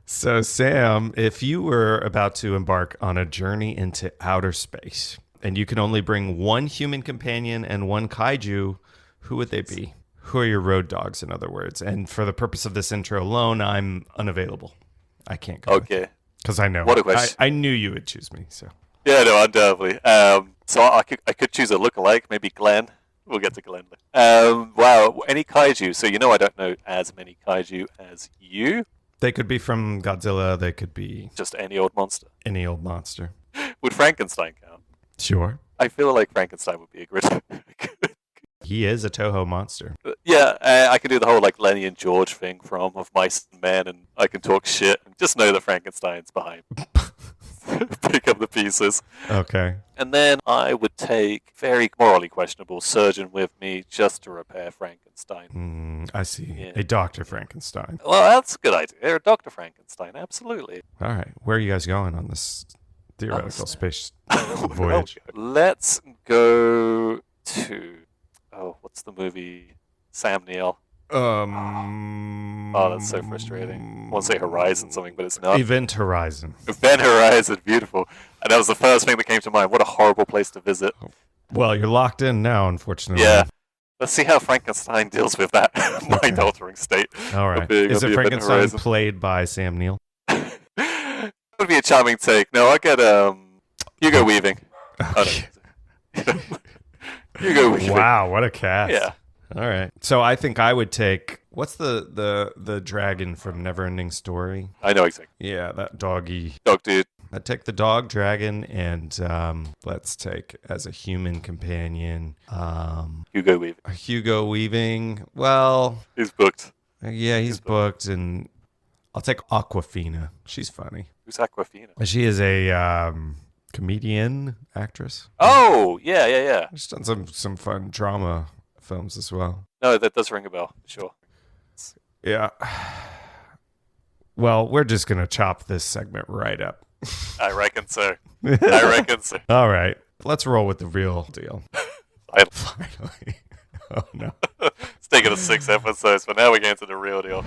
So, Sam, if you were about to embark on a journey into outer space and you can only bring one human companion and one kaiju, who would they be? Who are your road dogs, in other words? And for the purpose of this intro alone, I'm unavailable. I can't go. Okay. Because I know. What a question. I knew you would choose me. So. Yeah, no, undoubtedly. So I could choose a lookalike, maybe Glenn. We'll get to Glenn. Wow, any kaiju? So I don't know as many kaiju as you. They could be from Godzilla. They could be just any old monster. Any old monster. Would Frankenstein count? Sure. I feel like Frankenstein would be a good. He is a Toho monster. Yeah, I can do the whole like Lenny and George thing from Of Mice and Men, and I can talk shit and just know that Frankenstein's behind. Pick up the pieces. Okay. And then I would take very morally questionable surgeon with me just to repair Frankenstein. I see. Yeah. A Dr. Frankenstein. Well, that's a good idea. Dr. Frankenstein, absolutely. All right. Where are you guys going on this theoretical space voyage? Let's go to... Oh, what's the movie? Sam Neill. Oh, that's so frustrating. I want to say Horizon something, but it's not. Event Horizon. Event Horizon, beautiful. And that was the first thing that came to mind. What a horrible place to visit. Well, you're locked in now, unfortunately. Yeah. Let's see how Frankenstein deals with that mind-altering state. All right. Is it Frankenstein played by Sam Neill? That would be a charming take. No, I get Hugo Weaving. Okay. Hugo Weaving. Wow, what a cast. Yeah. All right. So I think I would take, what's the dragon from Neverending Story? I know exactly. Yeah, that doggy. Dog dude. I'd take the dog dragon, and let's take as a human companion Hugo Weaving. Hugo Weaving. Well, he's booked. Yeah, he's booked, and I'll take Awkwafina. She's funny. Who's Awkwafina? She is a comedian, actress. Oh, yeah. She's done some fun drama films as well. No, that does ring a bell, sure. Yeah. Well, we're just going to chop this segment right up. I reckon so. All right. Let's roll with the real deal. Finally. Oh, no. It's taken us 6 episodes, but now we're getting to the real deal.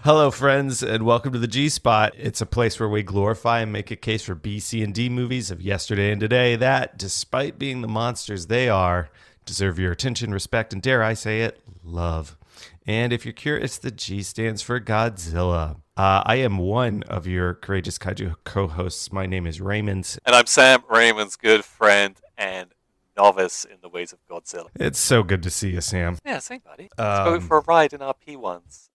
Hello, friends, and welcome to the G-Spot. It's a place where we glorify and make a case for B, C, and D movies of yesterday and today that, despite being the monsters they are, deserve your attention, respect, and dare I say it, love. And if you're curious, the G stands for Godzilla. I am one of your Courageous Kaiju co-hosts. My name is Raymond. And I'm Sam, Raymond's good friend and novice in the ways of Godzilla. It's so good to see you, Sam. Yeah, same buddy. Let's go for a ride in our P1s.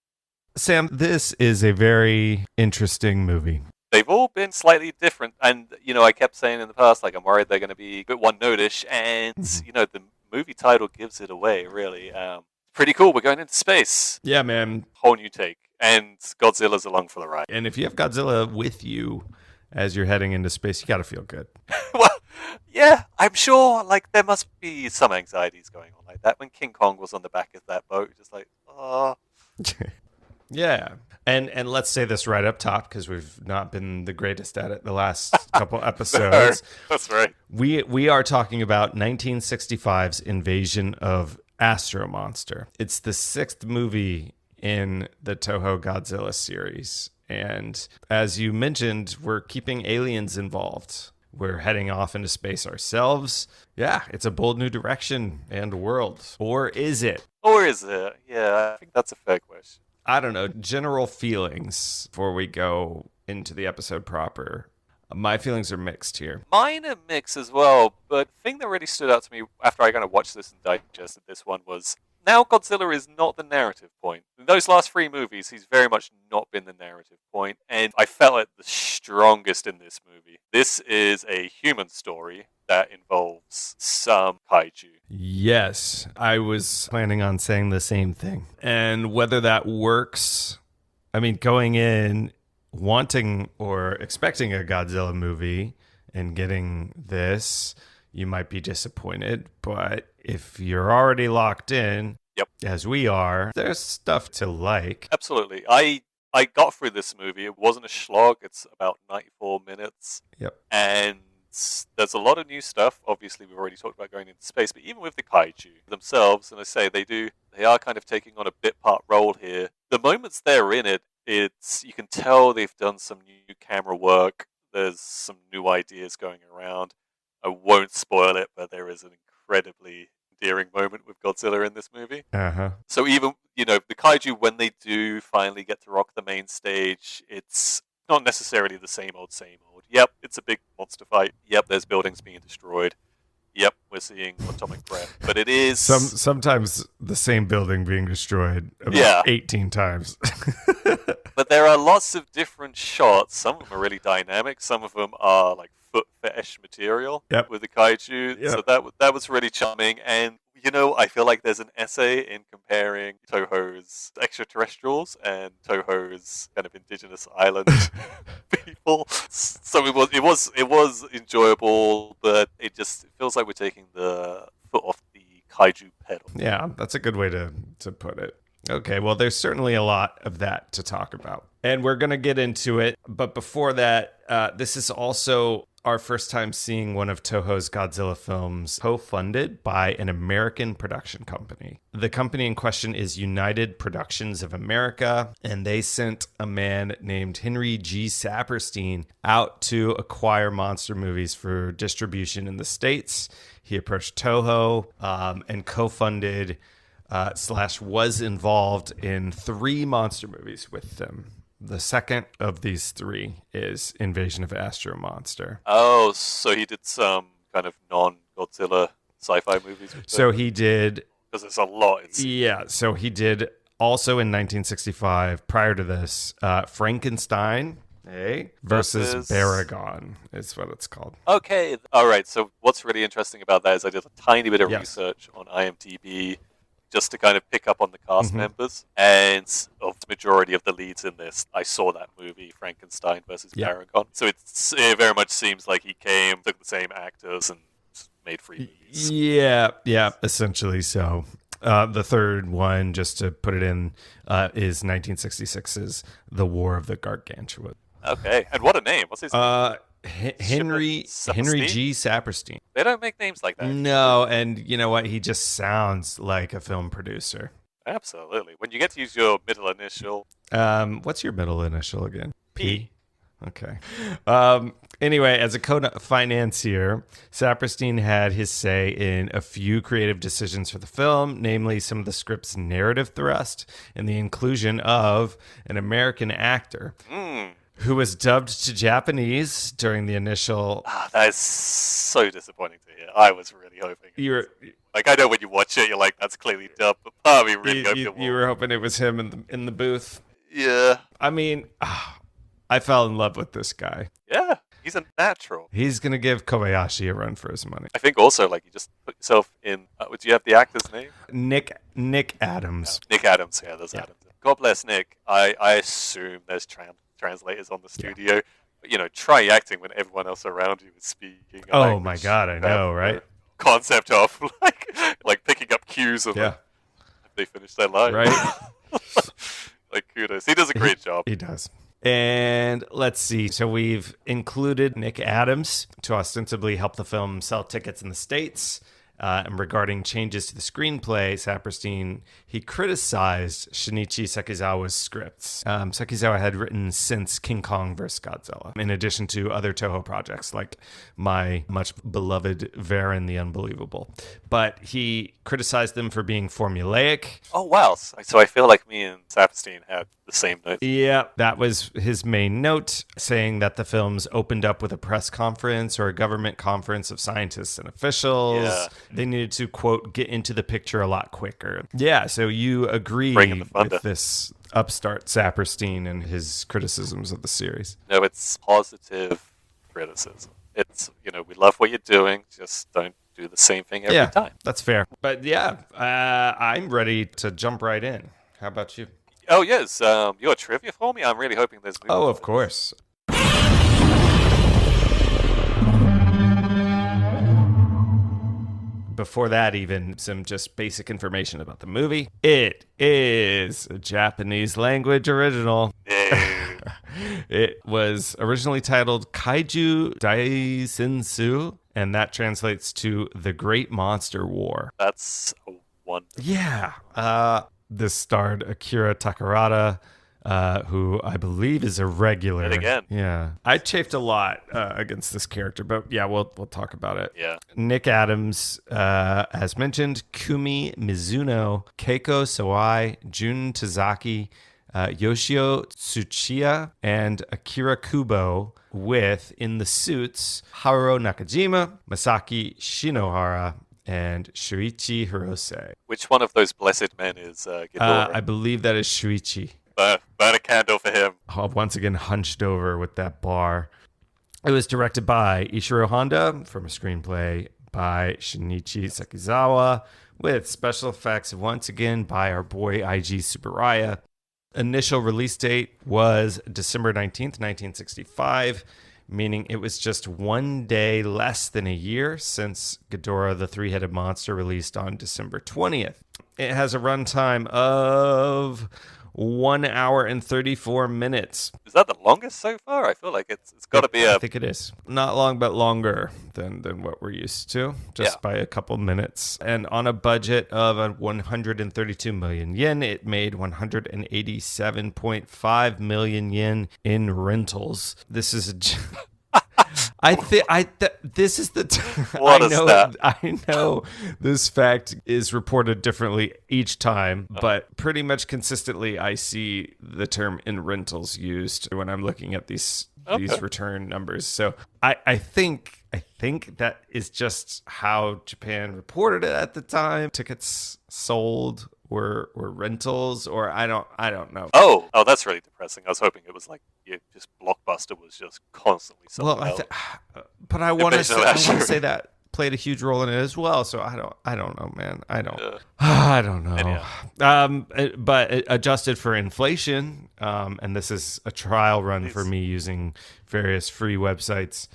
Sam, this is a very interesting movie. They've all been slightly different. And, I kept saying in the past, like, I'm worried they're going to be a bit one-notish. And, the movie title gives it away, really. Pretty cool. We're going into space. Yeah, man. Whole new take. And Godzilla's along for the ride. And if you have Godzilla with you as you're heading into space, you got to feel good. Well, yeah, I'm sure, like, there must be some anxieties going on like that. When King Kong was on the back of that boat, just like, oh... Yeah. And let's say this right up top, because we've not been the greatest at it the last couple episodes. No, that's right. We are talking about 1965's invasion of Astro-Monster. It's the 6th movie in the Toho Godzilla series. And as you mentioned, we're keeping aliens involved. We're heading off into space ourselves. Yeah, it's a bold new direction and world. Or is it? Yeah, I think that's a fair question. I don't know, general feelings before we go into the episode proper. My feelings are mixed here. Mine are mixed as well, but the thing that really stood out to me after I kind of watched this and digested this one was, now Godzilla is not the narrative point. In those last 3 movies, he's very much not been the narrative point, and I felt it the strongest in this movie. This is a human story that involves some kaiju. Yes, I was planning on saying the same thing. And whether that works, I mean, going in wanting or expecting a Godzilla movie and getting this, you might be disappointed. But if you're already locked in, Yep. as we are, there's stuff to like. Absolutely. I got through this movie. It wasn't a slog. It's about 94 minutes. Yep. And there's a lot of new stuff. Obviously, we've already talked about going into space, but even with the kaiju themselves, and I say they are kind of taking on a bit part role here. The moments they're in it, you can tell they've done some new camera work. There's some new ideas going around. I won't spoil it, but there is an incredibly endearing moment with Godzilla in this movie. Uh-huh. So even, the kaiju, when they do finally get to rock the main stage, it's not necessarily the same old, same old. Yep, it's a big monster fight. Yep, there's buildings being destroyed. Yep, we're seeing atomic breath. But it is... Sometimes the same building being destroyed about 18 times. But there are lots of different shots. Some of them are really dynamic. Some of them are like foot fetish material with the kaiju. Yep. So that was really charming. And, I feel like there's an essay in comparing Toho's extraterrestrials and Toho's kind of indigenous island people. So it was enjoyable, but it feels like we're taking the foot off the kaiju pedal. Yeah, that's a good way to put it. Okay, well, there's certainly a lot of that to talk about. And we're going to get into it. But before that, this is also our first time seeing one of Toho's Godzilla films co-funded by an American production company. The company in question is United Productions of America, and they sent a man named Henry G. Saperstein out to acquire monster movies for distribution in the States. He approached Toho and co-funded / was involved in 3 monster movies with them. The second of these 3 is Invasion of Astro-Monster. Oh, so he did some kind of non-Godzilla sci-fi movies? So he did... Because there's a lot. Yeah, so he did also in 1965, prior to this, Frankenstein versus Baragon is what it's called. Okay, all right. So what's really interesting about that is I did a tiny bit of research on IMDb just to kind of pick up on the cast members. And of the majority of the leads in this, I saw that movie, Frankenstein versus Baragon. So it very much seems like he took the same actors and made 3 movies. Yeah, essentially so. The third one, just to put it in, is 1966's The War of the Gargantua. Okay, and what a name. What's his name? Henry G. Saperstein. They don't make names like that. No, and you know what? He just sounds like a film producer. Absolutely. When you get to use your middle initial. What's your middle initial again? P. Okay. Anyway, as a co-financier, Saperstein had his say in a few creative decisions for the film, namely some of the script's narrative thrust and the inclusion of an American actor. Who was dubbed to Japanese during the initial... that is so disappointing to hear. I was really hoping. I know when you watch it, you're like, that's clearly dubbed, but part of me really hoped it was. You were hoping it was him in the booth? Yeah. I mean, I fell in love with this guy. Yeah, he's a natural. He's going to give Kobayashi a run for his money. I think also, you just put yourself in... do you have the actor's name? Nick Adams. Nick Adams, there's Adams. God bless Nick. I assume there's translators on the studio, but try acting when everyone else around you is speaking. Oh my god, I know, right? Concept of like picking up cues of if they finish their line, right? Kudos. He does a great job. He does. And let's see. So we've included Nick Adams to ostensibly help the film sell tickets in the States. And regarding changes to the screenplay, Saperstein, he criticized Shinichi Sekizawa's scripts. Sekizawa had written since King Kong vs. Godzilla, in addition to other Toho projects like my much beloved Varan the Unbelievable. But he criticized them for being formulaic. Oh, wow. So I feel like me and Saperstein had the same note. Yeah, that was his main note, saying that the films opened up with a press conference or a government conference of scientists and officials. Yeah. They needed to, quote, get into the picture a lot quicker. Yeah, so you agree with this upstart Saperstein and his criticisms of the series. No, it's positive criticism. It's, we love what you're doing, just don't do the same thing every time. That's fair. But yeah, I'm ready to jump right in. How about you? Oh, yes. You got trivia for me? I'm really hoping there's... Oh, of course. Before that, even some just basic information about the movie. It is a Japanese language original. It was originally titled Kaiju Daisensu, and that translates to The Great Monster War. That's a wonderful. Yeah. This starred Akira Takarada, who I believe is a regular. And again. Yeah. I chafed a lot against this character, but yeah, we'll talk about it. Yeah. Nick Adams, as mentioned, Kumi Mizuno, Keiko Sawai, Jun Tazaki, Yoshio Tsuchiya, and Akira Kubo, with, in the suits, Haruo Nakajima, Masaki Shinohara, and Shuichi Hirose. Which one of those blessed men is Ghidorah? I believe that is Shuichi. Burn a candle for him. Once again, hunched over with that bar. It was directed by Ishiro Honda from a screenplay by Shinichi Sekizawa, with special effects once again by our boy IG Tsuburaya. Initial release date was December 19th, 1965, meaning it was just 1 day less than a year since Ghidorah the Three-Headed Monster released on December 20th. It has a runtime of 1 hour and 34 minutes. Is that the longest so far? I feel like it's got to be I think it is. Not long, but longer than what we're used to, just by a couple minutes. And on a budget of 132 million yen, it made 187.5 million yen in rentals. This is this is the What is that? I know this fact is reported differently each time, but pretty much consistently I see the term in rentals used when I'm looking at these return numbers. So I think that is just how Japan reported it at the time. Tickets sold were rentals, or I don't know. Oh, that's really depressing. I was hoping it was like just Blockbuster was just constantly selling out. But I want to say that played a huge role in it as well. So I don't know, man. I don't know. Anyhow. But adjusted for inflation, and this is a trial run for me using various free websites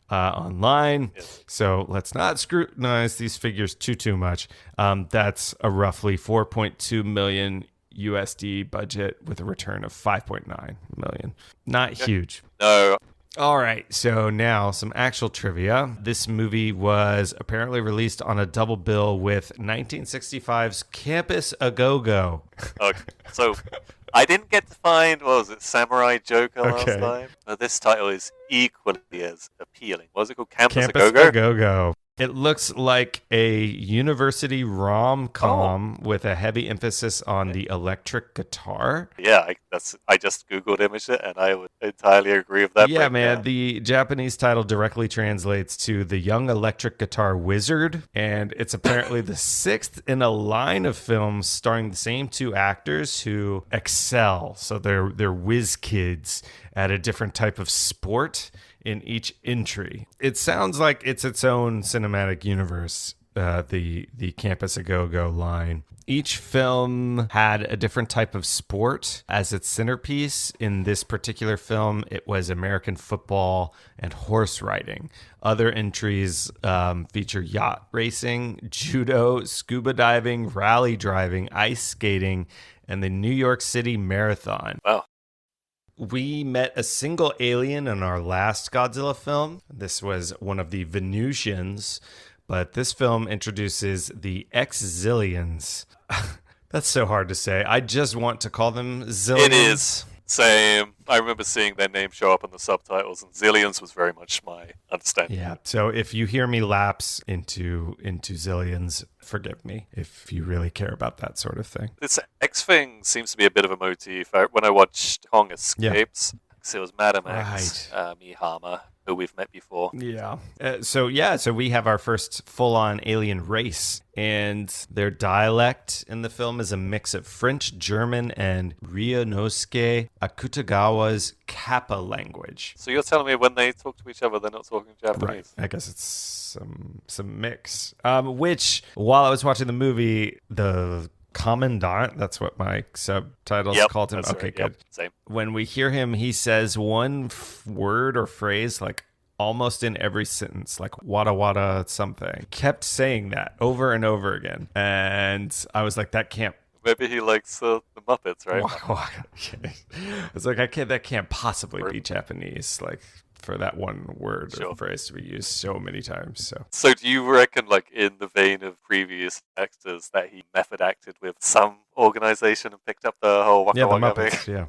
online. Yes. So let's not scrutinize these figures too much. That's a roughly 4.2 million USD budget with a return of 5.9 million. Not huge. No. All right, so now some actual trivia. This movie was apparently released on a double bill with 1965's Campus A Go-Go. Okay. So I didn't get to find, what was it, Samurai Joker last time? But this title is equally as appealing. What was it called? Campus A Go-Go? A Go-Go. It looks like a university rom-com with a heavy emphasis on the electric guitar. Yeah, I just Googled image it, and I would entirely agree with that. Yeah, man. The Japanese title directly translates to The Young Electric Guitar Wizard, and it's apparently the sixth in a line of films starring the same two actors who excel. So they're whiz kids at a different type of sport in each entry. It sounds like it's its own cinematic universe, the Campus A Go-Go line. Each film had a different type of sport as its centerpiece. In this particular film, it was American football and horse riding. Other entries feature yacht racing, judo, scuba diving, rally driving, ice skating, and the New York City Marathon. Wow. We met a single alien in our last Godzilla film. This was one of the Venusians, but this film introduces the Xiliens. That's so hard to say. I just want to call them Xiliens. It is. Same. I remember seeing their name show up in the subtitles, and Xiliens was very much my understanding. Yeah. So if you hear me lapse into Xiliens, forgive me if you really care about that sort of thing. This X thing seems to be a bit of a motif. When I watched Kong Escapes, it was Madam X, Mihama, who we've met before. Yeah. So we have our first full-on alien race, and their dialect in the film is a mix of French, German, and Ryunosuke Akutagawa's Kappa language. So you're telling me when they talk to each other, they're not talking Japanese? Right. I guess it's some mix. Which, while I was watching the movie, the Commandant, that's what my subtitles called him. Okay, right. good. Yep, same. When we hear him, he says one word or phrase like almost in every sentence, like wada wada something. Kept saying that over and over again. And I was like, that can't. Maybe he likes the Muppets, right? Waka waka. I was like, that can't possibly be Japanese. Like, for that one word or phrase to be used so many times. So do you reckon, like, in the vein of previous actors, that he method acted with some organization and picked up the whole waka waka Muppets, thing?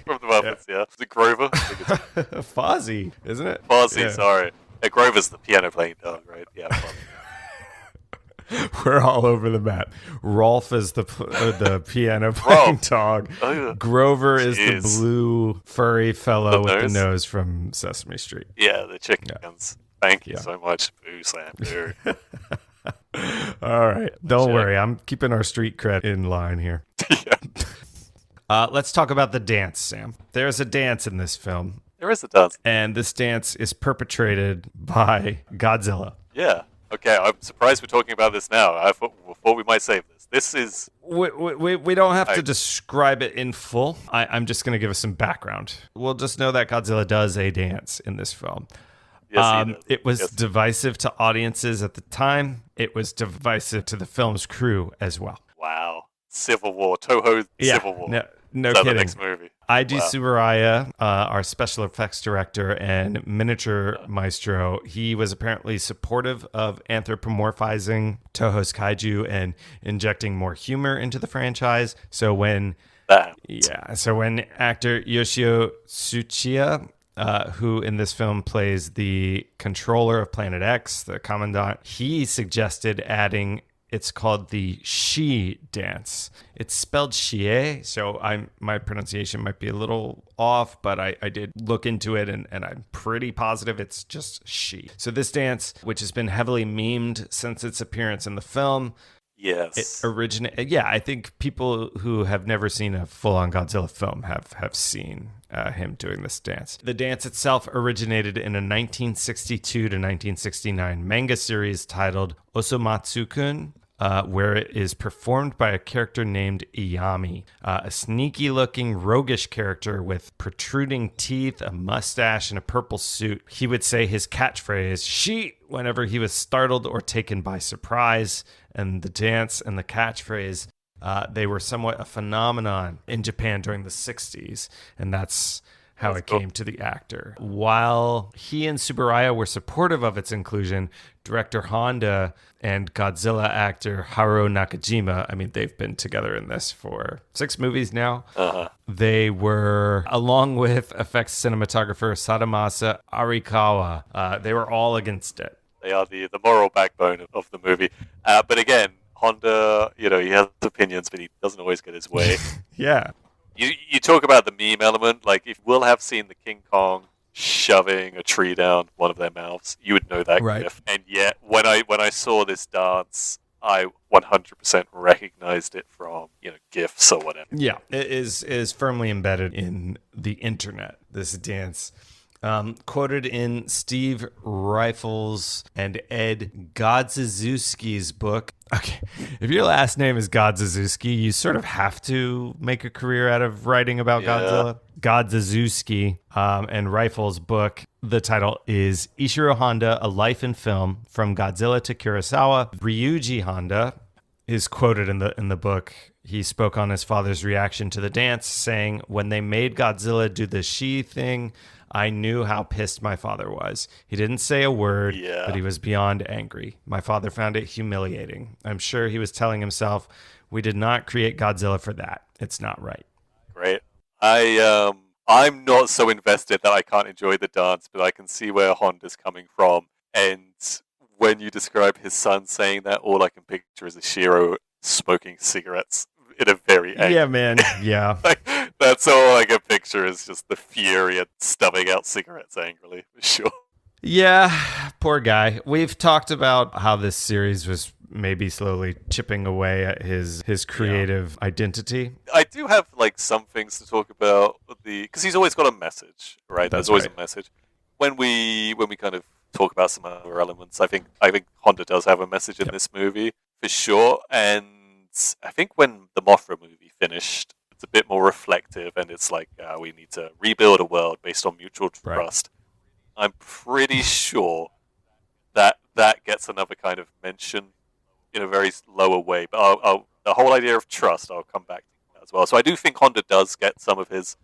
From the Muppets, yeah. Is it Grover? Fozzie, isn't it? Fozzie, sorry. Grover's the piano playing dog, right? Yeah, Fozzie. We're all over the map. Rolf is the piano playing dog. Oh, yeah. Grover is the blue furry fellow with the nose from Sesame Street. Yeah, the chickens. Yeah. Thank you so much. Boo slam. Boo. All right. Don't worry. I'm keeping our street cred in line here. Let's talk about the dance, Sam. There's a dance in this film. There is a dance. And this dance is perpetrated by Godzilla. Yeah. Okay, I'm surprised we're talking about this now. I thought we might save this. This is... We don't have to describe it in full. I'm just going to give us some background. We'll just know that Godzilla does a dance in this film. Yes, he does. It was divisive to audiences at the time. It was divisive to the film's crew as well. Wow. Civil War. Toho Civil War. No kidding. The next movie. Eiji Tsuburaya, our special effects director and miniature maestro, he was apparently supportive of anthropomorphizing Toho's kaiju and injecting more humor into the franchise. So when actor Yoshio Tsuchiya, who in this film plays the controller of Planet X, the commandant, he suggested adding. It's called the Shi dance. It's spelled Shie, so my pronunciation might be a little off, but I did look into it, and I'm pretty positive it's just Shi. So this dance, which has been heavily memed since its appearance in the film, yes, I think people who have never seen a full-on Godzilla film have seen him doing this dance. The dance itself originated in a 1962 to 1969 manga series titled Osomatsu-kun, where it is performed by a character named Iyami, a sneaky-looking, roguish character with protruding teeth, a mustache, and a purple suit. He would say his catchphrase, "Shi," whenever he was startled or taken by surprise, and the dance and the catchphrase, they were somewhat a phenomenon in Japan during the 60s, and that's how it came to the actor. While he and Tsuburaya were supportive of its inclusion, director Honda and Godzilla actor Haruo Nakajima, I mean, they've been together in this for 6 movies now. They were, along with effects cinematographer Sadamasa Arikawa, they were all against it. They are the moral backbone of the movie. But again, Honda, he has opinions, but he doesn't always get his way. Yeah. You talk about the meme element, like if we'll have seen the King Kong shoving a tree down one of their mouths, you would know that GIF. And yet, when I saw this dance, I 100% recognized it from GIFs or whatever. Yeah, it is firmly embedded in the internet. This dance. Quoted in Steve Rifles and Ed Godziszewski's book. Okay, if your last name is Godziszewski, you sort of have to make a career out of writing about Godzilla. Godziszewski and Rifles' book, the title is Ishiro Honda, A Life in Film, From Godzilla to Kurosawa. Ryuji Honda is quoted in the book. He spoke on his father's reaction to the dance, saying, "When they made Godzilla do the Shi thing, I knew how pissed my father was. He didn't say a word, but he was beyond angry. My father found it humiliating. I'm sure he was telling himself, we did not create Godzilla for that. It's not right." Great. I'm not so invested that I can't enjoy the dance, but I can see where Honda's coming from. And when you describe his son saying that, all I can picture is a Shiro smoking cigarettes in a very angry... Yeah, man. Yeah. That's all I can picture is just the fury and stubbing out cigarettes angrily, for sure. Yeah, poor guy. We've talked about how this series was maybe slowly chipping away at his creative identity. I do have like some things to talk about because he's always got a message, right? That's There's always right. a message. When we kind of talk about some other elements, I think Honda does have a message in this movie for sure. And I think when the Mothra movie finished, it's a bit more reflective, and it's like we need to rebuild a world based on mutual trust. I'm pretty sure that gets another kind of mention in a very lower way. But the whole idea of trust, I'll come back to that as well. So I do think Honda does get some of his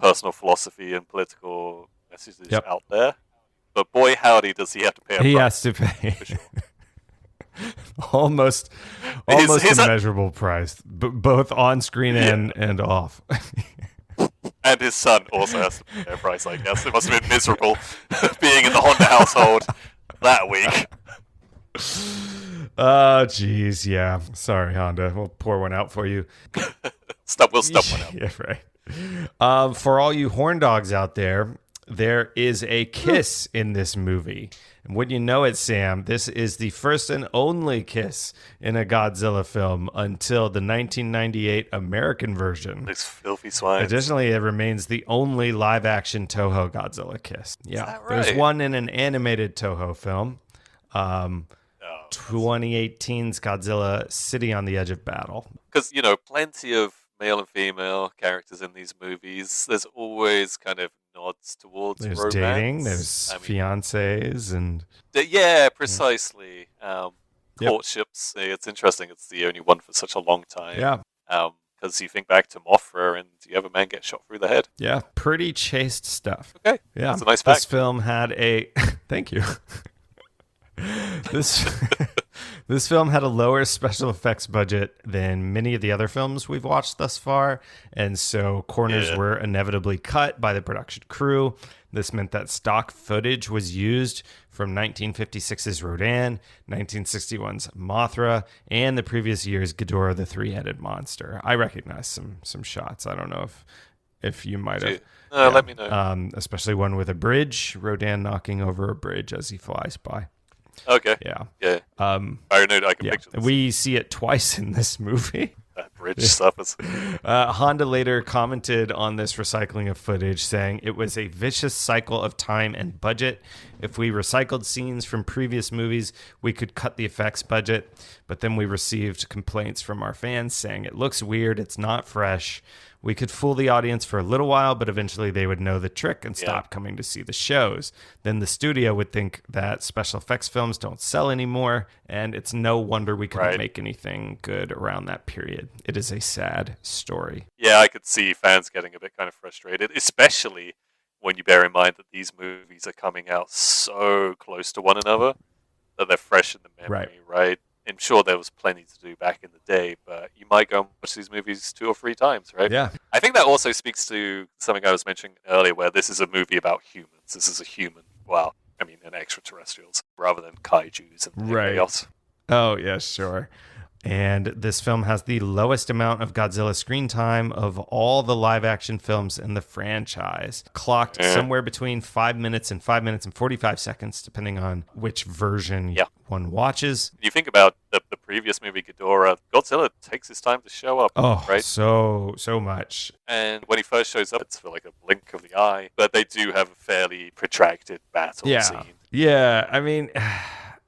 personal philosophy and political messages out there. But boy, howdy, does he have to pay a price. He has to pay. For sure. almost His immeasurable price, both on screen and off. And his son also has to pay a price, I guess. It must have been miserable being in the Honda household that week. Oh, geez, yeah. Sorry, Honda. We'll pour one out for you. We'll stub one out. Yeah, right. For all you horn dogs out there, there is a kiss in this movie. And wouldn't you know it, Sam, this is the first and only kiss in a Godzilla film until the 1998 American version. These filthy swines. Additionally, it remains the only live-action Toho Godzilla kiss. Yeah, Is that right? There's one in an animated Toho film. 2018's Godzilla City on the Edge of Battle. Because, plenty of male and female characters in these movies. There's always kind of nods towards There's romance. dating, there's fiancés, and... Yeah, precisely. Courtships. It's interesting. It's the only one for such a long time. Yeah. Because you think back to Mothra and you have a man get shot through the head. Yeah, pretty chaste stuff. Okay. Yeah. That's a nice fact. This film had a... Thank you. This film had a lower special effects budget than many of the other films we've watched thus far, and so corners were inevitably cut by the production crew. This meant that stock footage was used from 1956's Rodan, 1961's Mothra, and the previous year's Ghidorah the Three-Headed Monster. I recognize some shots. I don't know if you might have. Let me know. Especially one with a bridge, Rodan knocking over a bridge as he flies by. Okay. Yeah. Yeah. I know. I can picture this. We see it twice in this movie. That bridge stuff is... Honda later commented on this recycling of footage, saying it was a vicious cycle of time and budget. If we recycled scenes from previous movies, we could cut the effects budget. But then we received complaints from our fans saying it looks weird, it's not fresh. We could fool the audience for a little while, but eventually they would know the trick and stop coming to see the shows. Then the studio would think that special effects films don't sell anymore, and it's no wonder we couldn't make anything good around that period. It is a sad story. Yeah, I could see fans getting a bit kind of frustrated, especially when you bear in mind that these movies are coming out so close to one another that they're fresh in the memory, right? I'm sure there was plenty to do back in the day, but you might go and watch these movies 2 or 3 times, right? Yeah. I think that also speaks to something I was mentioning earlier, where this is a movie about humans. This is a human, and extraterrestrials, rather than kaijus and everything else. Oh, yeah, sure. And this film has the lowest amount of Godzilla screen time of all the live-action films in the franchise. Clocked somewhere between 5 minutes and 5 minutes and 45 seconds, depending on which version one watches. You think about the previous movie, Ghidorah, Godzilla takes his time to show up, right? so much. And when he first shows up, it's for like a blink of the eye. But they do have a fairly protracted battle scene. Yeah, I mean,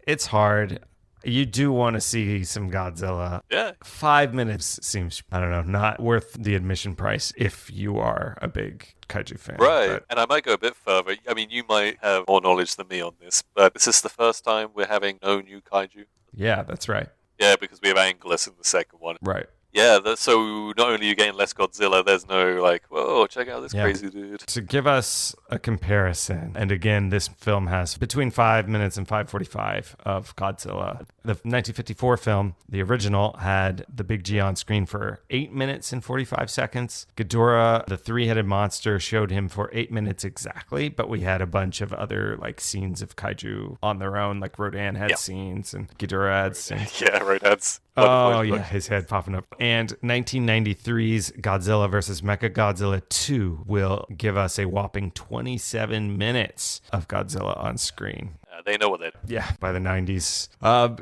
it's hard. You do want to see some Godzilla. Yeah. 5 minutes seems, I don't know, not worth the admission price if you are a big kaiju fan. Right. But... And I might go a bit further. I mean, you might have more knowledge than me on this, but is this the first time we're having no new kaiju? Yeah, that's right. Yeah, because we have Anguirus in the second one. Right. Yeah, so not only are you getting less Godzilla, there's no whoa, check out this crazy dude. To give us a comparison, and again, this film has between 5 minutes and 5:45 of Godzilla. The 1954 film, the original, had the big G on screen for 8 minutes and 45 seconds. Ghidorah, the three-headed monster, showed him for 8 minutes exactly, but we had a bunch of other scenes of kaiju on their own, like Rodan had scenes and Ghidorah had scenes. Yeah, Rodan's Oh, yeah, his head popping up. And 1993's Godzilla vs. Mechagodzilla 2 will give us a whopping 27 minutes of Godzilla on screen. They know what they're doing. Yeah, by the 90s.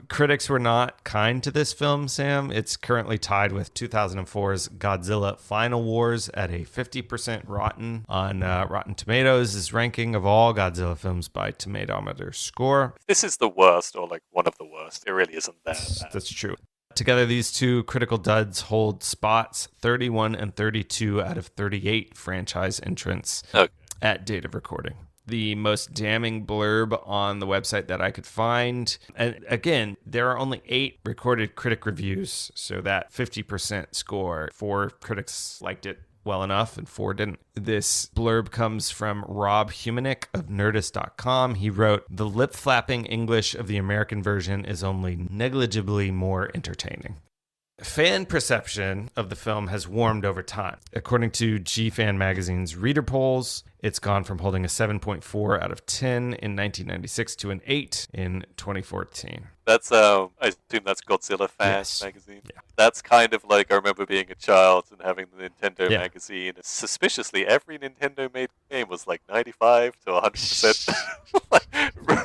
Critics were not kind to this film, Sam. It's currently tied with 2004's Godzilla Final Wars at a 50% rotten on Rotten Tomatoes' ranking of all Godzilla films by Tomatometer score. This is the worst, or like one of the worst. It really isn't that bad. That's true. Together, these two critical duds hold spots 31 and 32 out of 38 franchise entrants at date of recording. The most damning blurb on the website that I could find. And again, there are only 8 recorded critic reviews, so that 50% score. 4 critics liked it well enough and 4 didn't. This blurb comes from Rob Humanick of Nerdist.com. He wrote, "The lip-flapping English of the American version is only negligibly more entertaining." Fan perception of the film has warmed over time. According to G-Fan magazine's reader polls, it's gone from holding a 7.4 out of 10 in 1996 to an 8 in 2014. That's I assume that's Godzilla Fans magazine. Yeah. That's kind of like I remember being a child and having the Nintendo magazine. Suspiciously, every Nintendo made game was like 95 to 100%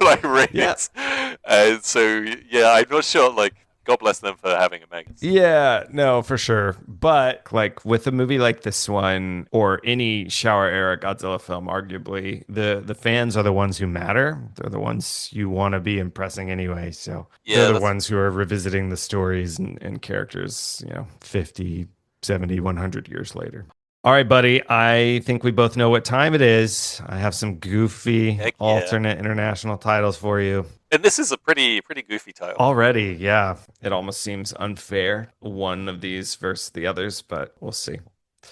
like ratings. Yeah. And so I'm not sure like. God bless them for having a magazine. Yeah, no, for sure. But like with a movie like this one or any Showa era Godzilla film, arguably, the fans are the ones who matter. They're the ones you want to be impressing anyway. So they're the ones who are revisiting the stories and characters, 50, 70, 100 years later. All right, buddy. I think we both know what time it is. I have some goofy alternate international titles for you. And this is a pretty goofy title. Already, yeah. It almost seems unfair, one of these versus the others, but we'll see.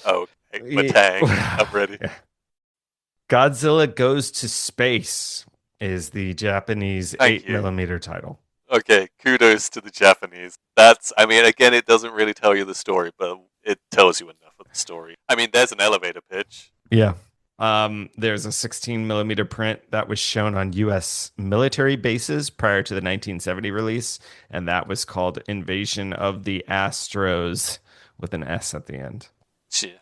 Oh, okay. Matang. I'm ready. Yeah. Godzilla Goes to Space is the Japanese 8mm title. Okay, kudos to the Japanese. Again, it doesn't really tell you the story, but it tells you enough of the story. I mean, there's an elevator pitch. Yeah. There's a 16mm print that was shown on U.S. military bases prior to the 1970 release, and that was called Invasion of the Astros with an S at the end. You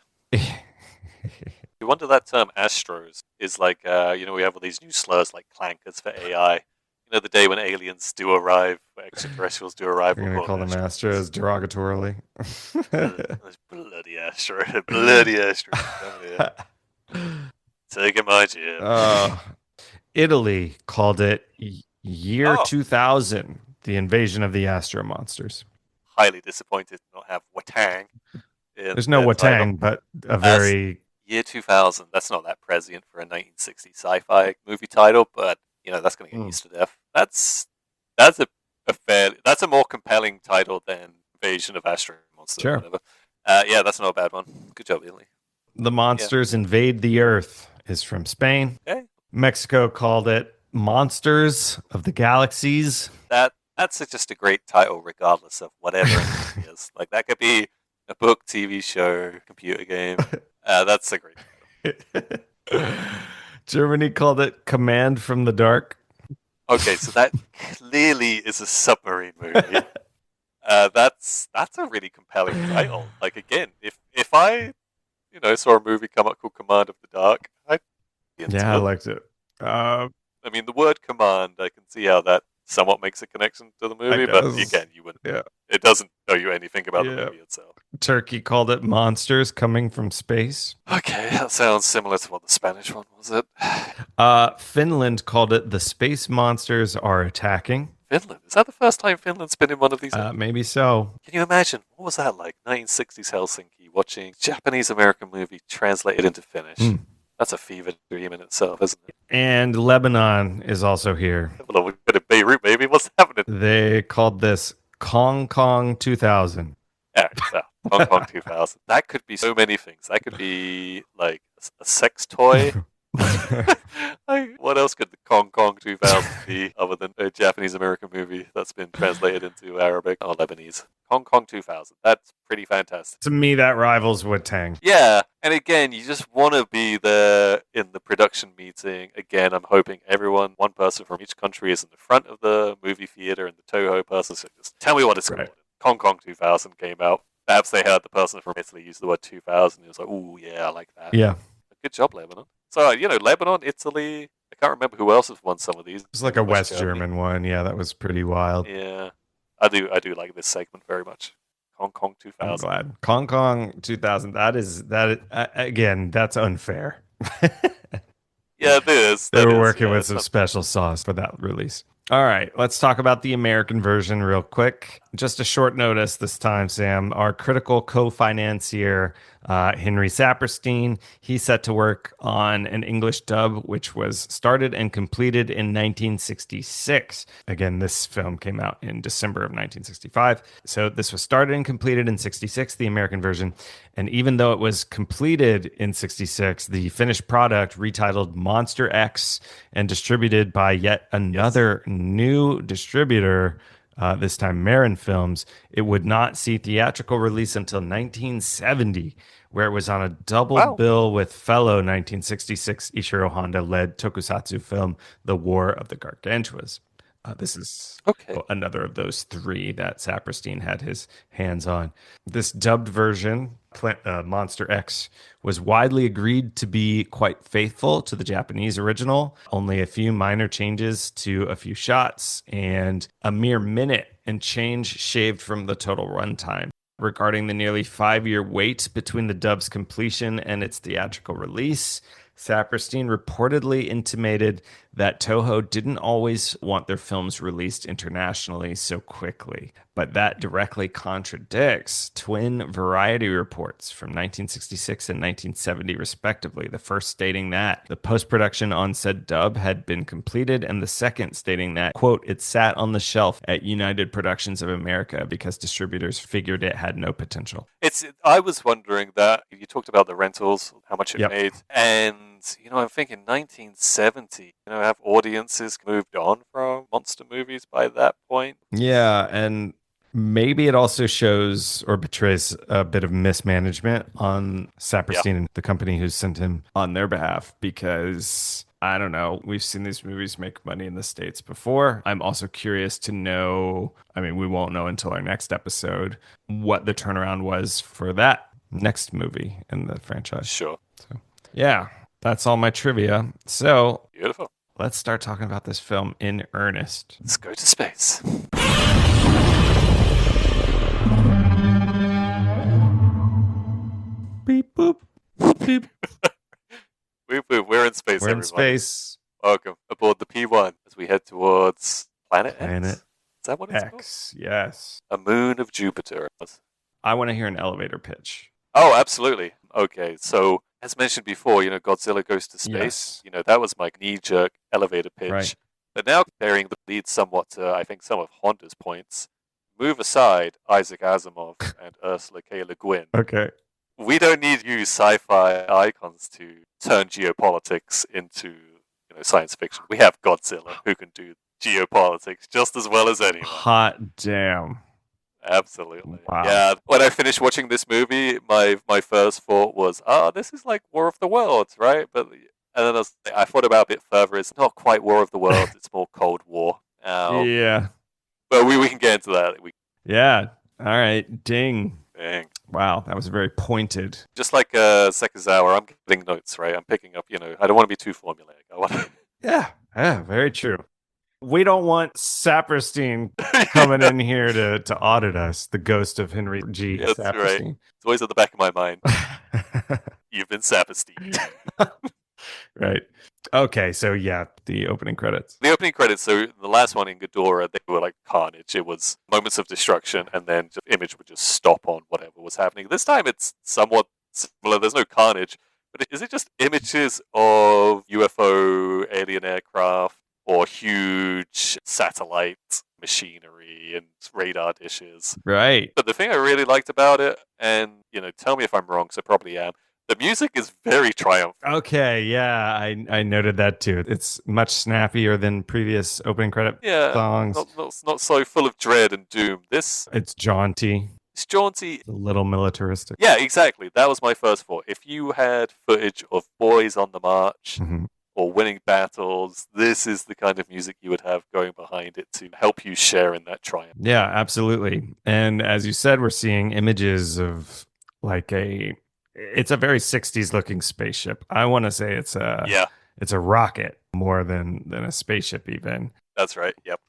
wonder that term Astros is like, we have all these new slurs like clankers for AI. The day when aliens do arrive, extraterrestrials do arrive. You're going to call them Astros derogatorily. Those bloody Astros. Bloody Astros. Taking my gym. Italy called it year 2000, the invasion of the Astro-Monsters. Highly disappointed to not have Watang. There's no Watang, but a very... Year 2000, that's not that prescient for a 1960 sci-fi movie title, but, that's going to get used to death. That's a more compelling title than Invasion of Astro-Monsters. Sure. Or whatever. That's not a bad one. Good job, Italy. The Monsters Invade the Earth is from Spain. Okay. Mexico called it Monsters of the Galaxies. That's just a great title, regardless of whatever it is. Like, that could be a book, TV show, computer game. That's a great title. Germany called it Command from the Dark. Okay, so that clearly is a submarine movie. That's a really compelling title. Like, again, if I saw a movie come up called Command of the Dark, I'd be into it. I liked it. The word command, I can see how that somewhat makes a connection to the movie, but again, you wouldn't. Yeah. It doesn't tell you anything about the movie itself. Turkey called it Monsters Coming from Space. Okay, that sounds similar to what the Spanish one was. Finland called it The Space Monsters Are Attacking. Finland? Is that the first time Finland's been in one of these? Maybe so. Can you imagine? What was that like? 1960s Helsinki, watching Japanese-American movie translated into Finnish. That's a fever dream in itself, isn't it? And Lebanon is also here. Well, we've got a Beirut, baby. What's happening? They called this Kong Kong 2000. Yeah, Kong Kong 2000. That could be so many things. That could be like a sex toy. What else could the Kong Kong 2000 be other than a Japanese-American movie that's been translated into Arabic or Lebanese? Kong Kong 2000. That's pretty fantastic. To me, that rivals Watang. Yeah, and again, you just want to be there in the production meeting. Again, I'm hoping one person from each country is in the front of the movie theater and the Toho person. So just tell me what it's called. Hong Kong 2000 came out. Perhaps they heard the person from Italy use the word 2000. It was like, ooh, yeah, I like that. Yeah. Good job, Lebanon. So, Lebanon, Italy. I can't remember who else has won some of these. It was like a West German one. Yeah, that was pretty wild. Yeah. I do like this segment very much. Hong Kong 2000. I'm glad. Hong Kong 2000. Again, that's unfair. Yeah, it is. They were working with some special sauce for that release. All right, let's talk about the American version real quick. Just a short notice this time, Sam. Our critical co-financier, Henry Saperstein, he's set to work on an English dub, which was started and completed in 1966. Again, this film came out in December of 1965. So this was started and completed in 66, the American version. And even though it was completed in 66, the finished product, retitled Monster X and distributed by yet another new distributor, this time Marin Films, it would not see theatrical release until 1970, where it was on a double bill with fellow 1966 Ishiro Honda-led tokusatsu film, The War of the Gargantuas. This is another of those three that Saperstein had his hands on. This dubbed version, Monster X, was widely agreed to be quite faithful to the Japanese original. Only a few minor changes to a few shots and a mere minute and change shaved from the total runtime. Regarding the nearly 5-year wait between the dub's completion and its theatrical release, Saperstein reportedly intimated that Toho didn't always want their films released internationally so quickly, but that directly contradicts twin Variety reports from 1966 and 1970, respectively. The first stating that the post-production on said dub had been completed, and the second stating that, quote, it sat on the shelf at United Productions of America because distributors figured it had no potential. I was wondering that you talked about the rentals, how much it made, and I'm thinking 1970. Have audiences moved on from monster movies by that point? Yeah, and maybe it also shows or betrays a bit of mismanagement on Saperstein and the company who sent him on their behalf, because I don't know, we've seen these movies make money in the States before. I'm also curious to know, we won't know until our next episode, what the turnaround was for that next movie in the franchise. Sure. So, yeah, that's all my trivia. So, beautiful. Let's start talking about this film in earnest. Let's go to space. Beep, boop, beep. Beep, boop. We're in space, We're in space. Welcome aboard the P1 as we head towards Planet X. Is that what it's X, called? Yes. A moon of Jupiter. I want to hear an elevator pitch. Oh, absolutely. Okay, so as mentioned before, Godzilla goes to space. Yes. That was my knee-jerk elevator pitch. Right. But now comparing the lead somewhat to, I think, some of Honda's points, move aside Isaac Asimov and Ursula K. Le Guin. Okay. We don't need you sci-fi icons to turn geopolitics into science fiction. We have Godzilla who can do geopolitics just as well as anyone. Hot damn. Absolutely. Wow. Yeah. When I finished watching this movie, my first thought was, this is like War of the Worlds, right? And then I thought about it a bit further. It's not quite War of the Worlds. It's more Cold War. Yeah. But we can get into that. Yeah. All right. Ding. Dang. Wow. That was very pointed. Just like Sekizawa, I'm getting notes, right? I'm picking up, I don't want to be too formulaic. I want to... Yeah. Very true. We don't want Saperstein coming in here to audit us, the ghost of Henry G. That's Saperstein. Right. It's always at the back of my mind. You've been Saperstein. Right. Okay, so yeah, the opening credits. The opening credits, so the last one in Ghidorah, they were like carnage. It was moments of destruction, and then the image would just stop on whatever was happening. This time it's somewhat similar. There's no carnage, but is it just images of UFO, alien aircraft, or huge satellite machinery and radar dishes? Right. But the thing I really liked about it, and, tell me if I'm wrong, so I probably am, the music is very triumphant. Okay, yeah, I noted that too. It's much snappier than previous opening credit songs. Not so full of dread and doom. It's jaunty. It's jaunty. A little militaristic. Yeah, exactly. That was my first thought. If you had footage of boys on the march, or winning battles, this is the kind of music you would have going behind it to help you share in that triumph. Yeah, absolutely. And as you said, we're seeing images of like it's a very 60s looking spaceship. I want to say it's a rocket more than a spaceship even. That's right. Yep.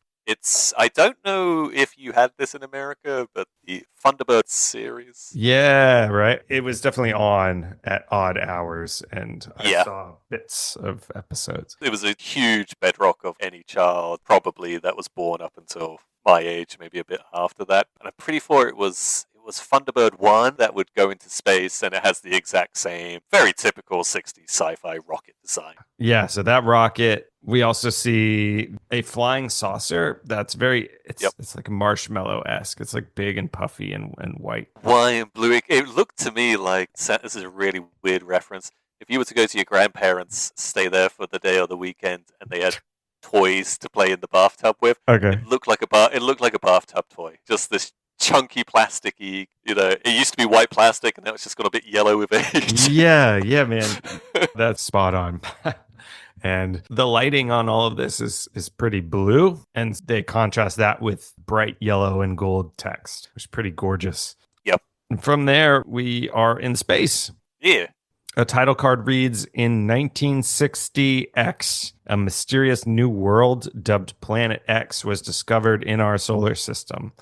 I don't know if you had this in America, but the Thunderbird series. Yeah, right. It was definitely on at odd hours, and I Yeah. saw bits of episodes. It was a huge bedrock of any child, probably, that was born up until my age, maybe a bit after that. And I'm pretty sure it was Thunderbird 1 that would go into space, and it has the exact same, very typical 60s sci-fi rocket design. Yeah, so that rocket, we also see a flying saucer that's it's like marshmallow-esque. It's like big and puffy and white. White and blue. It looked to me like, this is a really weird reference, if you were to go to your grandparents, stay there for the day or the weekend, and they had toys to play in the bathtub with, Okay. it looked like a bathtub toy. Just this chunky plasticky, it used to be white plastic, and now it's just got a bit yellow with age. Yeah, man. That's spot on. And the lighting on all of this is pretty blue, and they contrast that with bright yellow and gold text, which is pretty gorgeous. Yep. And from there, we are in space. Yeah. A title card reads, in 1960 X, a mysterious new world dubbed Planet X was discovered in our solar system.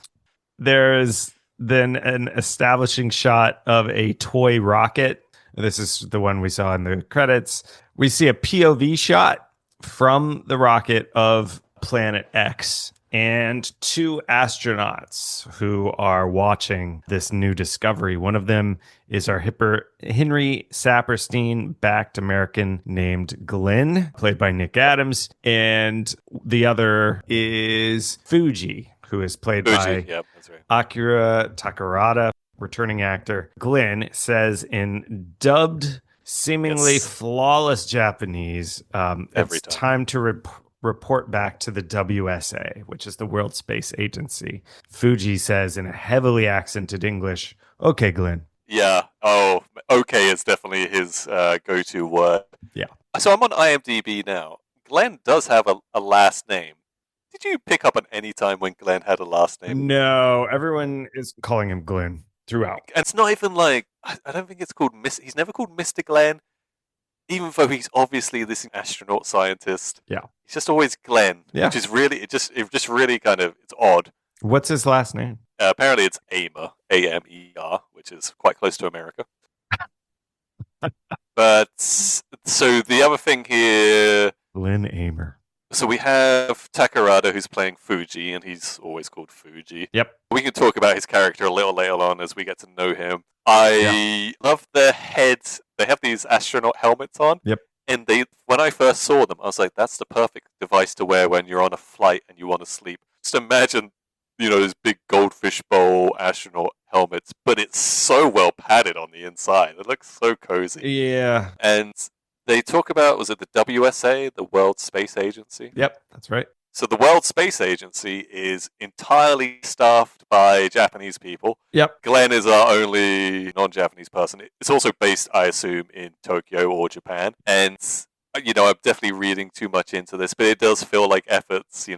There's then an establishing shot of a toy rocket. This is the one we saw in the credits. We see a POV shot from the rocket of Planet X and two astronauts who are watching this new discovery. One of them is our Henry Saperstein-backed American named Glenn, played by Nick Adams, and the other is Fuji, who is played by Yep, that's right. Akira Takarada, returning actor. Glenn says in dubbed, seemingly flawless Japanese, it's time to report back to the WSA, which is the World Space Agency. Fuji says in a heavily accented English, okay, Glenn. Yeah. Oh, okay is definitely his go-to word. Yeah. So I'm on IMDb now. Glenn does have a last name. Did you pick up on any time when Glenn had a last name? No, everyone is calling him Glenn throughout. And it's not even like, I don't think it's called he's never called Mr. Glenn, even though he's obviously this astronaut scientist. Yeah. He's just always Glenn, Yeah. which is really, it just really kind of, it's odd. What's his last name? Apparently it's Amer, A-M-E-R, which is quite close to America. But, so the other thing here... Glenn Amer. So we have Takarada, who's playing Fuji, and he's always called Fuji. Yep. We can talk about his character a little later on as we get to know him. I love their heads. They have these astronaut helmets on. Yep. And when I first saw them, I was like, that's the perfect device to wear when you're on a flight and you want to sleep. Just imagine, those big goldfish bowl astronaut helmets, but it's so well padded on the inside. It looks so cozy. Yeah. And they talk about, was it the WSA, the World Space Agency? Yep, that's right. So the World Space Agency is entirely staffed by Japanese people. Yep. Glenn is our only non-Japanese person. It's also based, I assume, in Tokyo or Japan. And, I'm definitely reading too much into this, but it does feel like efforts,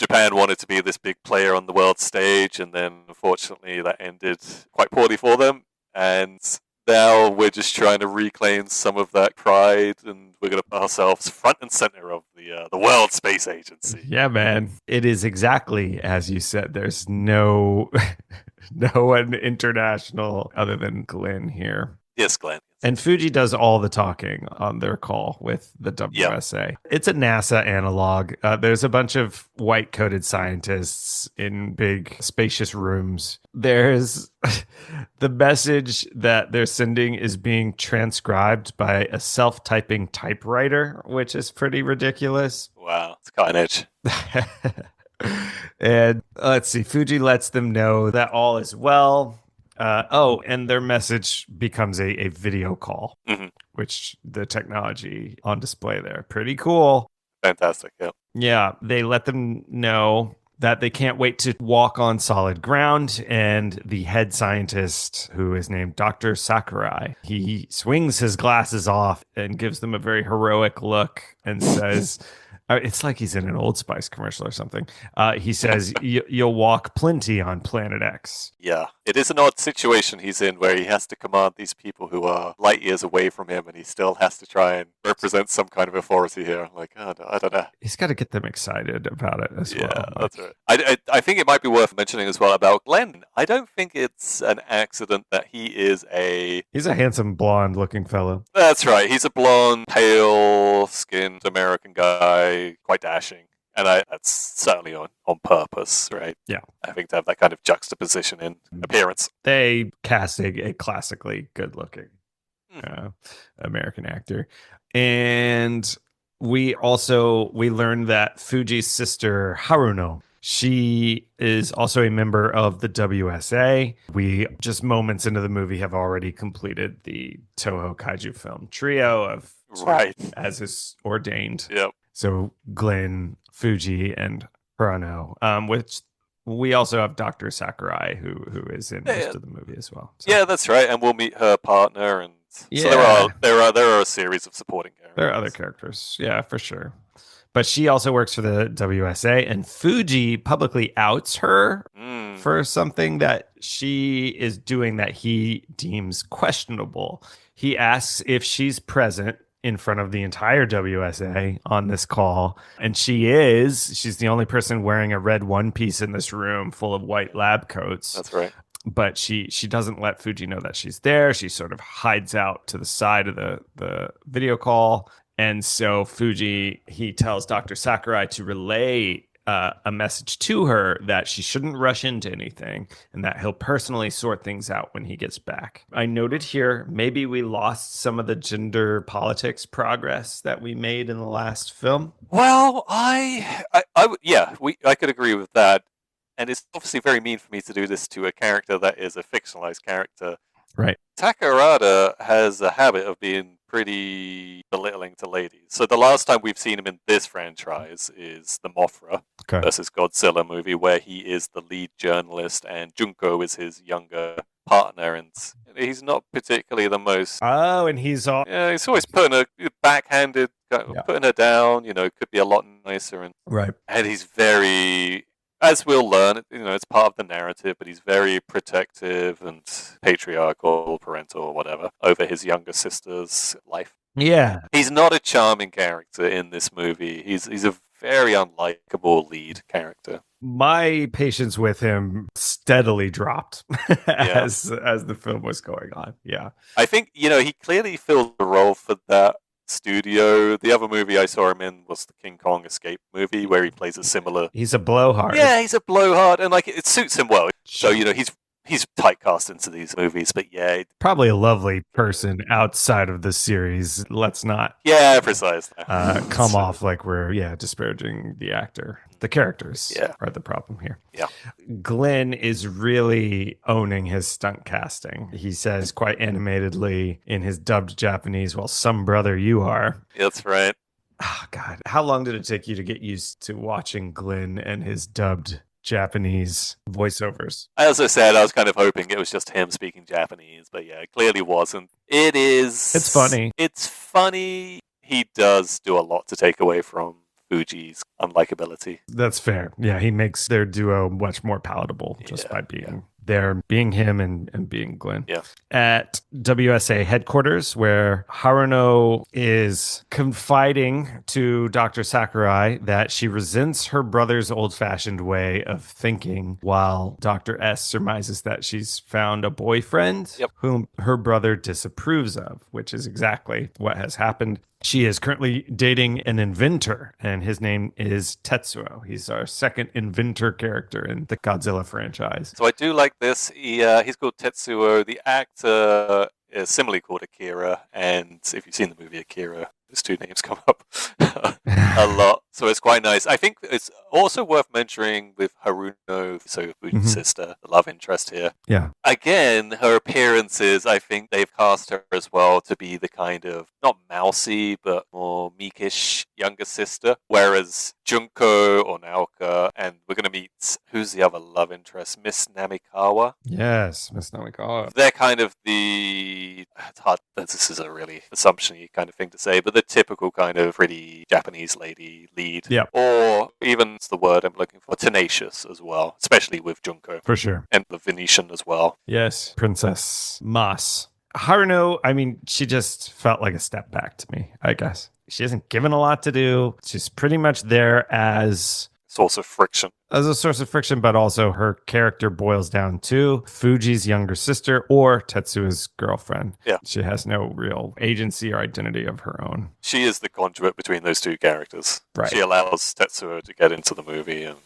Japan wanted to be this big player on the world stage, and then unfortunately that ended quite poorly for them. And now we're just trying to reclaim some of that pride, and we're going to put ourselves front and center of the World Space Agency. Yeah, man. It is exactly as you said. There's no one international other than Glenn here. Yes, Glenn. And Fuji does all the talking on their call with the WSA. Yep. It's a NASA analog. There's a bunch of white-coated scientists in big, spacious rooms. There's the message that they're sending is being transcribed by a self-typing typewriter, which is pretty ridiculous. Wow, it's cutting edge. And let's see, Fuji lets them know that all is well. And their message becomes a video call, which the technology on display there. Pretty cool. Fantastic, yeah. Yeah, they let them know that they can't wait to walk on solid ground. And the head scientist, who is named Dr. Sakurai, he swings his glasses off and gives them a very heroic look and says, it's like he's in an Old Spice commercial or something. He says, you'll walk plenty on Planet X. Yeah, it is an odd situation he's in where he has to command these people who are light years away from him, and he still has to try and represent some kind of authority here. Like, I don't know. He's got to get them excited about it as well. Yeah, that's right. I think it might be worth mentioning as well about Glenn. I don't think it's an accident that he's a handsome, blonde-looking fellow. That's right. He's a blonde, pale-skinned American guy, quite dashing. And that's certainly on purpose, right? Yeah. I think to have that kind of juxtaposition in appearance. They cast a classically good-looking American actor. And we learned that Fuji's sister, Haruno, she is also a member of the WSA. We, just moments into the movie, have already completed the Toho Kaiju film trio of right as is ordained. Yep. So Glenn, Fuji, and Hirano, which we also have Dr. Sakurai, who is in most of the movie as well. So. Yeah, that's right. And we'll meet her partner, and so there are a series of supporting characters. There are other characters, yeah, for sure. But she also works for the WSA, and Fuji publicly outs her for something that she is doing that he deems questionable. He asks if she's present in front of the entire WSA on this call, and she's the only person wearing a red one piece in this room full of white lab coats. That's right. But she doesn't let Fuji know that she's there. She sort of hides out to the side of the video call. And so Fuji, he tells Dr. Sakurai to relay a message to her that she shouldn't rush into anything and that he'll personally sort things out when he gets back. I noted here, maybe we lost some of the gender politics progress that we made in the last film. Well, I could agree with that. And it's obviously very mean for me to do this to a character that is a fictionalized character. Right. Takarada has a habit of being pretty belittling to ladies. So the last time we've seen him in this franchise is the Mothra versus Godzilla movie, where he is the lead journalist and Junko is his younger partner, and he's not particularly the most... Oh, and he's always putting her backhanded, putting her down, could be a lot nicer. And he's very... As we'll learn, it's part of the narrative, but he's very protective and patriarchal, parental, or whatever, over his younger sister's life. Yeah. He's not a charming character in this movie. He's a very unlikable lead character. My patience with him steadily dropped as the film was going on. Yeah. I think, he clearly filled the role for that studio. The other movie I saw him in was the King Kong Escape movie, where he plays a similar... He's a blowhard. Yeah, he's a blowhard, and it suits him well. So, he's typecast into these movies, but yeah. Probably a lovely person outside of the series. Let's not... Yeah, precisely. Come off like we're, disparaging the actor. The characters are the problem here. Yeah. Glenn is really owning his stunt casting. He says quite animatedly in his dubbed Japanese, well, some brother you are. That's right. Oh, God. How long did it take you to get used to watching Glenn and his dubbed Japanese voiceovers? As I said, I was kind of hoping it was just him speaking Japanese, but yeah, it clearly wasn't. It's funny. It's funny. He does do a lot to take away from Fuji's unlikability. That's fair. Yeah, he makes their duo much more palatable just by being there, being him and being Glenn. Yeah. At WSA headquarters, where Haruno is confiding to Dr. Sakurai that she resents her brother's old-fashioned way of thinking, while Dr. S surmises that she's found a boyfriend whom her brother disapproves of, which is exactly what has happened. She is currently dating an inventor, and his name is Tetsuo. He's our second inventor character in the Godzilla franchise. So I do like this. He's called Tetsuo. The actor is similarly called Akira, and if you've seen the movie Akira, Those two names come up a lot, so it's quite nice. I think it's also worth mentioning with Haruno, so Fuji's sister, the love interest here. Yeah. Again, her appearances, I think they've cast her as well to be the kind of, not mousy, but more meekish younger sister. Whereas Junko or Naoka, and we're going to meet, who's the other love interest? Miss Namikawa? Yes, Miss Namikawa. They're kind of it's hard, this is a really assumption-y kind of thing to say, but the typical kind of pretty Japanese lady lead. Yeah. Or even, it's the word I'm looking for, tenacious as well, especially with Junko. For sure. And the Venetian as well. Yes, Princess Mas. Haruno, I mean, she just felt like a step back to me, I guess. She isn't given a lot to do. She's pretty much there as source of friction. As a source of friction, but also her character boils down to Fuji's younger sister or Tetsuo's girlfriend. Yeah. She has no real agency or identity of her own. She is the conduit between those two characters. Right. She allows Tetsuo to get into the movie and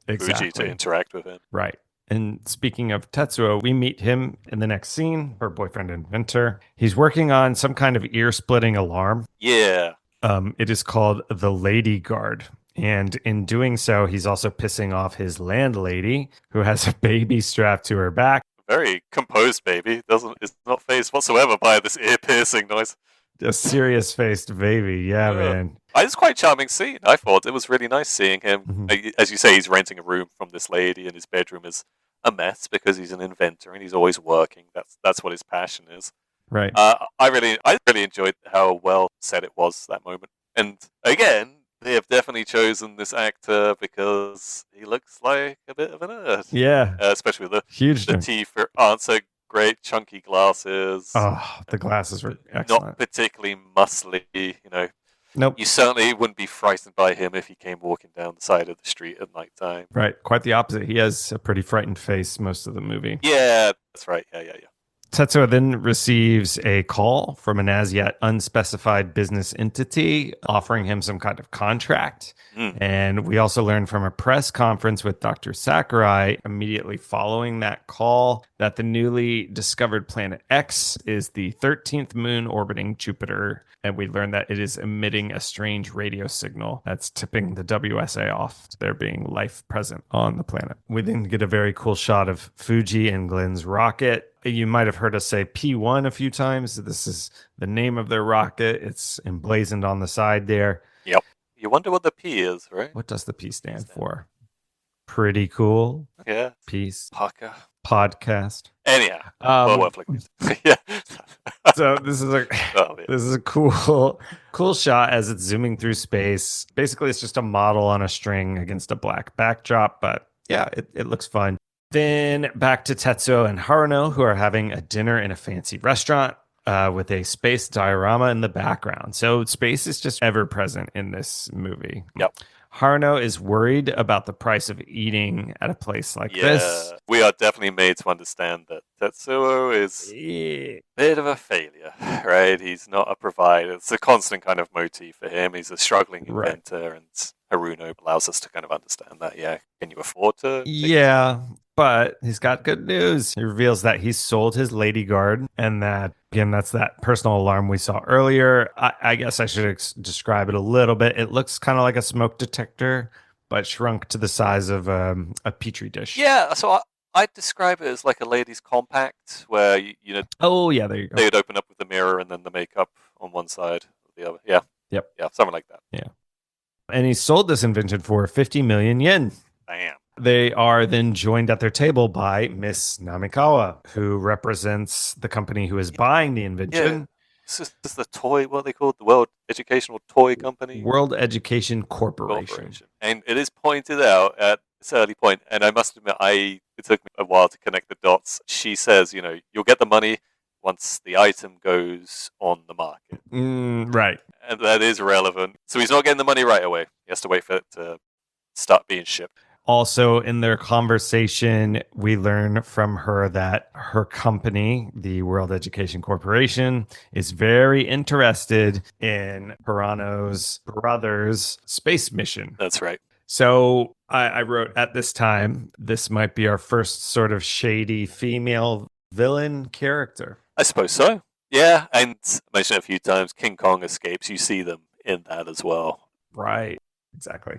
exactly. Fuji to interact with him. Right. And speaking of Tetsuo, we meet him in the next scene, her boyfriend inventor. He's working on some kind of ear-splitting alarm. Yeah. It is called the Lady Guard. And in doing so, he's also pissing off his landlady, who has a baby strapped to her back. Very composed baby. Is not fazed whatsoever by this ear-piercing noise. A serious-faced baby. Yeah, man. It's quite a charming scene. I thought it was really nice seeing him. As you say, he's renting a room from this lady, and his bedroom is a mess because he's an inventor and he's always working. That's what his passion is. Right. I really enjoyed how well set it was that moment. And again, they have definitely chosen this actor because he looks like a bit of a nerd. Yeah. Especially with the teeth aren't so great, chunky glasses. Oh, the glasses were excellent. Not particularly muscly, Nope. You certainly wouldn't be frightened by him if he came walking down the side of the street at night time. Right. Quite the opposite. He has a pretty frightened face most of the movie. Yeah, that's right. Yeah. Tetsuo then receives a call from an as yet unspecified business entity offering him some kind of contract. And we also learned from a press conference with Dr. Sakurai immediately following that call that the newly discovered planet X is the 13th moon orbiting Jupiter. And we learned that it is emitting a strange radio signal that's tipping the WSA off to there being life present on the planet. We then get a very cool shot of Fuji and Glenn's rocket. You might have heard us say P1 a few times. This is the name of their rocket. It's emblazoned on the side there. Yep. You wonder what the P is, right? What does the P stand for? Pretty cool. Yeah. Peace. Parker. Podcast. Anyhow. Yeah. So this is a cool shot as it's zooming through space. Basically, it's just a model on a string against a black backdrop, but yeah, it looks fun. Then back to Tetsuo and Haruno, who are having a dinner in a fancy restaurant with a space diorama in the background. So space is just ever present in this movie. Yep. Haruno is worried about the price of eating at a place like this. We are definitely made to understand that Tetsuo is a bit of a failure, right? He's not a provider. It's a constant kind of motif for him. He's a struggling inventor, and Haruno allows us to kind of understand that. Yeah, can you afford to? Yeah, but he's got good news. He reveals that he's sold his Lady Guard, and that, again, that's that personal alarm we saw earlier. I guess I should describe it a little bit. It looks kind of like a smoke detector, but shrunk to the size of a petri dish. Yeah, so I'd describe it as like a lady's compact, where you know. Oh yeah, there you go. They would open up with the mirror and then the makeup on one side or the other. Yeah. Yep. Yeah, something like that. Yeah. And he sold this invention for 50 million yen. Damn. They are then joined at their table by Miss Namikawa, who represents the company who is buying the invention. Yeah. This is the toy, what are they called? The World Educational Toy Company? World Education Corporation. And it is pointed out at this early point, and I must admit, it took me a while to connect the dots. She says, you'll get the money once the item goes on the market. Right. And that is relevant. So he's not getting the money right away. He has to wait for it to start being shipped. Also, in their conversation, we learn from her that her company, the World Education Corporation, is very interested in Hirano's brother's space mission. That's right. So I wrote, at this time, this might be our first sort of shady female villain character. I suppose so. Yeah, and I mentioned a few times, King Kong escapes. You see them in that as well. Right. Exactly.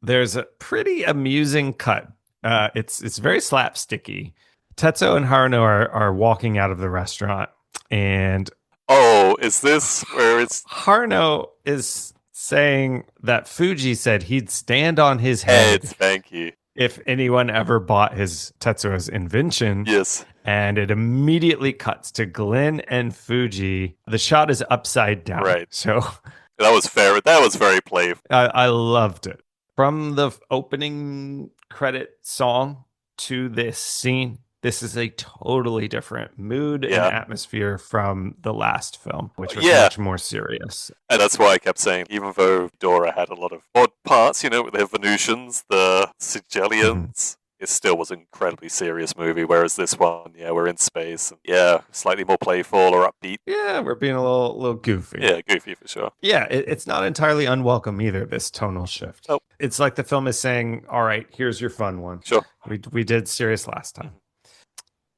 There's a pretty amusing cut. It's very slapsticky. Tetsuo and Haruno are walking out of the restaurant, and Oh, is this where it's Haruno is saying that Fuji said he'd stand on his head? head Thank you. if anyone ever bought his Tetsuo's invention. Yes. And it immediately cuts to Glenn and Fuji. The shot is upside down. Right. So That was fair. That was very playful. I loved it. From the opening credit song to this scene, this is a totally different mood and atmosphere from the last film, which was much more serious. And that's why I kept saying, even though Dora had a lot of odd parts, with their Venusians, the Xiliens, it still was an incredibly serious movie, whereas this one, we're in space. And slightly more playful or upbeat. Yeah, we're being a little goofy. Yeah, goofy for sure. Yeah, it's not entirely unwelcome either, this tonal shift. Nope. It's like the film is saying, all right, here's your fun one. Sure. We did serious last time.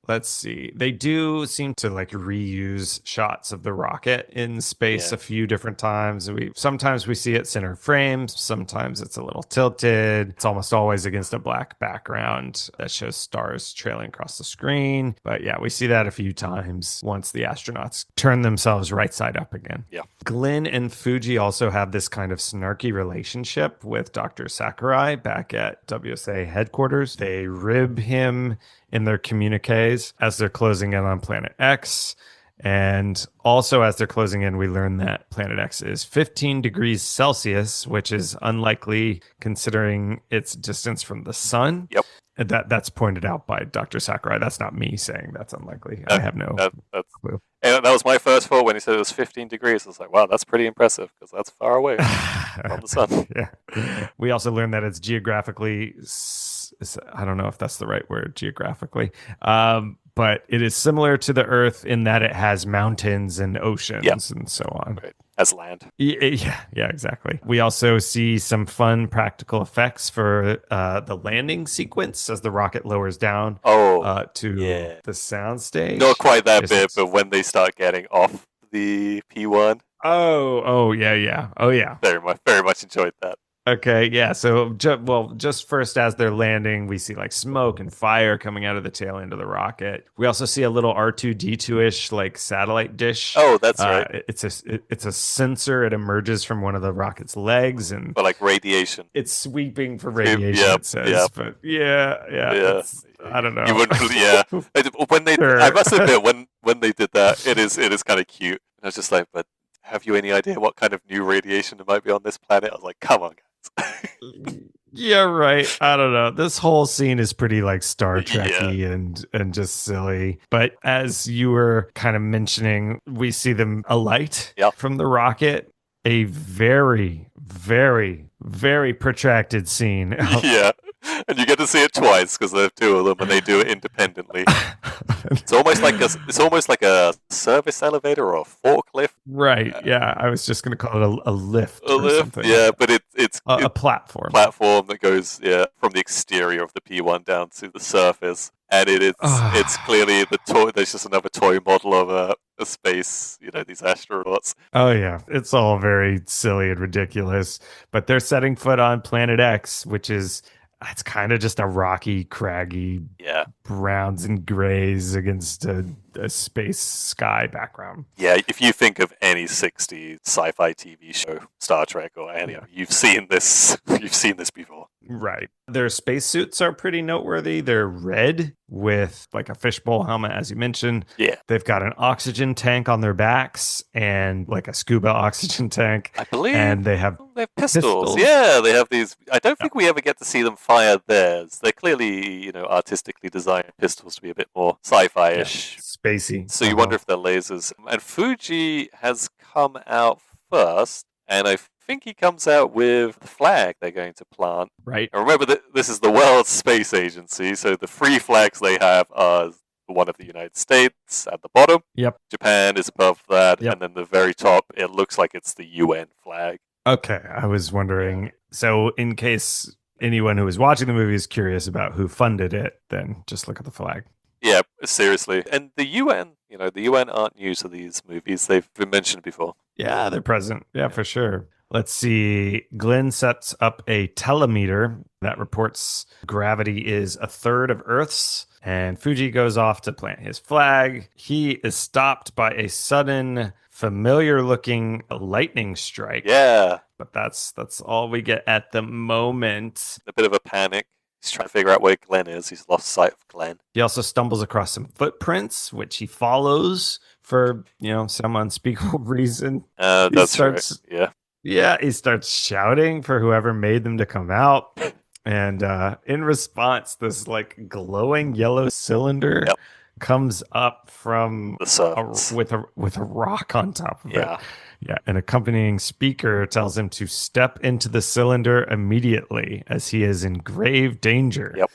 Let's see. They do seem to reuse shots of the rocket in space a few different times. Sometimes we see it center frames. Sometimes it's a little tilted. It's almost always against a black background that shows stars trailing across the screen. But yeah, we see that a few times once the astronauts turn themselves right side up again. Yeah. Glenn and Fuji also have this kind of snarky relationship with Dr. Sakurai back at WSA headquarters. They rib him in their communiques as they're closing in on Planet X. And also, as they're closing in, we learn that Planet X is 15 degrees Celsius, which is unlikely considering its distance from the sun. Yep. And that's pointed out by Dr. Sakurai. That's not me saying that's unlikely. I have no clue. And that was my first thought when he said it was 15 degrees. I was like, wow, that's pretty impressive because that's far away from the sun. Yeah. We also learned that it's geographically, I don't know if that's the right word, geographically, but it is similar to the Earth in that it has mountains and oceans and so on. Right. As land. Yeah, exactly. We also see some fun practical effects for the landing sequence as the rocket lowers down to the soundstage. Not quite that bit, but when they start getting off the P1. Oh, yeah. Oh, yeah. Very much enjoyed that. Okay, yeah. So, just first as they're landing, we see smoke and fire coming out of the tail end of the rocket. We also see a little R2D2-ish satellite dish. Oh, that's right. It's a sensor. It emerges from one of the rocket's legs, and for radiation. It's sweeping for radiation. It says, but yeah. I don't know. You wouldn't. When they, I must admit, when they did that, it is kind of cute. And I was just like, but have you any idea what kind of new radiation there might be on this planet? I was like, come on, guys. Yeah, right. I don't know. This whole scene is pretty Star Trek-y and just silly. But as you were kind of mentioning, we see them alight from the rocket. A very, very, very protracted scene. Yeah. And you get to see it twice because there are two of them, and they do it independently. It's almost like a service elevator or a forklift. Right. Yeah. I was just going to call it a lift. A lift. Something. Yeah, but it's a platform. Platform that goes from the exterior of the P1 down to the surface, and it's clearly the toy. There's just another toy model of a space. These astronauts. Oh yeah, it's all very silly and ridiculous. But they're setting foot on Planet X, which is. It's kind of just a rocky, craggy, browns and grays against a space sky background. Yeah, if you think of any 60s sci-fi TV show, Star Trek or any, you've seen this. You've seen this before. Right. Their spacesuits are pretty noteworthy. They're red with a fishbowl helmet, as you mentioned. Yeah. They've got an oxygen tank on their backs and a scuba oxygen tank. I believe. And they have pistols. Yeah, they have these. I don't think we ever get to see them fire theirs. They're clearly, artistically designed pistols to be a bit more sci-fi-ish. Spacey. So you wonder if they're lasers. And Fuji has come out first, and I think he comes out with the flag they're going to plant. Right. And remember that this is the World Space Agency, so the three flags they have are the one of the United States at the bottom. Yep. Japan is above that, and then the very top, it looks like it's the UN flag. Okay, I was wondering. So in case anyone who is watching the movie is curious about who funded it, then just look at the flag. Yeah, seriously. And the UN, the UN aren't new to these movies. They've been mentioned before. Yeah, they're present. Yeah, for sure. Let's see. Glenn sets up a telemeter that reports gravity is a third of Earth's, and Fuji goes off to plant his flag. He is stopped by a sudden, familiar-looking lightning strike. Yeah. But that's all we get at the moment. A bit of a panic. He's trying to figure out where Glenn is. He's lost sight of Glenn. He also stumbles across some footprints, which he follows for, some unspeakable reason. That's right. Yeah. Yeah, he starts shouting for whoever made them to come out. And in response, this like glowing yellow cylinder comes up from the surface with a rock on top of it. Yeah, an accompanying speaker tells him to step into the cylinder immediately as he is in grave danger. Yep.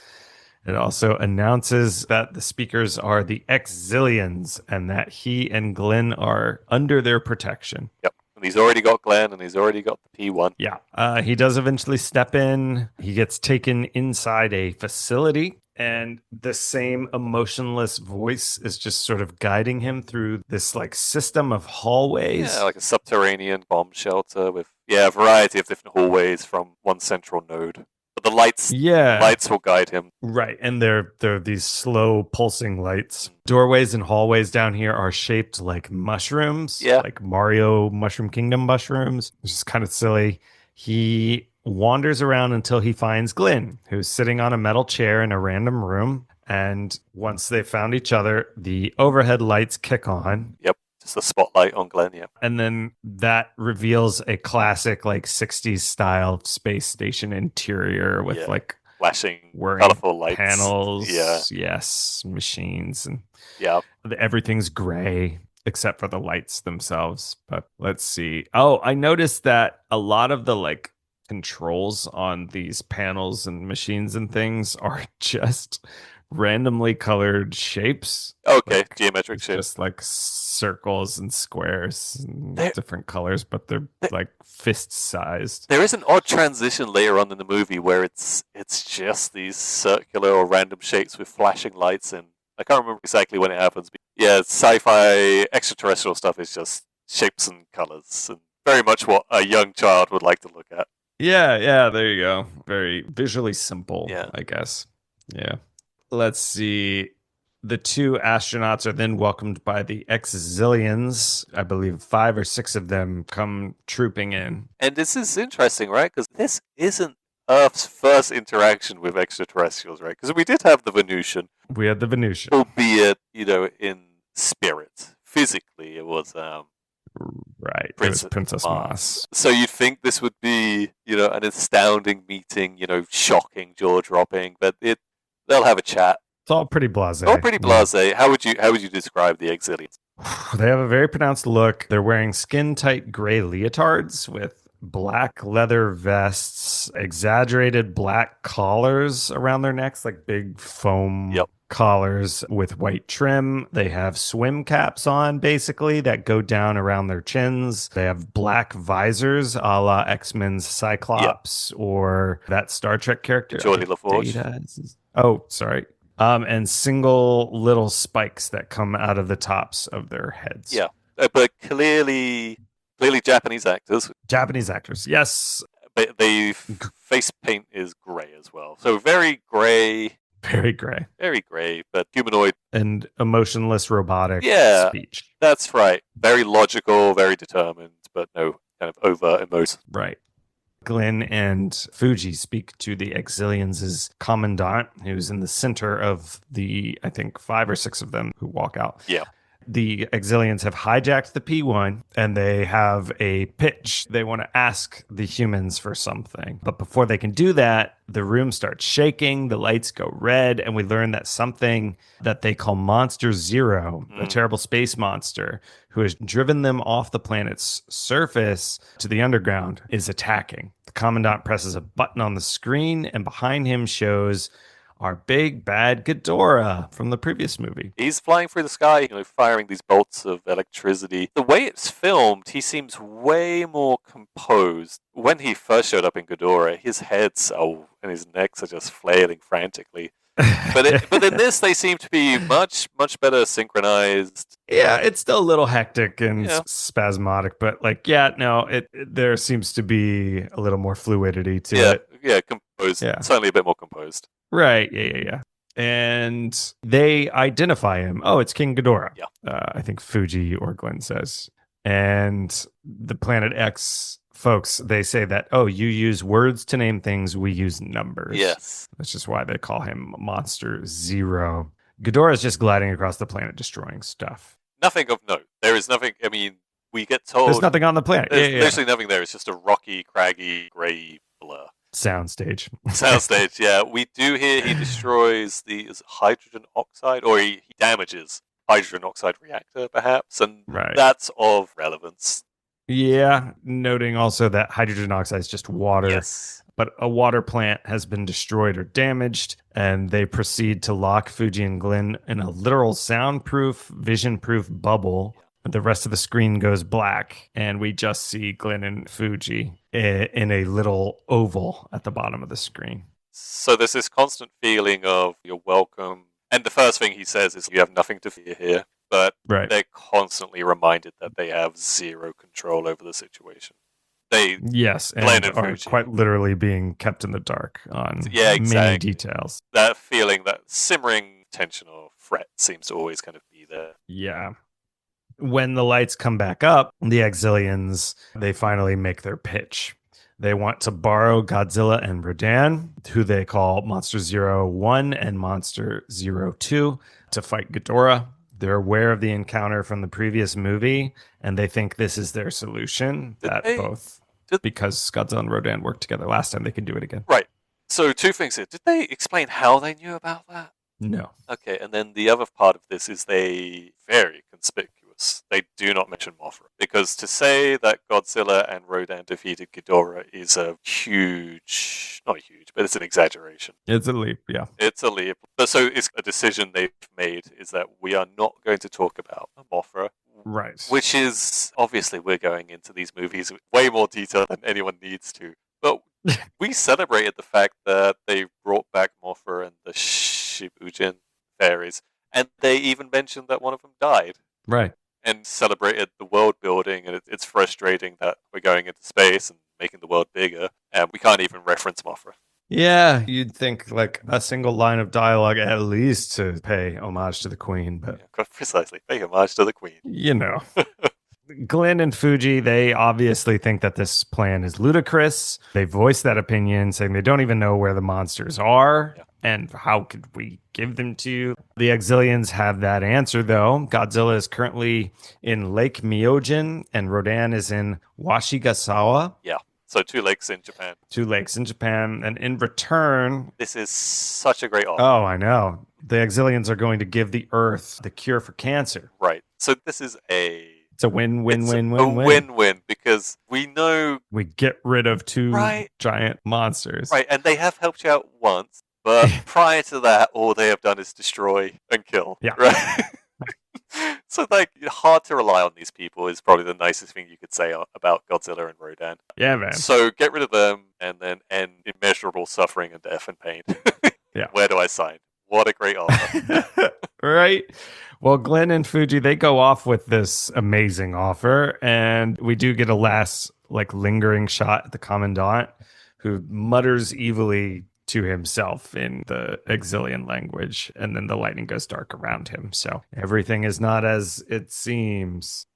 It also announces that the speakers are the Xiliens and that he and Glenn are under their protection. Yep. And he's already got Glenn and he's already got the P1. Yeah. He does eventually step in. He gets taken inside a facility, and the same emotionless voice is just sort of guiding him through this like system of hallways. Yeah, like a subterranean bomb shelter with a variety of different hallways from one central node. But the lights will guide him. Right, and they're these slow pulsing lights. Doorways and hallways down here are shaped like mushrooms, like Mario Mushroom Kingdom mushrooms, which is kind of silly. He wanders around until he finds Glenn, who's sitting on a metal chair in a random room. And once they found each other, the overhead lights kick on. Yep. Just a spotlight on Glenn, yeah. And then that reveals a classic like 60s style space station interior with like flashing colorful lights, panels, yes, machines, and everything's gray except for the lights themselves. But let's see. Oh, I noticed that a lot of the like controls on these panels and machines and things are just randomly colored shapes. Okay, like, geometric shapes. Just like circles and squares and different colors, but they're like fist sized. There is an odd transition later on in the movie where it's just these circular or random shapes with flashing lights, and I can't remember exactly when it happens. But yeah, sci-fi extraterrestrial stuff is just shapes and colors, and very much what a young child would like to look at. Yeah, there you go. Very visually simple, I guess. Yeah. Let's see. The two astronauts are then welcomed by the Xiliens. I believe 5 or 6 of them come trooping in. And this is interesting, right? Because this isn't Earth's first interaction with extraterrestrials, right? Because we did have the Venusian. We had the Venusian. Albeit, in spirit. Physically, it was... Right, Princess Moss. So you'd think this would be, an astounding meeting, shocking, jaw-dropping, but they'll have a chat. It's all pretty blasé. All pretty blasé. Yeah. How would you describe the Xiliens? They have a very pronounced look. They're wearing skin-tight gray leotards with black leather vests, exaggerated black collars around their necks, like big foam collars with white trim. They have swim caps on, basically, that go down around their chins. They have black visors, a la X-Men's Cyclops or that Star Trek character. Geordi LaForge. Oh, sorry. And single little spikes that come out of the tops of their heads. Yeah, but clearly Japanese actors. Japanese actors, yes. But the face paint is gray as well. So very gray. Very gray. Very gray, but humanoid. And emotionless robotic speech. That's right. Very logical, very determined, but no kind of over emotion. Right. Glenn and Fuji speak to the Xiliens' commandant, who's in the center of the, I think, 5 or 6 of them who walk out. Yeah. The Xiliens have hijacked the P1 and they have a pitch. They want to ask the humans for something. But before they can do that, the room starts shaking, the lights go red, and we learn that something that they call Monster Zero, a terrible space monster who has driven them off the planet's surface to the underground, is attacking. The commandant presses a button on the screen, and behind him shows our big bad Ghidorah from the previous movie. He's flying through the sky, firing these bolts of electricity. The way it's filmed, he seems way more composed. When he first showed up in Ghidorah, his heads and his necks are just flailing frantically. But in this, they seem to be much better synchronized. Yeah, it's still a little hectic and Yeah. spasmodic, but there seems to be a little more fluidity to it. Yeah, composed. Yeah. Certainly a bit more composed. Right. Yeah. And they identify him. Oh, it's King Ghidorah. Yeah. I think Fuji or Glenn says. And the Planet X folks, they say that, oh, you use words to name things, we use numbers. Yes. That's just why they call him Monster Zero. Ghidorah is just gliding across the planet, destroying stuff. Nothing of note. There is nothing. I mean, we get told there's nothing on the planet. There's literally nothing there. It's just a rocky, craggy, grey blur. Soundstage. Soundstage, yeah. We do hear he destroys the hydrogen oxide, or he damages hydrogen oxide reactor, perhaps, and that's of relevance. Yeah, noting also that hydrogen oxide is just water. Yes. But a water plant has been destroyed or damaged, and they proceed to lock Fuji and Glenn in a literal soundproof, vision-proof bubble. The rest of the screen goes black, and we just see Glenn and Fuji in a little oval at the bottom of the screen. So there's this constant feeling of you're welcome. And the first thing he says is you have nothing to fear here. But they're constantly reminded that they have zero control over the situation. Yes, and are quite literally being kept in the dark on many details. That feeling, that simmering tension or fret seems to always kind of be there. Yeah. When the lights come back up, the Xiliens, they finally make their pitch. They want to borrow Godzilla and Rodan, who they call Monster 01 and Monster 02, to fight Ghidorah. They're aware of the encounter from the previous movie, and they think this is their solution. Because Godzilla and Rodan worked together last time, they can do it again. Right. So 2 things here. Did they explain how they knew about that? No. Okay, and then the other part of this is they very conspicuous. They do not mention Mothra. Because to say that Godzilla and Rodan defeated Ghidorah is a huge, not huge, but it's an exaggeration. It's a leap, yeah. It's a leap. So it's a decision they've made is that we are not going to talk about Mothra. Right. Which is, obviously we're going into these movies with way more detail than anyone needs to. But we celebrated the fact that they brought back Mothra and the Shibujin fairies. And they even mentioned that one of them died. Right. And celebrated the world building, and it's frustrating that we're going into space and making the world bigger, and we can't even reference Mothra. Yeah, you'd think like a single line of dialogue at least to pay homage to the Queen, but precisely, pay homage to the Queen. You know. Glenn and Fuji, they obviously think that this plan is ludicrous. They voice that opinion, saying they don't even know where the monsters are. Yeah. And how could we give them to you? The Xiliens have that answer, though. Godzilla is currently in Lake Myojin, and Rodan is in Washigasawa. Yeah, so 2 lakes in Japan. 2 lakes in Japan, and in return... This is such a great offer. Oh, I know. The Xiliens are going to give the Earth the cure for cancer. Right, so this is It's a win-win-win-win-win. A win-win, because we know... We get rid of 2 giant monsters. Right, and they have helped you out once. But prior to that, all they have done is destroy and kill. Yeah. Right? So, hard to rely on these people is probably the nicest thing you could say about Godzilla and Rodan. Yeah, man. So, get rid of them and then end immeasurable suffering and death and pain. Yeah. Where do I sign? What a great offer. Right? Well, Glenn and Fuji, they go off with this amazing offer. And we do get a last, lingering shot at the Commandant, who mutters evilly to himself in the Xilien language, and then the lightning goes dark around him. So everything is not as it seems.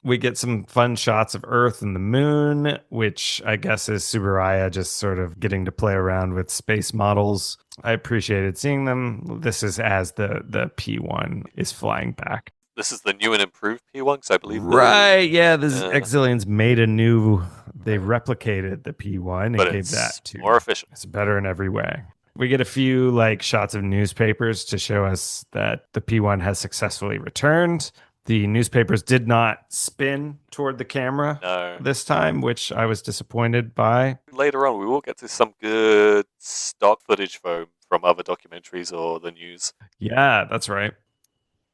We get some fun shots of Earth and the moon, which I guess is Tsuburaya just sort of getting to play around with space models. I appreciated seeing them. This is as the P1 is flying back. This is the new and improved P1, because I believe... Right, yeah, the Xiliens made a new... They replicated the P1 and gave that to... more efficient. It's better in every way. We get a few shots of newspapers to show us that the P1 has successfully returned. The newspapers did not spin toward the camera this time, which I was disappointed by. Later on, we will get to some good stock footage from other documentaries or the news. Yeah, that's right.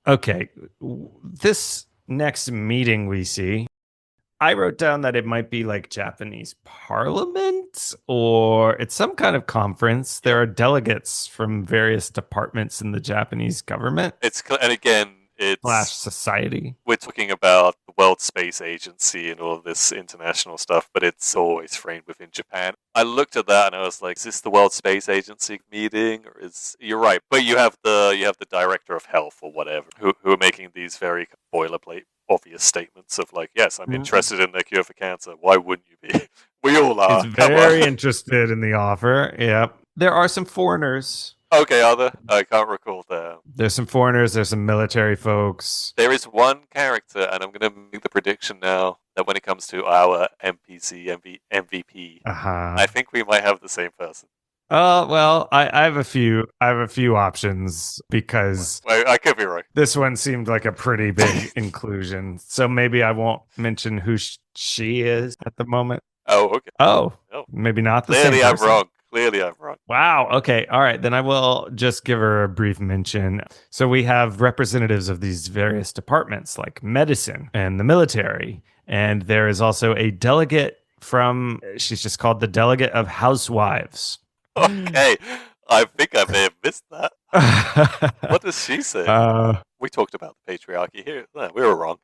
Okay, this next meeting we see, I wrote down that it might be like Japanese parliament or it's some kind of conference. There are delegates from various departments in the Japanese government And again, slash it's society. we're talking about the World Space Agency and all of this international stuff, but it's always framed within Japan. I looked at that and I was like, is this the World Space Agency meeting, or is you're right? But you have the director of health or whatever who are making these very boilerplate obvious statements of like, yes, I'm interested in the cure for cancer. Why wouldn't you be? We all are. He's very interested in the offer. Yep. There are some foreigners. Okay, are there? I can't recall there. There's some foreigners. There's some military folks. There is one character, and I'm going to make the prediction now that when it comes to our MVP, I think we might have the same person. Well, I have a few. I have a few options because I could be wrong. This one seemed like a pretty big inclusion, so maybe I won't mention who she is at the moment. Oh, okay. Oh, maybe not the Clearly same I'm person. wrong. Clearly I'm wrong. Wow. Okay. All right. Then I will just give her a brief mention. So we have representatives of these various departments like medicine and the military. And there is also a delegate from, she's just called the delegate of housewives. Okay. I think I may have missed that. What does she say? We talked about the patriarchy here. No, we were wrong.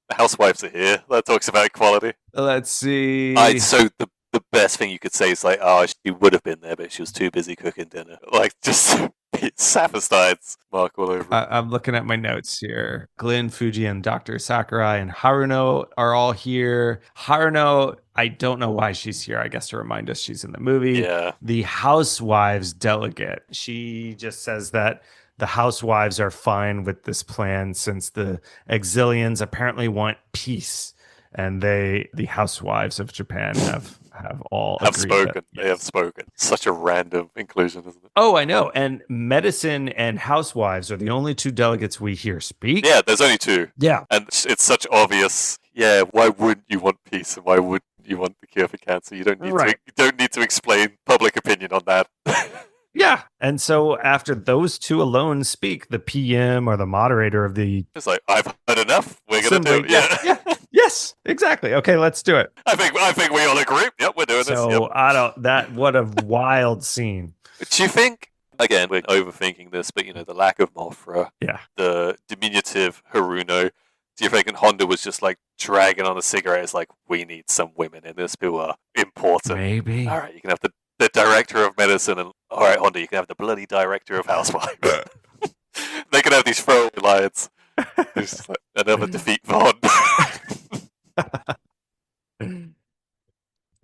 The housewives are here. That talks about equality. Let's see. So the best thing you could say is like, oh, she would have been there, but she was too busy cooking dinner. Like, just Saphistines mark all over. I'm looking at my notes here. Glenn, Fuji, and Dr. Sakurai and Haruno are all here. Haruno, I don't know why she's here. I guess to remind us she's in the movie. Yeah. The housewives delegate. She just says that the housewives are fine with this plan since the Xiliens apparently want peace. And the housewives of Japan have all spoken. That, yes. They have spoken. Such a random inclusion, isn't it? Oh, I know. And medicine and housewives are the only two delegates we hear speak. Yeah, there's only two. Yeah. And it's such obvious. Yeah, why wouldn't you want peace and why wouldn't you want the cure for cancer? You don't need to explain public opinion on that. Yeah. And so after those two alone speak, the PM or the moderator of the... It's like, I've had enough. We're going to do it. Yeah. Yes, exactly. Okay, let's do it. I think we all agree. Yep, we're doing this. So what a wild scene. Do you think, again, we're overthinking this, but the lack of Mothra, the diminutive Haruno, do you think Honda was just like dragging on a cigarette? It's like, we need some women in this who are important. Maybe. All right, you can have the director of medicine, and all right, Honda, you can have the bloody director of housewives. They can have these throwaway lines. There's like another defeat for Honda.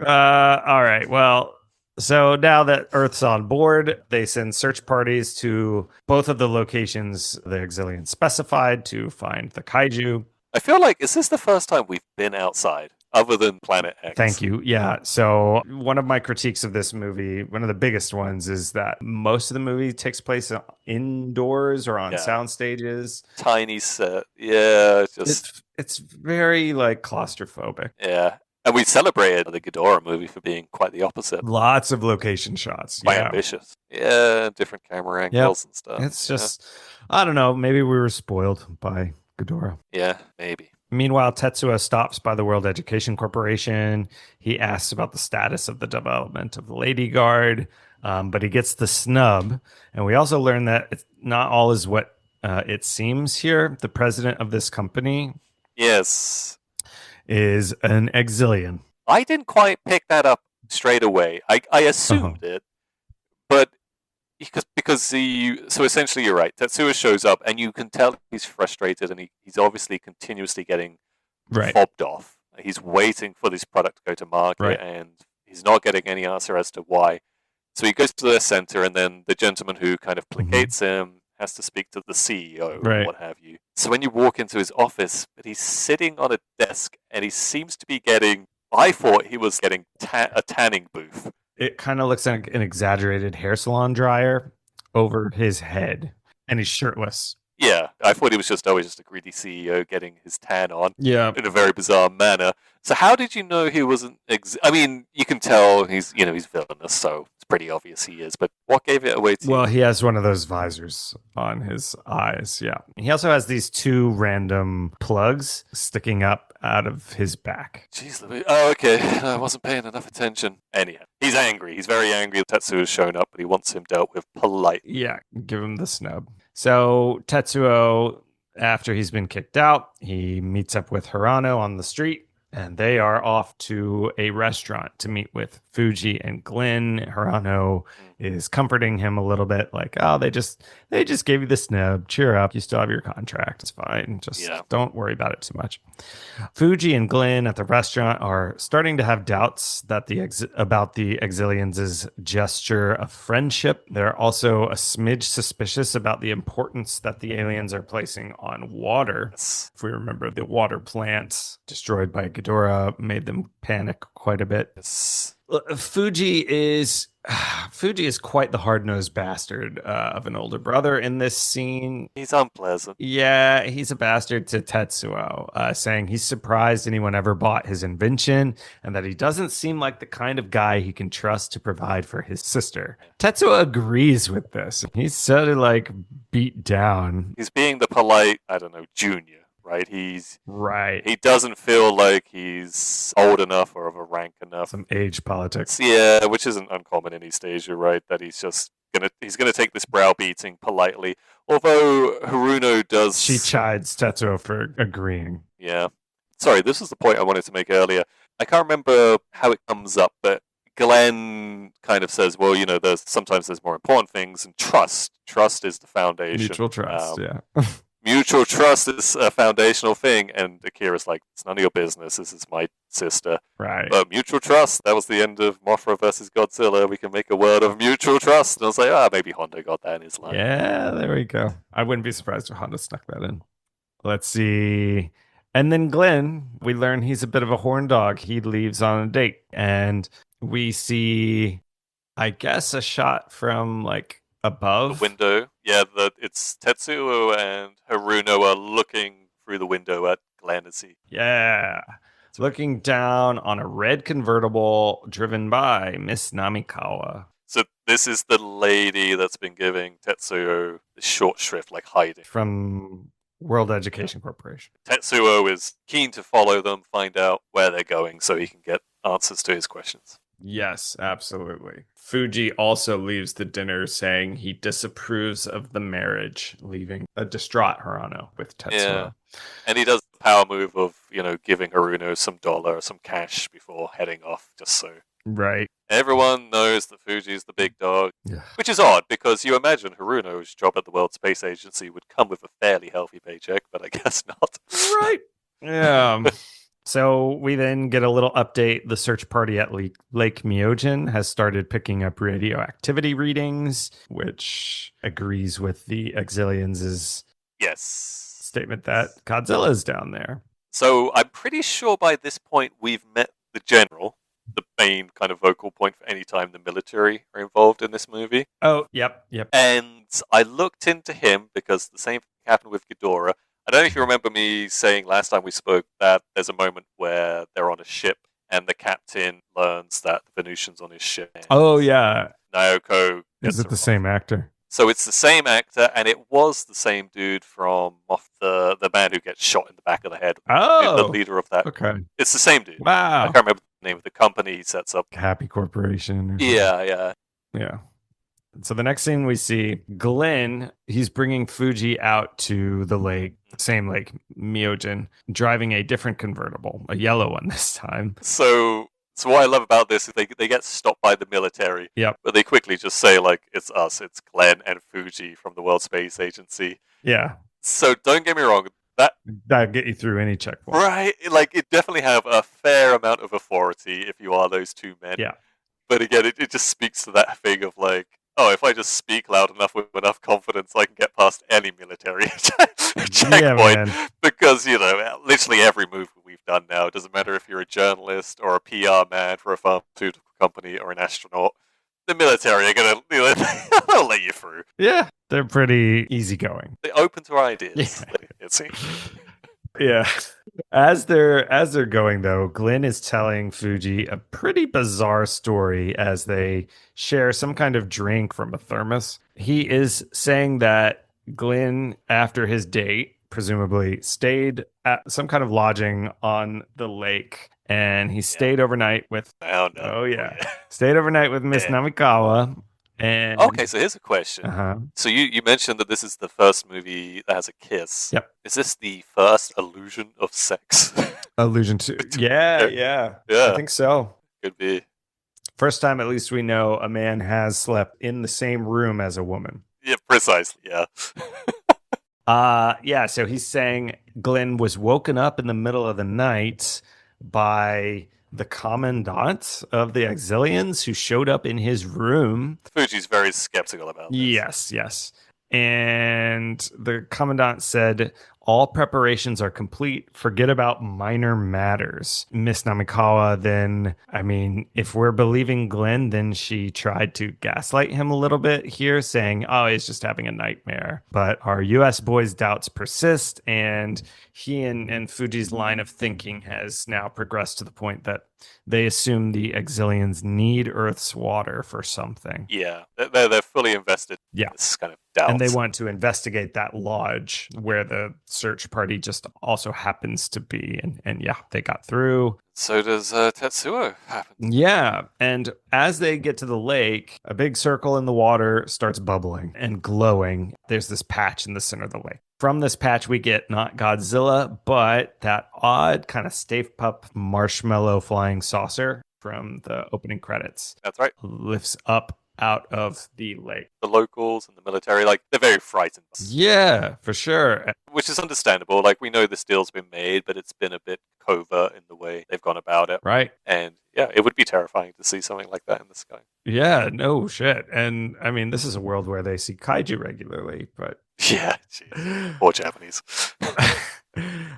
All right. Well, so now that Earth's on board, they send search parties to both of the locations the Xilien specified to find the kaiju. I feel like, is this the first time we've been outside other than Planet X? Thank you. Yeah. So one of my critiques of this movie, one of the biggest ones, is that most of the movie takes place indoors or on sound stages. Tiny set. Yeah. It's very like claustrophobic. Yeah. And we celebrated the Ghidorah movie for being quite the opposite. Lots of location shots. Quite ambitious. Yeah, different camera angles and stuff. It's just, I don't know, maybe we were spoiled by Ghidorah. Yeah, maybe. Meanwhile, Tetsuo stops by the World Education Corporation. He asks about the status of the development of the Lady Guard, but he gets the snub. And we also learn that it's not all is what it seems here. The president of this company... Yes. ...is an Xilien. I didn't quite pick that up straight away. I assumed it, but because so essentially you're right. Tetsuo shows up and you can tell he's frustrated and he's obviously continuously getting fobbed off. He's waiting for this product to go to market and he's not getting any answer as to why. So he goes to the center and then the gentleman who kind of placates him has to speak to the CEO or what have you. So when you walk into his office, but he's sitting on a desk and he seems to be getting, I thought he was getting a tanning booth. It kind of looks like an exaggerated hair salon dryer over his head and he's shirtless. Yeah, I thought he was just always just a greedy CEO getting his tan on in a very bizarre manner. So how did you know he wasn't... I mean, you can tell he's villainous, so it's pretty obvious he is. But what gave it away to you? Well, he has one of those visors on his eyes, yeah. He also has these two random plugs sticking up out of his back. Jeez, oh, okay. I wasn't paying enough attention. Anyhow, he's angry. He's very angry. Tetsuo has shown up, but he wants him dealt with politely. Yeah, give him the snub. So Tetsuo, after he's been kicked out, he meets up with Hirano on the street. And they are off to a restaurant to meet with Fuji and Glenn. Hirano is comforting him a little bit, like, oh, they just gave you the snub. Cheer up. You still have your contract. It's fine. Just don't worry about it too much. Fuji and Glenn at the restaurant are starting to have doubts that about the Xiliens' gesture of friendship. They're also a smidge suspicious about the importance that the aliens are placing on water. Yes. If we remember, the water plants destroyed by Ghidorah made them panic quite a bit. Yes. Fuji is quite the hard-nosed bastard of an older brother in this scene. He's unpleasant. Yeah, he's a bastard to Tetsuo, saying he's surprised anyone ever bought his invention and that he doesn't seem like the kind of guy he can trust to provide for his sister. Tetsuo agrees with this. He's sort of like beat down. He's being the polite, I don't know, junior. Right, he doesn't feel like he's old enough or of a rank enough. Some age politics. Yeah, which isn't uncommon in East Asia, right? That he's gonna take this browbeating politely. Although Haruno does, she chides Tetsuo for agreeing. Yeah, sorry, this is the point I wanted to make earlier. I can't remember how it comes up, but Glenn kind of says, well, sometimes there's more important things, and trust is the foundation. Mutual trust, yeah. Mutual trust is a foundational thing, and Akira's like, it's none of your business, this is my sister. Right. But mutual trust, that was the end of Mothra versus Godzilla, we can make a world of mutual trust. And I was like, maybe Honda got that in his line. Yeah, there we go. I wouldn't be surprised if Honda snuck that in. Let's see. And then Glenn, we learn he's a bit of a horn dog. He leaves on a date, and we see, I guess, a shot from like above the window. Yeah, it's Tetsuo and Haruno are looking through the window at Glenn as he. Yeah. Looking down on a red convertible driven by Miss Namikawa. So this is the lady that's been giving Tetsuo the short shrift, like hiding. From World Education Corporation. Tetsuo is keen to follow them, find out where they're going so he can get answers to his questions. Yes, absolutely. Fuji also leaves the dinner saying he disapproves of the marriage, leaving a distraught Hirano with Tetsuo. Yeah. And he does the power move of, giving Haruno some cash before heading off, just so. Right. Everyone knows that Fuji's the big dog, which is odd because you imagine Haruno's job at the World Space Agency would come with a fairly healthy paycheck, but I guess not. Right. Yeah. So we then get a little update. The search party at Lake Myojin has started picking up radioactivity readings, which agrees with the Xiliens' statement that Godzilla is down there. So I'm pretty sure by this point we've met the general, the main kind of vocal point for any time the military are involved in this movie. Oh, yep. And I looked into him because the same thing happened with Ghidorah. I don't know if you remember me saying last time we spoke that there's a moment where they're on a ship and the captain learns that the Venusian's on his ship. Oh, yeah. Naoko. Is it the same actor? So it's the same actor, and it was the same dude from the man who gets shot in the back of the head. Oh. The leader of that. Okay. It's the same dude. Wow. I can't remember the name of the company he sets up. Happy Corporation. Yeah. So the next scene we see, Glenn, he's bringing Fuji out to the lake, same lake, Myojin, driving a different convertible, a yellow one this time. So what I love about this is they get stopped by the military. Yep. But they quickly just say, like, it's us, it's Glenn and Fuji from the World Space Agency. Yeah. So don't get me wrong, that'll get you through any checkpoint. Right. Like, it definitely have a fair amount of authority if you are those two men. Yeah. But again, it just speaks to that thing of like, if I just speak loud enough with enough confidence, I can get past any military checkpoint. Yeah, because, literally every move we've done now, it doesn't matter if you're a journalist or a PR man for a pharmaceutical company or an astronaut, the military are going to they'll let you through. Yeah, they're pretty easygoing. They're open to ideas, it seems. Yeah. As they're going, though, Glenn is telling Fuji a pretty bizarre story as they share some kind of drink from a thermos. He is saying that Glenn, after his date, presumably stayed at some kind of lodging on the lake. And he stayed overnight with, stayed overnight with Miss Namikawa. And okay, so here's a question. So you mentioned that this is the first movie that has a kiss. Yep. Is this the first allusion of sex? Allusion to, yeah. I think so. Could be. First time, at least we know, a man has slept in the same room as a woman. Yeah, precisely, yeah. So he's saying Glenn was woken up in the middle of the night by the commandant of the Xiliens who showed up in his room. Fuji's very skeptical about this. Yes. And the commandant said, all preparations are complete. Forget about minor matters. Miss Namikawa then, if we're believing Glenn, then she tried to gaslight him a little bit here, saying, oh, he's just having a nightmare. But our U.S. boy's doubts persist, and he and Fuji's line of thinking has now progressed to the point that they assume the Xiliens need Earth's water for something. Yeah, they're fully invested in this kind of doubt. And they want to investigate that lodge where the search party just also happens to be. And they got through. So does Tetsuo happen. Yeah, and as they get to the lake, a big circle in the water starts bubbling and glowing. There's this patch in the center of the lake. From this patch, we get not Godzilla, but that odd kind of Stay Puft marshmallow flying saucer from the opening credits. That's right. Lifts up out of the lake. The locals and the military, they're very frightened. Yeah, for sure. Which is understandable. We know this deal's been made, but it's been a bit covert in the way they've gone about it. Right. And it would be terrifying to see something like that in the sky. Yeah, no shit. And this is a world where they see kaiju regularly, but... Yeah, geez. Poor Japanese.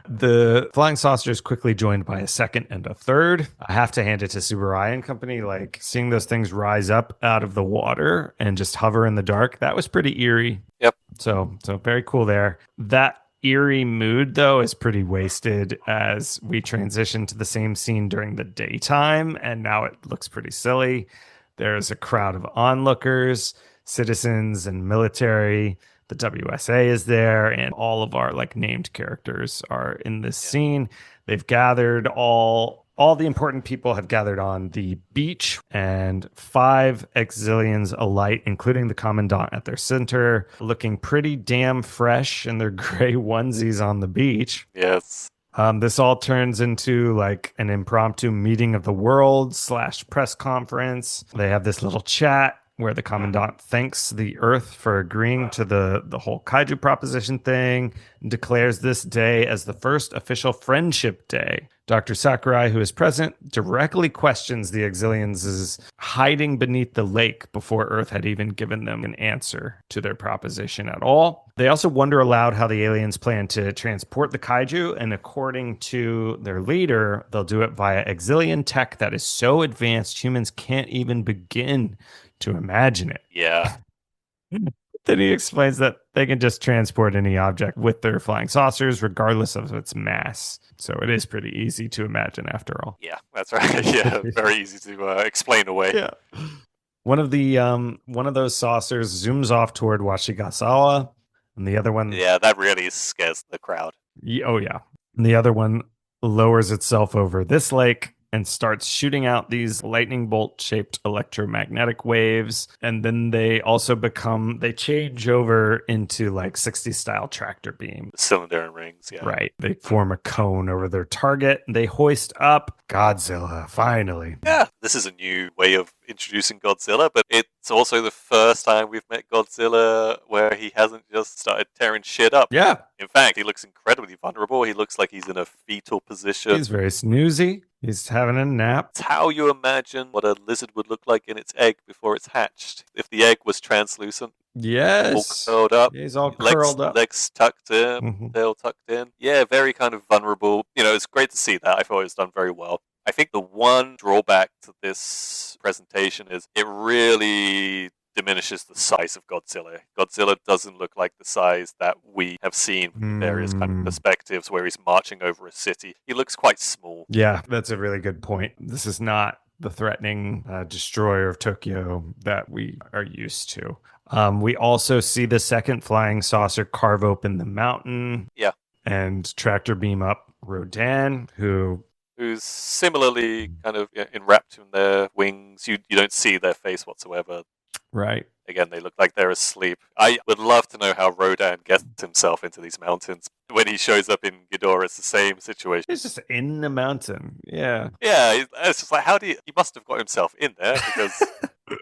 The flying saucer is quickly joined by a second and a third. I have to hand it to Subarai and Company. Seeing those things rise up out of the water and just hover in the dark, that was pretty eerie. Yep. So very cool there. That eerie mood, though, is pretty wasted as we transition to the same scene during the daytime, and now it looks pretty silly. There's a crowd of onlookers, citizens and military. The WSA is there, and all of our named characters are in this scene. They've gathered all the important people have gathered on the beach, and 5 Xiliens alight, including the commandant at their center, looking pretty damn fresh in their gray onesies on the beach. Yes. This all turns into an impromptu meeting of the world / press conference. They have this little chat where the commandant thanks the Earth for agreeing to the whole kaiju proposition thing and declares this day as the first official friendship day. Dr. Sakurai, who is present, directly questions the Xiliens' hiding beneath the lake before Earth had even given them an answer to their proposition at all. They also wonder aloud how the aliens plan to transport the kaiju, and according to their leader, they'll do it via Xilien tech that is so advanced humans can't even begin to imagine it. Yeah. Then he explains that they can just transport any object with their flying saucers, regardless of its mass. So it is pretty easy to imagine, after all. Yeah, that's right. Yeah, very easy to explain away. Yeah. One of those saucers zooms off toward Washigasawa, and the other one... Yeah, that really scares the crowd. Oh, yeah. And the other one lowers itself over this lake and starts shooting out these lightning bolt-shaped electromagnetic waves. And then they also they change over into 60s-style tractor beam. Cylinder and rings, yeah. Right. They form a cone over their target. They hoist up Godzilla, finally. Yeah, this is a new way of introducing Godzilla, but it's also the first time we've met Godzilla where he hasn't just started tearing shit up. Yeah. In fact, he looks incredibly vulnerable. He looks like he's in a fetal position. He's very snoozy. He's having a nap. It's how you imagine what a lizard would look like in its egg before it's hatched. If the egg was translucent. Yes. All curled up. He's all curled up. Legs tucked in, tail tucked in. Yeah, very kind of vulnerable. It's great to see that. I thought it was done very well. I think the one drawback to this presentation is it really diminishes the size of Godzilla. Godzilla doesn't look like the size that we have seen from various kind of perspectives where he's marching over a city. He looks quite small. Yeah, that's a really good point. This is not the threatening destroyer of Tokyo that we are used to. We also see the second flying saucer carve open the mountain. Yeah. and tractor beam up Rodan, who's similarly kind of enwrapped in their wings. You don't see their face whatsoever. Right. Again, they look like they're asleep. I would love to know how Rodan gets himself into these mountains. When he shows up in Ghidorah, it's the same situation. He's just in the mountain. Yeah. Yeah, it's just like, he must have got himself in there, because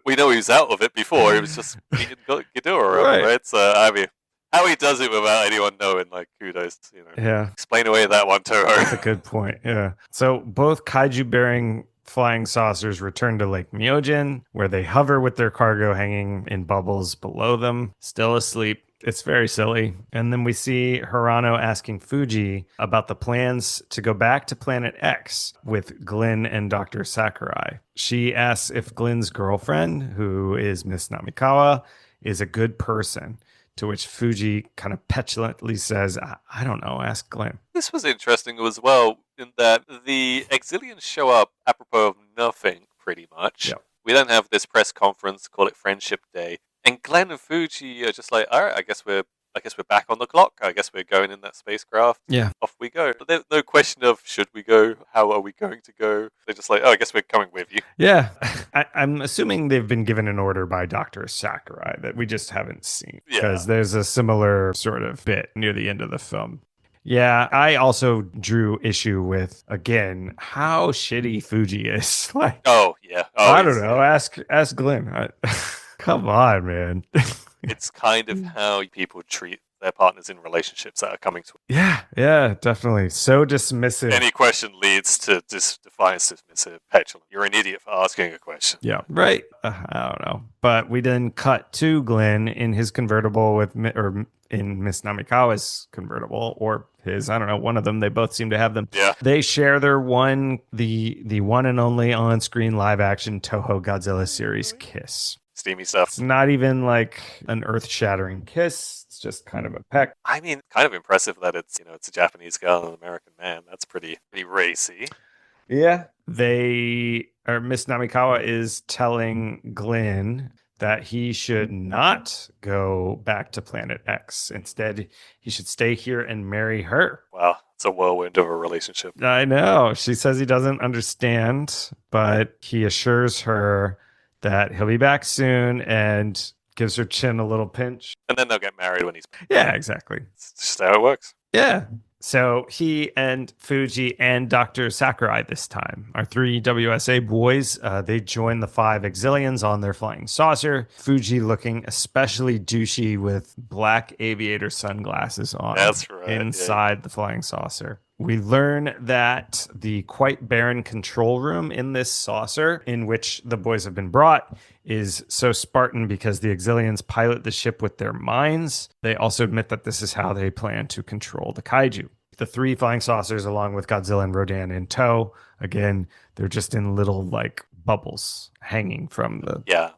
we know he was out of it before. He was just beating Ghidorah up, right? So, I mean, how he does it without anyone knowing, like, kudos, Yeah. Explain away that one, Toho. That's a good point, yeah. So both kaiju-bearing flying saucers return to Lake Myojin, where they hover with their cargo hanging in bubbles below them, still asleep. It's very silly. And then we see Hirano asking Fuji about the plans to go back to Planet X with Glenn and Dr. Sakurai. She asks if Glenn's girlfriend, who is Miss Namikawa, is a good person. To which Fuji kind of petulantly says, I don't know, ask Glenn. This was interesting as well, in that the Xiliens show up apropos of nothing, pretty much. Yep. We don't have this press conference, call it Friendship Day. And Glenn and Fuji are just like, all right, I guess we're back on the clock. I guess we're going in that spacecraft. Yeah. Off we go. But there's no question of should we go? How are we going to go? They're just like, oh, I guess we're coming with you. Yeah. I'm assuming they've been given an order by Dr. Sakurai that we just haven't seen. Because there's a similar sort of bit near the end of the film. Yeah, I also drew issue with, again, how shitty Fuji is. Like, oh, I don't know. Ask Glenn. Come on, man. It's kind of how people treat their partners in relationships that are coming to. Yeah, definitely. So dismissive. Any question leads to defiance, dismissive, petulant. You're an idiot for asking a question. Yeah, right. I don't know. But we then cut to Glenn in his convertible or in Miss Namikawa's convertible, or his, I don't know, one of them. They both seem to have them. Yeah. They share their the one and only on-screen live-action Toho Godzilla series kiss. Steamy stuff. It's not even like an earth-shattering kiss. It's just kind of a peck. I mean, kind of impressive that it's a Japanese girl and an American man. That's pretty racy. Yeah. Miss Namikawa is telling Glenn that he should not go back to Planet X. Instead, he should stay here and marry her. Wow, it's a whirlwind of a relationship. I know. She says he doesn't understand, but he assures her that he'll be back soon and gives her chin a little pinch. And then they'll get married when he's... Yeah, exactly. It's just how it works. Yeah. So he and Fuji and Dr. Sakurai this time, our 3 WSA boys, they join the 5 Xiliens on their flying saucer. Fuji looking especially douchey with black aviator sunglasses on. That's right. Inside the flying saucer. We learn that the quite barren control room in this saucer, in which the boys have been brought, is so Spartan because the Xiliens pilot the ship with their minds. They also admit that this is how they plan to control the kaiju. The 3 flying saucers, along with Godzilla and Rodan in tow, again, they're just in little, like, bubbles hanging from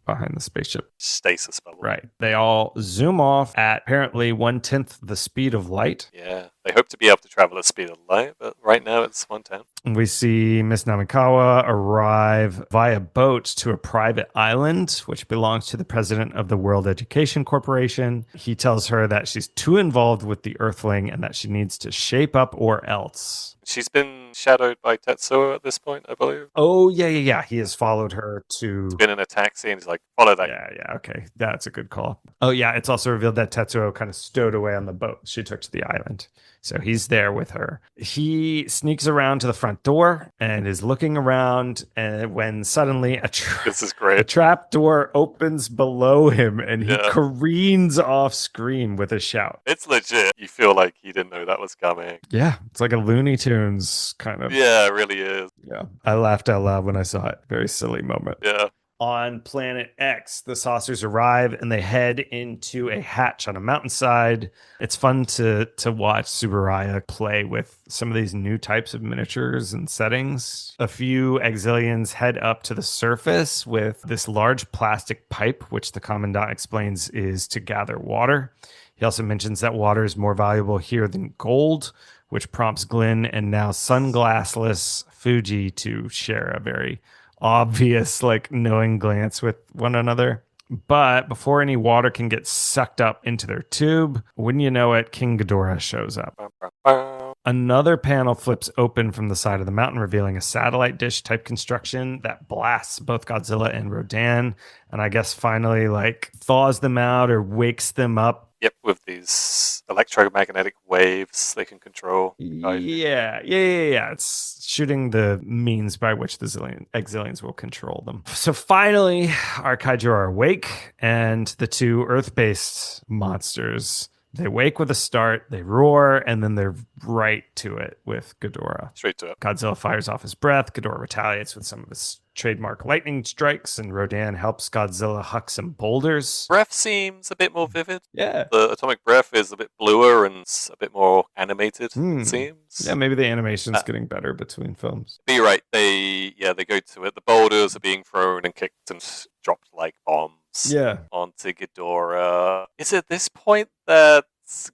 behind the spaceship. Stasis bubble. Right. They all zoom off at apparently 1/10 the speed of light. Yeah. They hope to be able to travel at the speed of light, but right now it's 1/10. We see Miss Namikawa arrive via boat to a private island, which belongs to the president of the World Education Corporation. He tells her that she's too involved with the Earthling and that she needs to shape up or else. She's been shadowed by Tetsuo at this point, I believe. Oh, yeah. He has followed her to... He's been in a taxi and he's like, follow that. Yeah, okay. That's a good call. Oh, yeah, it's also revealed that Tetsuo kind of stowed away on the boat she took to the island. So he's there with her. He sneaks around to the front door and is looking around, and when suddenly this is great. A trap door opens below him and he careens off screen with a shout. It's legit. You feel like he didn't know that was coming. Yeah, it's like a Looney Tunes kind of. Yeah, it really is. Yeah, I laughed out loud when I saw it. Very silly moment. Yeah. On Planet X, the saucers arrive and they head into a hatch on a mountainside. It's fun to watch Tsuburaya play with some of these new types of miniatures and settings. A few Xiliens head up to the surface with this large plastic pipe, which the Commandant explains is to gather water. He also mentions that water is more valuable here than gold, which prompts Glenn and now sunglassless Fuji to share a very obvious, like, knowing glance with one another. But before any water can get sucked up into their tube, wouldn't you know it, King Ghidorah shows up. Bum, bum, bum. Another panel flips open from the side of the mountain, revealing a satellite dish type construction that blasts both Godzilla and Rodan. And I guess finally, like, thaws them out or wakes them up. Yep, with these electromagnetic waves they can control. Yeah. It's shooting the means by which the Xiliens will control them. So finally, our kaiju are awake, and the two Earth-based monsters, they wake with a start, they roar, and then they're right to it with Ghidorah. Straight to it. Godzilla fires off his breath. Ghidorah retaliates with some of his trademark lightning strikes, and Rodan helps Godzilla huck some boulders. Breath seems a bit more vivid. Yeah. The atomic breath is a bit bluer and a bit more animated, it seems. Yeah, maybe the animation's getting better between films. But you're right. They go to it. The boulders are being thrown and kicked and dropped like bombs onto Ghidorah. It's at this point that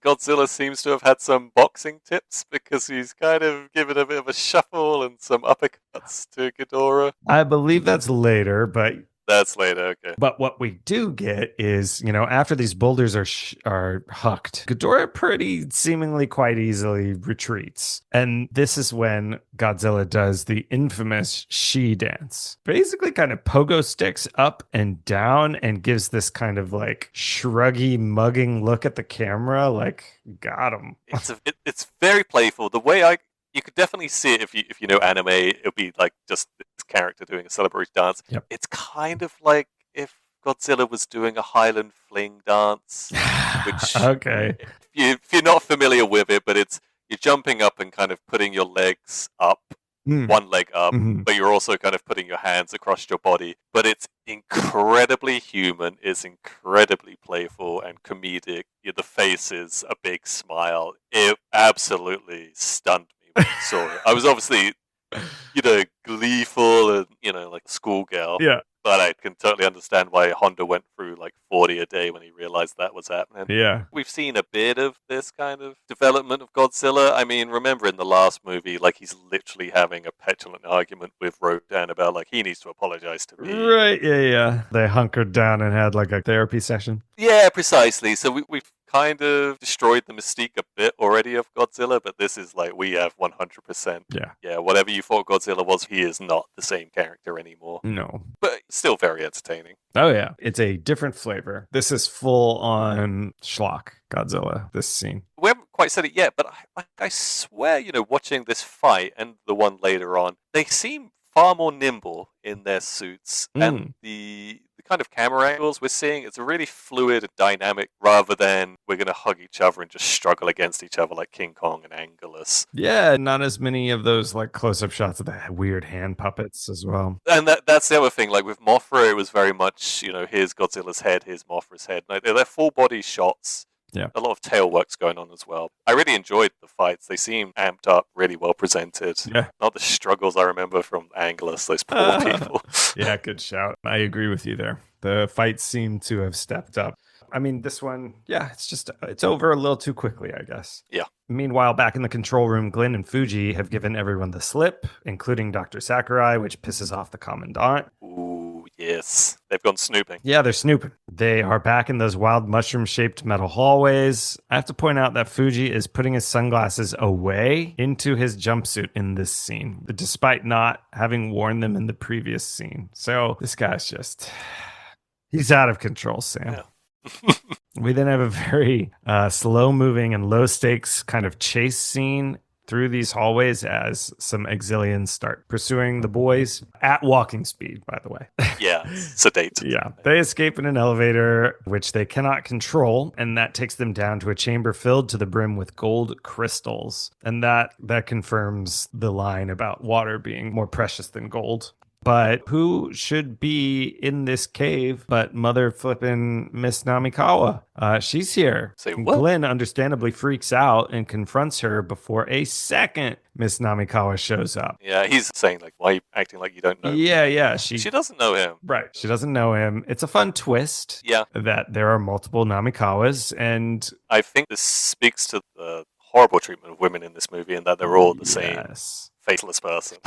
Godzilla seems to have had some boxing tips, because he's kind of given a bit of a shuffle and some uppercuts to Ghidorah. I believe that's later, but that's later, okay. But what we do get is, after these boulders are hucked, Ghidorah pretty seemingly quite easily retreats. And this is when Godzilla does the infamous she dance. Basically kind of pogo sticks up and down and gives this kind of like shruggy, mugging look at the camera, like, got him. It's very playful. The way you could definitely see it if you know anime. It would be like just this character doing a celebratory dance. Yep. It's kind of like if Godzilla was doing a Highland fling dance. Which, okay. If you're not familiar with it, but you're jumping up and kind of putting your legs up, one leg up, but you're also kind of putting your hands across your body. But it's incredibly human, it's incredibly playful and comedic. The face is a big smile. It absolutely stunned me when I saw it. I was obviously, gleeful and, like a schoolgirl. Yeah. But I can totally understand why Honda went through like 40 a day when he realized that was happening. Yeah. We've seen a bit of this kind of development of Godzilla. I mean, remember in the last movie, like, he's literally having a petulant argument with Rodan about, like, he needs to apologize to me. Right, yeah. They hunkered down and had like a therapy session. Yeah, precisely. So we've kind of destroyed the mystique a bit already of Godzilla, but this is like, we have 100%. Yeah, whatever you thought Godzilla was, he is not the same character anymore. No. But still very entertaining. Oh, yeah. It's a different flavor. This is full on schlock Godzilla, this scene. We haven't quite said it yet, but I swear, watching this fight and the one later on, they seem far more nimble in their suits. And the kind of camera angles we're seeing, it's a really fluid and dynamic, rather than we're going to hug each other and just struggle against each other like King Kong and Anguirus. Yeah, not as many of those like close-up shots of the weird hand puppets as well. And that's the other thing, like with Mothra, it was very much, here's Godzilla's head, here's Mothra's head. Like, they're full body shots. Yeah. A lot of tail work's going on as well. I really enjoyed the fights. They seem amped up, really well presented. Yeah. Not the struggles I remember from Anguirus, those poor people. Yeah, good shout. I agree with you there. The fights seem to have stepped up. I mean, this one, it's over a little too quickly, I guess. Yeah. Meanwhile, back in the control room, Glenn and Fuji have given everyone the slip, including Dr. Sakurai, which pisses off the Commandant. Ooh, yes. They've gone snooping. Yeah, they're snooping. They are back in those wild mushroom-shaped metal hallways. I have to point out that Fuji is putting his sunglasses away into his jumpsuit in this scene, despite not having worn them in the previous scene. So this guy's just... he's out of control, Sam. Yeah. We then have a very slow-moving and low-stakes kind of chase scene through these hallways as some Xiliens start pursuing the boys at walking speed, by the way. Yeah, sedate. Yeah. They escape in an elevator, which they cannot control, and that takes them down to a chamber filled to the brim with gold crystals. And that confirms the line about water being more precious than gold. But who should be in this cave but mother flippin' Miss Namikawa? She's here. Say what? Glenn understandably freaks out and confronts her before a second Miss Namikawa shows up. Yeah, he's saying, like, why are you acting like you don't know? Yeah. She doesn't know him. Right. She doesn't know him. It's a fun twist. Yeah. That there are multiple Namikawas, and I think this speaks to the horrible treatment of women in this movie, and that they're all the same faceless person.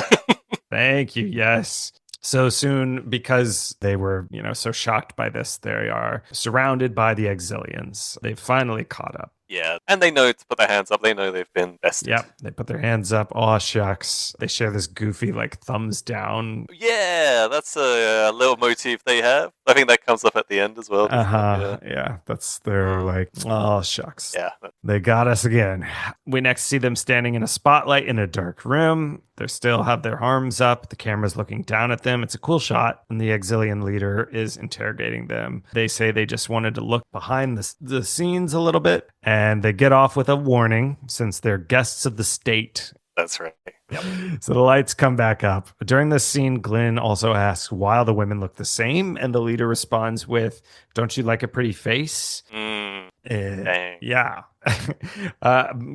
Thank you. Yes. So soon, because they were, so shocked by this, they are surrounded by the Xiliens. They've finally caught up. Yeah, and they know to put their hands up. They know they've been bested. Yep, they put their hands up. Aw, shucks. They share this goofy, thumbs down. Yeah, that's a little motif they have. I think that comes up at the end as well. Yeah, that's their, oh, shucks. Yeah. They got us again. We next see them standing in a spotlight in a dark room. They still have their arms up. The camera's looking down at them. It's a cool shot. And the Xilien leader is interrogating them. They say they just wanted to look behind the scenes a little bit. And they get off with a warning since they're guests of the state. That's right. Yep. So the lights come back up. During this scene, Glenn also asks why the women look the same. And the leader responds with, "Don't you like a pretty face?" Dang. Yeah.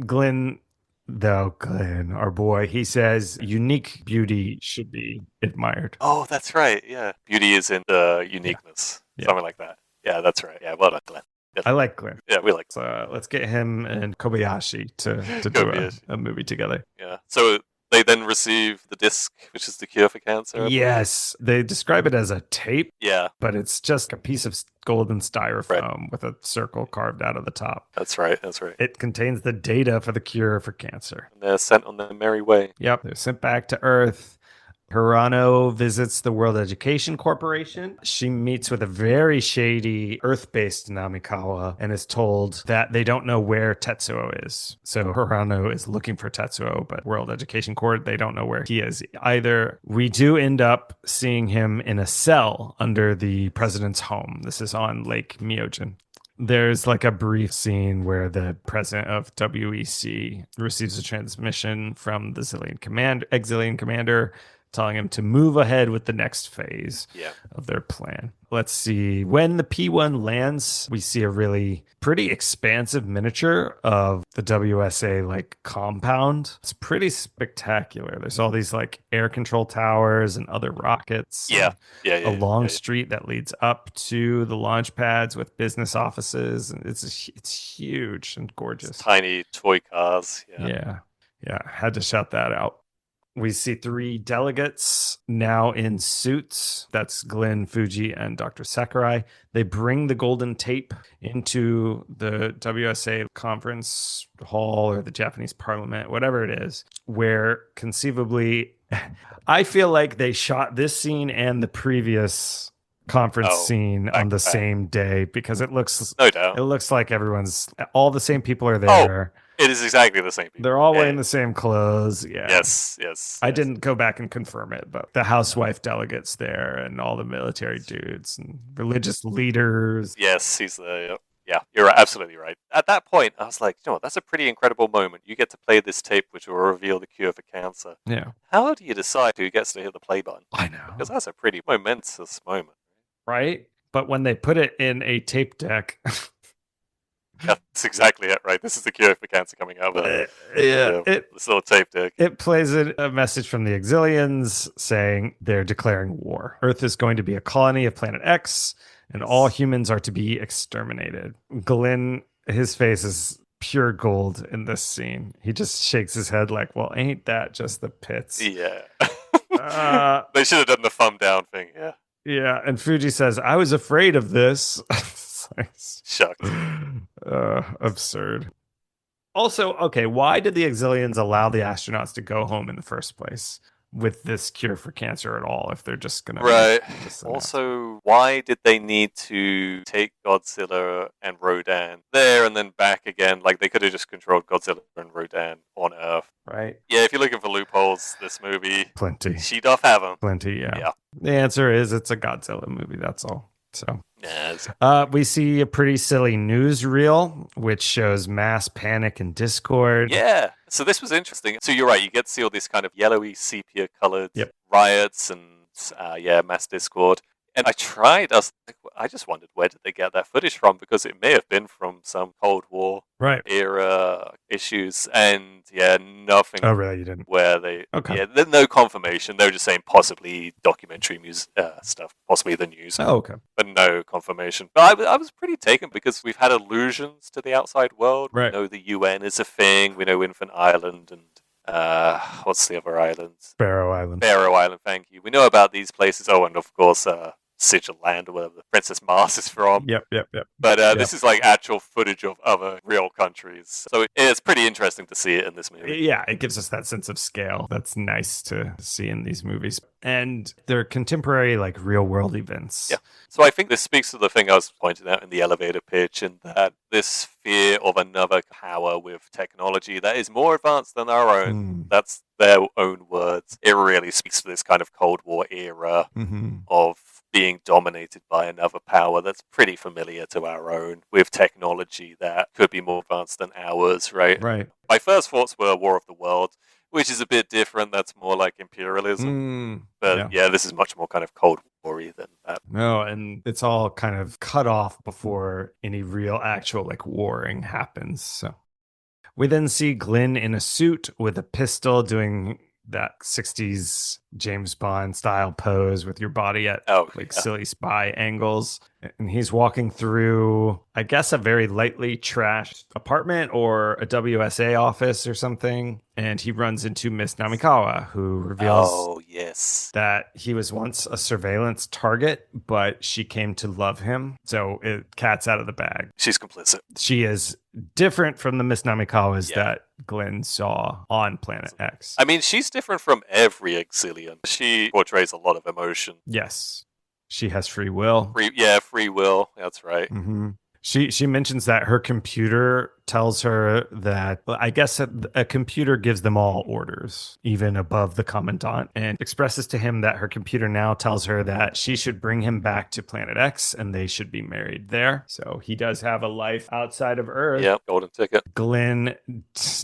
Glenn, our boy, he says unique beauty should be admired. Oh, that's right. Yeah. Beauty is in the uniqueness. Yeah. Something like that. Yeah, that's right. Yeah, well done, Glenn. Yes. I like Glenn. Yeah, we like Glenn. So let's get him and Kobayashi to do a movie together. Yeah. So they then receive the disc, which is the cure for cancer. Yes. They describe it as a tape. Yeah. But it's just a piece of golden styrofoam with a circle carved out of the top. That's right. It contains the data for the cure for cancer. And they're sent on their merry way. Yep. They're sent back to Earth. Hirano visits the World Education Corporation. She meets with a very shady Earth-based Namikawa and is told that they don't know where Tetsuo is. So Hirano is looking for Tetsuo, but World Education Corp, they don't know where he is either. We do end up seeing him in a cell under the president's home. This is on Lake Myojin. There's a brief scene where the president of WEC receives a transmission from the Xilien commander telling him to move ahead with the next phase of their plan. Let's see. When the P1 lands, we see a really pretty expansive miniature of the WSA compound. It's pretty spectacular. There's all these air control towers and other rockets. A long street that leads up to the launch pads with business offices. And it's huge and gorgeous. It's tiny toy cars. Yeah. Had to shout that out. We see 3 delegates now in suits. That's Glenn, Fuji, and Dr. Sakurai. They bring the golden tape into the WSA conference hall or the Japanese parliament, whatever it is, where conceivably, I feel like they shot this scene and the previous conference scene on the same day because it looks no doubt. It looks like all the same people are there. It is exactly the same people. They're all wearing the same clothes. Yeah. Yes. I didn't go back and confirm it, but the housewife delegates there and all the military dudes and religious leaders. Yes, he's there. Yeah, you're absolutely right. At that point, I was like, you know what, that's a pretty incredible moment. You get to play this tape, which will reveal the cure for cancer. Yeah. How do you decide who gets to hit the play button? I know. Because that's a pretty momentous moment. Right? But when they put it in a tape deck... That's exactly it, right? This is the cure for cancer coming out of this little tape deck. It plays a message from the Xiliens saying they're declaring war. Earth is going to be a colony of Planet X, and all humans are to be exterminated. Glenn, his face is pure gold in this scene. He just shakes his head like, well, ain't that just the pits? Yeah. They should have done the thumb down thing, yeah. Yeah, and Fuji says, I was afraid of this. Shucks. Absurd. Also, okay, why did the Xiliens allow the astronauts to go home in the first place with this cure for cancer at all if they're just going to... Right. Also, why did they need to take Godzilla and Rodan there and then back again? They could have just controlled Godzilla and Rodan on Earth. Right. Yeah, if you're looking for loopholes, this movie... Plenty. She doth have them. Plenty, yeah. The answer is it's a Godzilla movie, that's all. So, yes. We see a pretty silly newsreel, which shows mass panic and discord. Yeah. So this was interesting. So you're right. You get to see all this kind of yellowy, sepia-colored riots and, mass discord. And I just wondered, where did they get that footage from? Because it may have been from some Cold War era issues. And nothing. Oh, really? You didn't? Where they, okay. There's no confirmation. They were just saying possibly documentary stuff, possibly the news. Oh, okay. But no confirmation. But I was pretty taken because we've had allusions to the outside world. Right. We know the UN is a thing. We know Infant Island and What's the other island? Barrow Island. Barrow Island, thank you. We know about these places. Oh, and of course, Sigil Land, or wherever the Princess Mars is from. Yep. But Yep. this is like actual footage of other real countries. So it's pretty interesting to see it in this movie. Yeah, it gives us that sense of scale. That's nice to see in these movies. And they're contemporary, like real world events. Yeah. So I think this speaks to the thing I was pointing out in the elevator pitch, in that this fear of another power with technology that is more advanced than our own. That's their own words. It really speaks to this kind of Cold War era of being dominated by another power that's pretty familiar to our own, with technology that could be more advanced than ours, right? Right. My first thoughts were War of the World, which is a bit different. That's more like imperialism. But yeah, this is much more kind of Cold War-y than that. No, and it's all kind of cut off before any real actual like warring happens. So we then see Glenn in a suit with a pistol doing that 60s James Bond style pose with your body at silly spy angles. And he's walking through, I guess, a very lightly trashed apartment or a WSA office or something. And he runs into Miss Namikawa, who reveals that he was once a surveillance target, but she came to love him. So cat's out of the bag. She's complicit. She is different from the Miss Namikawas that Glenn saw on Planet X. I mean, she's different from every Xilien. She portrays a lot of emotion. Yes. She has free will. Free will. That's right. She mentions that her computer tells her that, I guess a computer gives them all orders, even above the commandant, and expresses to him that her computer now tells her that she should bring him back to Planet X and they should be married there. So he does have a life outside of Earth. Yep, golden ticket. Glenn,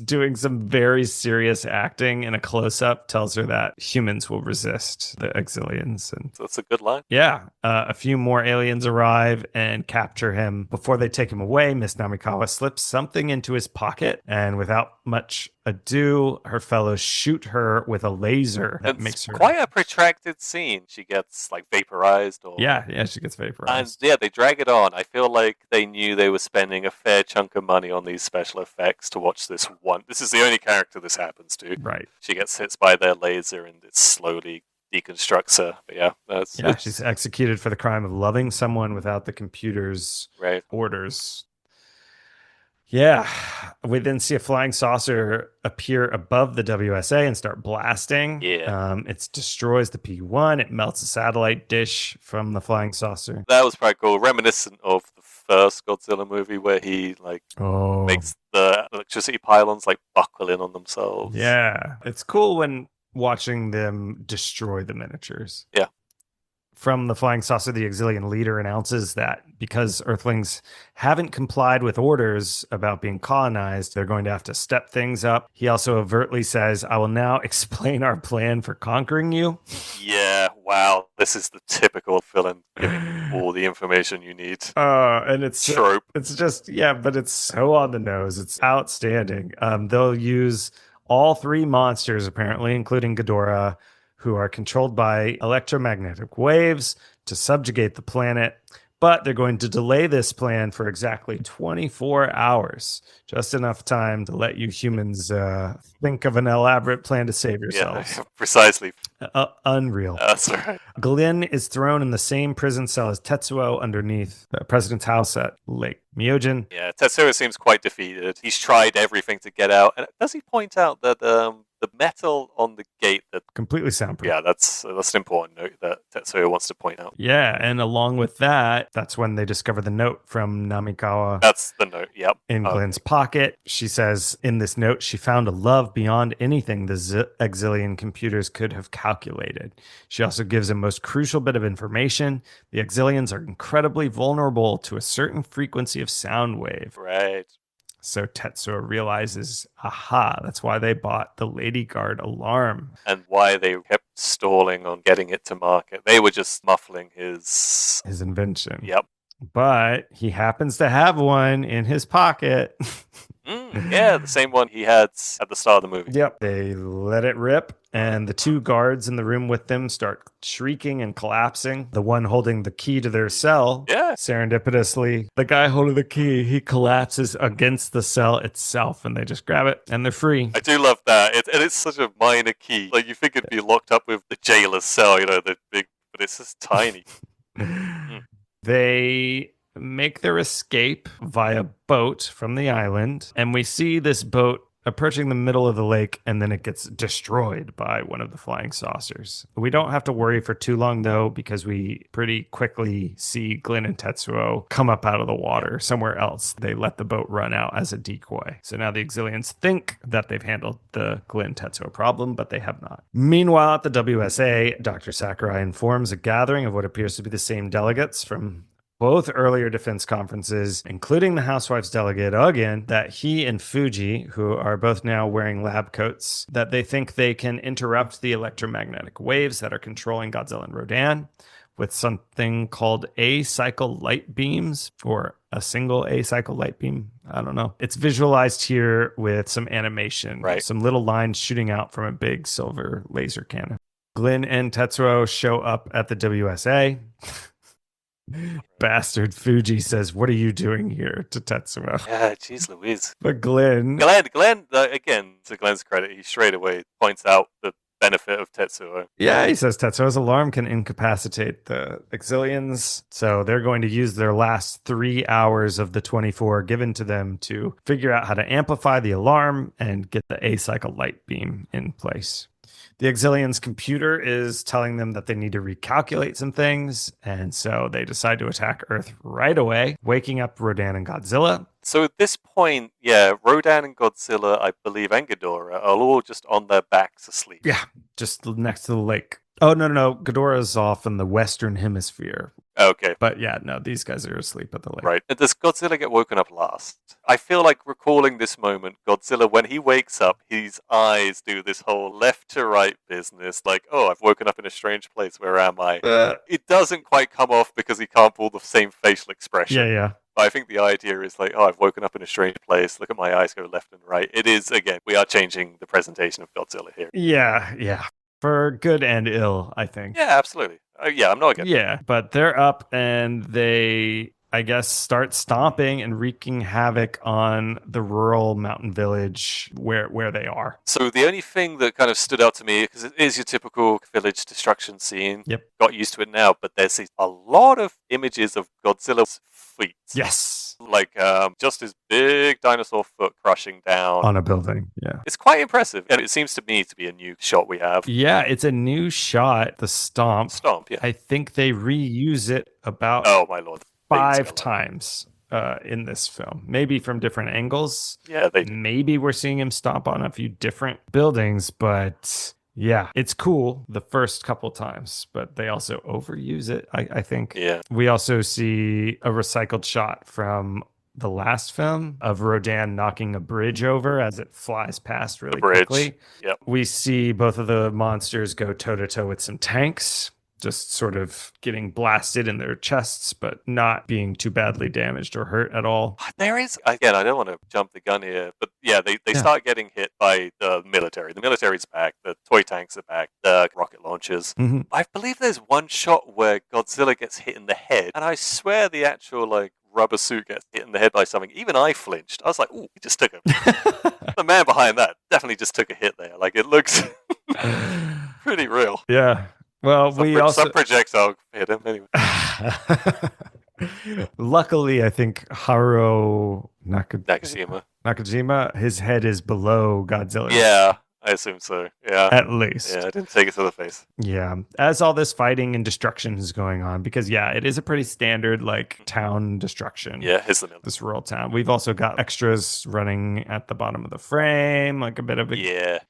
doing some very serious acting in a close-up, tells her that humans will resist the Xiliens. And that's a good line. Yeah. A few more aliens arrive and capture him. Before they take him away, Miss Namikawa slips something into his pocket, and without much ado, her fellows shoot her with a laser that makes her quite a protracted scene. She gets like vaporized, or yeah, she gets vaporized. And they drag it on. I feel like they knew they were spending a fair chunk of money on these special effects to watch this one. This is the only character this happens to. Right. She gets hit by their laser, and it slowly deconstructs her. But she's executed for the crime of loving someone without the computer's orders. Yeah, we then see a flying saucer appear above the WSA and start blasting. It destroys the P-1. It melts a satellite dish from the flying saucer. That was pretty cool. Reminiscent of the first Godzilla movie, where he makes the electricity pylons like buckle in on themselves. Yeah, it's cool when watching them destroy the miniatures. Yeah. From the flying saucer, the Xilien leader announces that because Earthlings haven't complied with orders about being colonized, they're going to have to step things up. He also overtly says, "I will now explain our plan for conquering you." Yeah, wow. This is the typical villain giving all the information you need. And it's trope. It's just, but it's so on the nose. It's outstanding. They'll use all three monsters, apparently, including Ghidorah, who are controlled by electromagnetic waves to subjugate the planet. But they're going to delay this plan for exactly 24 hours. Just enough time to let you humans think of an elaborate plan to save yourselves. Yeah, precisely. Unreal. That's right. Glenn is thrown in the same prison cell as Tetsuo underneath the president's house at Lake Myojin. Yeah, Tetsuo seems quite defeated. He's tried everything to get out. And does he point out that the metal on the gate that completely soundproof? Yeah, that's an important note that Tetsuo wants to point out. Yeah, and along with that, that's when they discover the note from Namikawa. That's the note, yep. In Glenn's pocket. She says in this note she found a love beyond anything the Xilien computers could have calculated. She also gives a most crucial bit of information. The Xiliens are incredibly vulnerable to a certain frequency of sound wave. Right. So Tetsuo realizes, aha, that's why they bought the Lady Guard alarm. And why they kept stalling on getting it to market. They were just muffling his invention. Yep. But he happens to have one in his pocket. Yeah, the same one he had at the start of the movie. Yep. They let it rip, and the two guards in the room with them start shrieking and collapsing. The one holding the key to their cell, Yeah. serendipitously, the guy holding the key, he collapses against the cell itself, and they just grab it, and they're free. I do love that. And it's such a minor key. Like, you think it'd be locked up with the jailer's cell, the big, but it's just tiny. They make their escape via boat from the island, and we see this boat approaching the middle of the lake, and then it gets destroyed by one of the flying saucers. We don't have to worry for too long, though, because we pretty quickly see Glenn and Tetsuo come up out of the water somewhere else. They let the boat run out as a decoy. So now the Xiliens think that they've handled the Glenn-Tetsuo problem, but they have not. Meanwhile, at the WSA, Dr. Sakurai informs a gathering of what appears to be the same delegates from both earlier defense conferences, including the Housewives delegate again, that he and Fuji, who are both now wearing lab coats, that they think they can interrupt the electromagnetic waves that are controlling Godzilla and Rodan with something called A-cycle light beams, or a single A-cycle light beam. I don't know. It's visualized here with some animation, right? Some little lines shooting out from a big silver laser cannon. Glenn and Tetsuo show up at the WSA. Bastard Fuji says, "What are you doing here?" to Tetsuo. Yeah, jeez Louise. But Glenn, again, to Glenn's credit, he straight away points out the benefit of Tetsuo. Yeah, he says Tetsuo's alarm can incapacitate the Xiliens, so they're going to use their last 3 hours of the 24 given to them to figure out how to amplify the alarm and get the A-cycle light beam in place. The Xiliens' computer is telling them that they need to recalculate some things, and so they decide to attack Earth right away, waking up Rodan and Godzilla. So at this point, yeah, Rodan and Godzilla, I believe, and Ghidorah are all just on their backs asleep. Yeah, just next to the lake. Oh, no. Ghidorah's off in the Western Hemisphere. Okay. But yeah, no, these guys are asleep at the lake. Right. And does Godzilla get woken up last? I feel like recalling this moment, Godzilla, when he wakes up, his eyes do this whole left to right business. Like, oh, I've woken up in a strange place. Where am I? It doesn't quite come off because he can't pull the same facial expression. Yeah. But I think the idea is like, oh, I've woken up in a strange place. Look at my eyes go left and right. It is, again, we are changing the presentation of Godzilla here. Yeah. For good and ill, I think. Yeah, absolutely. Yeah, I'm not against it. Yeah, but they're up and they, I guess, start stomping and wreaking havoc on the rural mountain village where they are. So the only thing that kind of stood out to me, because it is your typical village destruction scene. Yep. Got used to it now, but there's a lot of images of Godzilla's feet. Yes. Like just his big dinosaur foot crushing down on a building. Yeah. It's quite impressive. And it seems to me to be a new shot we have. Yeah, it's a new shot, the stomp. Yeah. I think they reuse it about oh my lord 5 times in this film. Maybe from different angles. Yeah, they do. Maybe we're seeing him stomp on a few different buildings, but yeah, it's cool the first couple times, but they also overuse it, I think. Yeah. We also see a recycled shot from the last film of Rodan knocking a bridge over as it flies past really quickly. Yep. We see both of the monsters go toe-to-toe with some tanks, just sort of getting blasted in their chests, but not being too badly damaged or hurt at all. There is, again, I don't want to jump the gun here, but yeah, they start getting hit by the military. The military's back, the toy tanks are back, the rocket launchers. Mm-hmm. I believe there's one shot where Godzilla gets hit in the head, and I swear the actual, rubber suit gets hit in the head by something. Even I flinched. I was like, ooh, he just took the man behind that definitely just took a hit there. Like, it looks pretty real. Yeah. Well, some projectile hit him anyway. Luckily, I think Haruo Nakajima, his head is below Godzilla. Yeah, I assume so. Yeah. At least. Yeah, I didn't take it to the face. Yeah. As all this fighting and destruction is going on, because yeah, it is a pretty standard town destruction. Yeah, it's the middle. This rural town. We've also got extras running at the bottom of the frame, a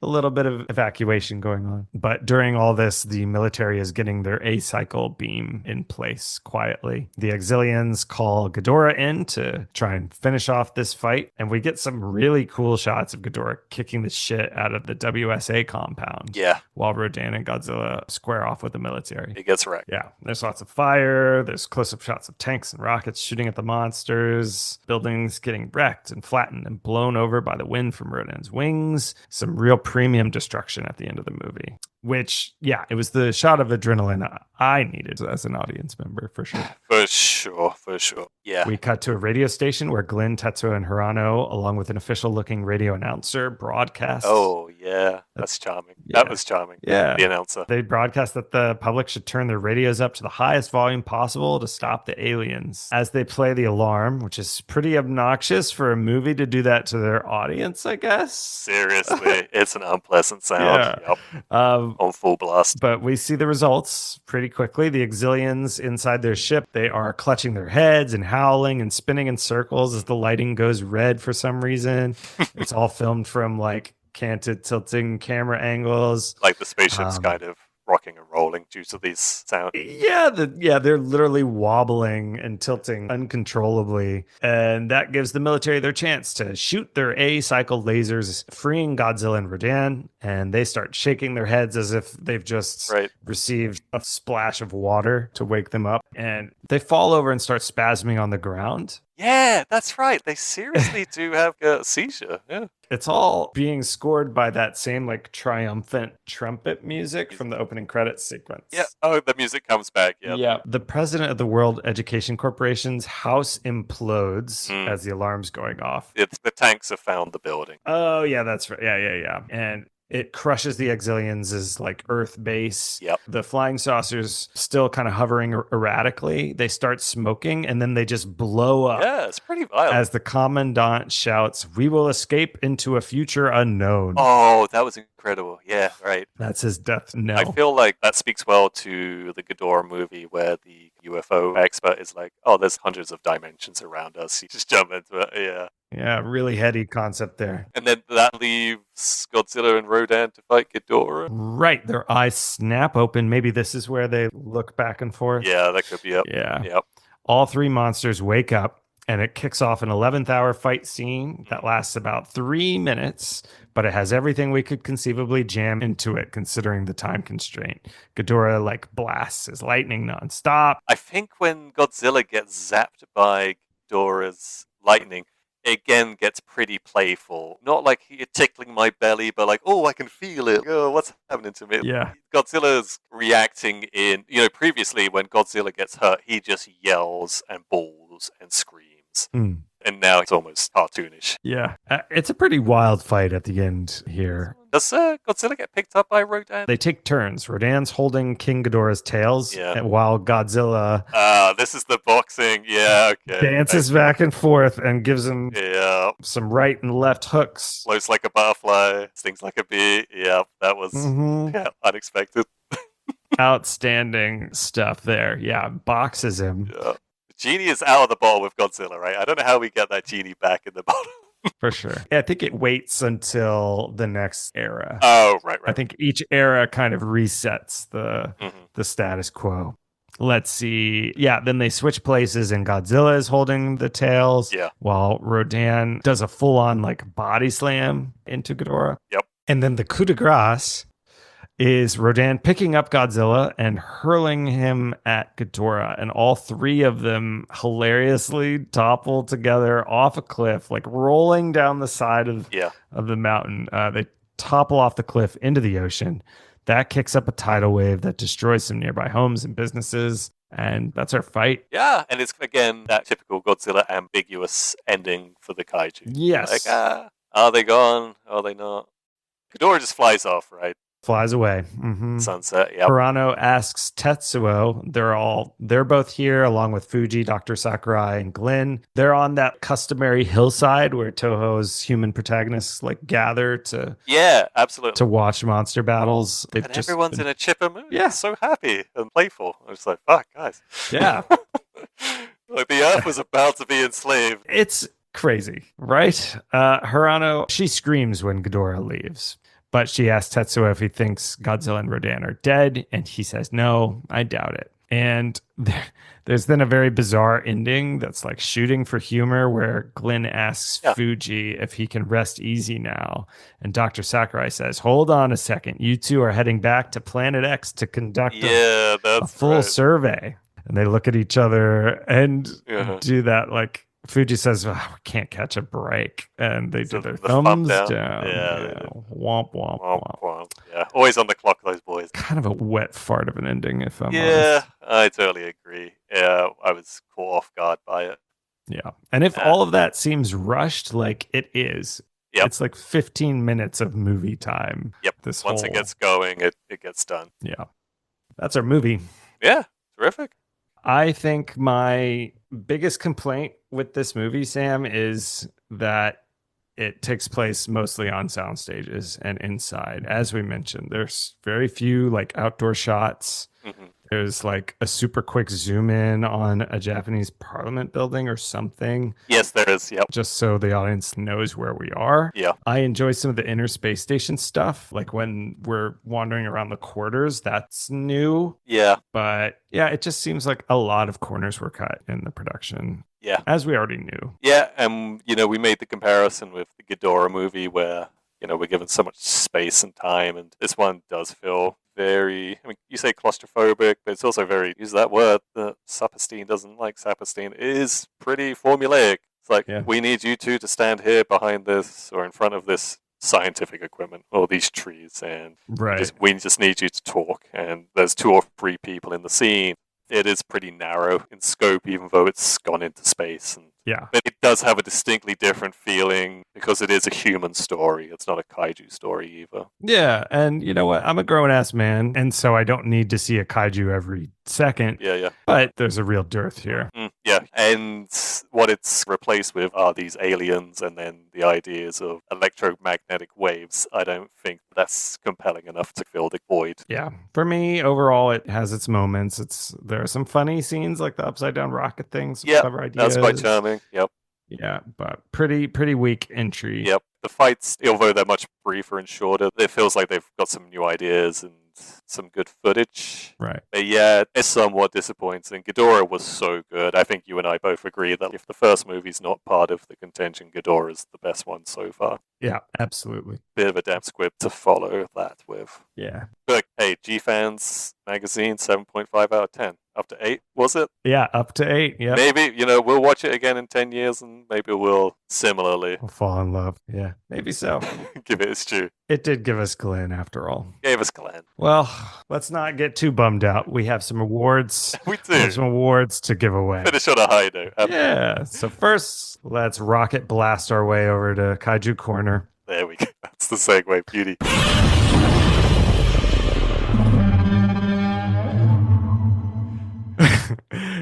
little bit of evacuation going on. But during all this, the military is getting their A-cycle beam in place quietly. The Xiliens call Ghidorah in to try and finish off this fight, and we get some really cool shots of Ghidorah kicking the shit out of the WSA comm compound. Yeah. While Rodan and Godzilla square off with the military. It gets wrecked. Yeah, there's lots of fire. There's close-up shots of tanks and rockets shooting at the monsters. Buildings getting wrecked and flattened and blown over by the wind from Rodan's wings. Some real premium destruction at the end of the movie. Which, yeah, it was the shot of adrenaline I needed as an audience member, for sure. For sure. Yeah. We cut to a radio station where Glenn, Tetsuo, and Hirano, along with an official-looking radio announcer, broadcast. Oh, yeah. That's charming. Yeah. That was charming. Yeah. The announcer. They broadcast that the public should turn their radios up to the highest volume possible to stop the aliens. As they play the alarm, which is pretty obnoxious for a movie to do that to their audience, I guess. Seriously, it's an unpleasant sound. Yeah. Yep. On full blast. But we see the results pretty quickly. The Xiliens inside their ship, they are clutching their heads and howling and spinning in circles as the lighting goes red for some reason. It's all filmed from like canted, tilting camera angles. Like the spaceship's kind of rocking and rolling due to these sounds. Yeah, they're literally wobbling and tilting uncontrollably. And that gives the military their chance to shoot their A-cycle lasers, freeing Godzilla and Rodan. And they start shaking their heads as if they've just received a splash of water to wake them up. And they fall over and start spasming on the ground. Yeah, that's right. They seriously do have a seizure. Yeah. It's all being scored by that same like triumphant trumpet music from the opening credits sequence. Yeah. Oh, the music comes back. Yeah. Yeah. The president of the World Education Corporation's house implodes as the alarm's going off. The tanks have found the building. Oh, yeah, that's right. Yeah. And it crushes the Xiliens' like Earth base. Yep. The flying saucers still kind of hovering erratically. They start smoking and then they just blow up. Yeah, it's pretty violent. As the commandant shouts, "We will escape into a future unknown." Oh, that was incredible. Yeah, right. That's his death knell. I feel like that speaks well to the Ghidorah movie where the UFO expert is like, oh, there's hundreds of dimensions around us. You just jump into it. Yeah. Yeah, really heady concept there. And then that leaves Godzilla and Rodan to fight Ghidorah. Right, their eyes snap open. Maybe this is where they look back and forth. Yeah, that could be it. Yeah. Yep. All three monsters wake up, and it kicks off an 11th hour fight scene that lasts about 3 minutes, but it has everything we could conceivably jam into it, considering the time constraint. Ghidorah, like, blasts his lightning nonstop. I think when Godzilla gets zapped by Ghidorah's lightning, again gets pretty playful. Not like you're tickling my belly, but like, oh, I can feel it. Oh, what's happening to me? Yeah. Godzilla's reacting in, previously when Godzilla gets hurt, he just yells and bawls and screams. And now it's almost cartoonish. Yeah. It's a pretty wild fight at the end here. Does Godzilla get picked up by Rodan? They take turns. Rodan's holding King Ghidorah's tails, while Godzilla... this is the boxing. Yeah, okay. Dances back and forth and gives him some right and left hooks. Floats like a butterfly, stings like a bee. Yeah, that was unexpected. Outstanding stuff there. Yeah, boxes him. Yeah. Genie is out of the bottle with Godzilla, right? I don't know how we get that genie back in the bottle. For sure. Yeah, I think it waits until the next era. Oh, right. I think each era kind of resets the status quo. Let's see. Yeah, then they switch places and Godzilla is holding the tails while Rodan does a full-on like body slam into Ghidorah. Yep. And then the coup de grace is Rodan picking up Godzilla and hurling him at Ghidorah. And all three of them hilariously topple together off a cliff, like rolling down the side of the mountain. They topple off the cliff into the ocean. That kicks up a tidal wave that destroys some nearby homes and businesses. And that's our fight. Yeah, and it's, again, that typical Godzilla ambiguous ending for the kaiju. Yes. Like, are they gone? Are they not? Ghidorah just flies off, right? Flies away. Sunset, yep. Hirano asks Tetsuo. They're both here along with Fuji, Dr. Sakurai, and Glenn. They're on that customary hillside where Toho's human protagonists like gather to absolutely to watch monster battles. Everyone's in a chipper mood. Yeah, so happy and playful. I was like, fuck, guys. Yeah, like the Earth was about to be enslaved. It's crazy, right? Hirano, she screams when Ghidorah leaves. But she asks Tetsuo if he thinks Godzilla and Rodan are dead, and he says, no, I doubt it. And there's then a very bizarre ending that's like shooting for humor where Glenn asks Fuji if he can rest easy now. And Dr. Sakurai says, hold on a second. You two are heading back to Planet X to conduct a full survey. And they look at each other and do that like Fuji says, we can't catch a break. And they do their thumbs down. Womp, womp, womp. Yeah, always on the clock, those boys. Kind of a wet fart of an ending, if I'm honest. Yeah, I totally agree. Yeah, I was caught off guard by it. Yeah. And if all of that seems rushed, like it is, it's like 15 minutes of movie time. Yep. Once it gets going, it gets done. Yeah. That's our movie. Yeah, terrific. I think my biggest complaint with this movie, Sam, is that it takes place mostly on sound stages and inside. As we mentioned, there's very few like outdoor shots. Mm-hmm. There's like a super quick zoom in on a Japanese parliament building or something. Yes, there is. Yep. Just so the audience knows where we are. Yeah. I enjoy some of the inner space station stuff. Like when we're wandering around the quarters, that's new. Yeah. But yeah, it just seems like a lot of corners were cut in the production. Yeah. As we already knew. Yeah. And, we made the comparison with the Ghidorah movie where, we're given so much space and time. And this one does feel very, you say claustrophobic, but it's also very, use that word, that Saperstein doesn't like Saperstein. It is pretty formulaic. It's like, we need you two to stand here behind this or in front of this scientific equipment or these trees. And we just need you to talk. And there's 2 or 3 people in the scene. It is pretty narrow in scope, even though it's gone into space. And but it does have a distinctly different feeling because it is a human story. It's not a kaiju story either. Yeah, and you know what? I'm a grown-ass man, and so I don't need to see a kaiju every second. Yeah. But there's a real dearth here. Yeah, and what it's replaced with are these aliens and then the ideas of electromagnetic waves. I don't think that's compelling enough to fill the void. Yeah, for me, overall, it has its moments. There are some funny scenes like the upside-down rocket things. Clever ideas. That's quite charming. Yep. Yeah, but pretty weak entry. Yep. The fights, although they're much briefer and shorter, it feels like they've got some new ideas and some good footage. Right. But yeah, it's somewhat disappointing. Ghidorah was so good. I think you and I both agree that if the first movie's not part of the contention, Ghidorah is the best one so far. Yeah, absolutely. Bit of a damn squib to follow that with. Yeah. But hey, G-Fans magazine, 7.5 out of 10. Up to 8, was it? Yeah, up to 8. Yeah. Maybe, we'll watch it again in 10 years and maybe we'll similarly fall in love. Yeah, maybe so. Give it its due. It did give us Glenn after all. Gave us Glenn. Well, let's not get too bummed out. We have some awards. We do. We have some awards to give away. Finish on a high note. Yeah. So first, let's rocket blast our way over to Kaiju Corner. There we go. That's the segue. Beauty.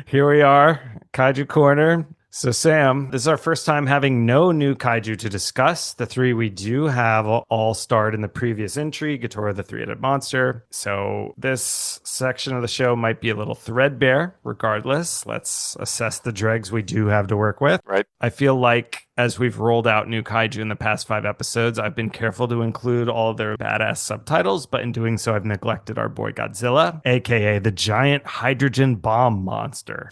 Here we are, Kaiju Corner. So, Sam, this is our first time having no new kaiju to discuss. The 3 we do have all starred in the previous entry, Ghidorah the Three-Headed Monster. So this section of the show might be a little threadbare. Regardless, let's assess the dregs we do have to work with. Right. I feel like as we've rolled out new kaiju in the past 5 episodes, I've been careful to include all of their badass subtitles, but in doing so, I've neglected our boy Godzilla, aka the giant hydrogen bomb monster.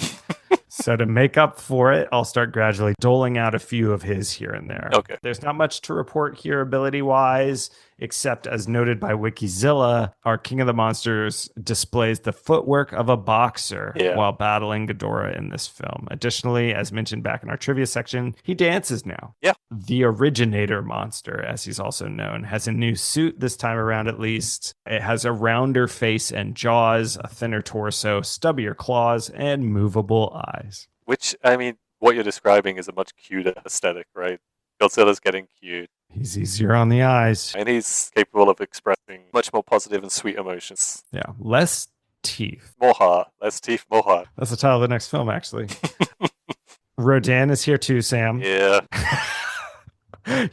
So to make up for it, I'll start gradually doling out a few of his here and there. Okay. There's not much to report here ability-wise, except as noted by Wikizilla, our King of the Monsters displays the footwork of a boxer while battling Ghidorah in this film. Additionally, as mentioned back in our trivia section, he dances now. Yeah. The originator monster, as he's also known, has a new suit this time around at least. It has a rounder face and jaws, a thinner torso, stubbier claws, and movable eyes. Which, what you're describing is a much cuter aesthetic, right? Godzilla's getting cute. He's easier on the eyes. And he's capable of expressing much more positive and sweet emotions. Yeah, less teeth. More heart. Less teeth, more heart. That's the title of the next film, actually. Rodan is here too, Sam. Yeah.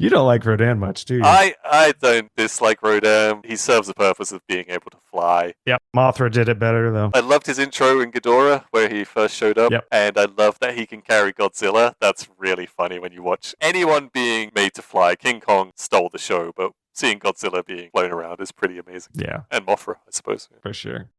You don't like Rodan much, do you? I don't dislike Rodan. He serves the purpose of being able to fly. Yep. Mothra did it better, though. I loved his intro in Ghidorah, where he first showed up. Yep. And I love that he can carry Godzilla. That's really funny when you watch anyone being made to fly. King Kong stole the show, but seeing Godzilla being flown around is pretty amazing. Yeah. And Mothra, I suppose. For sure.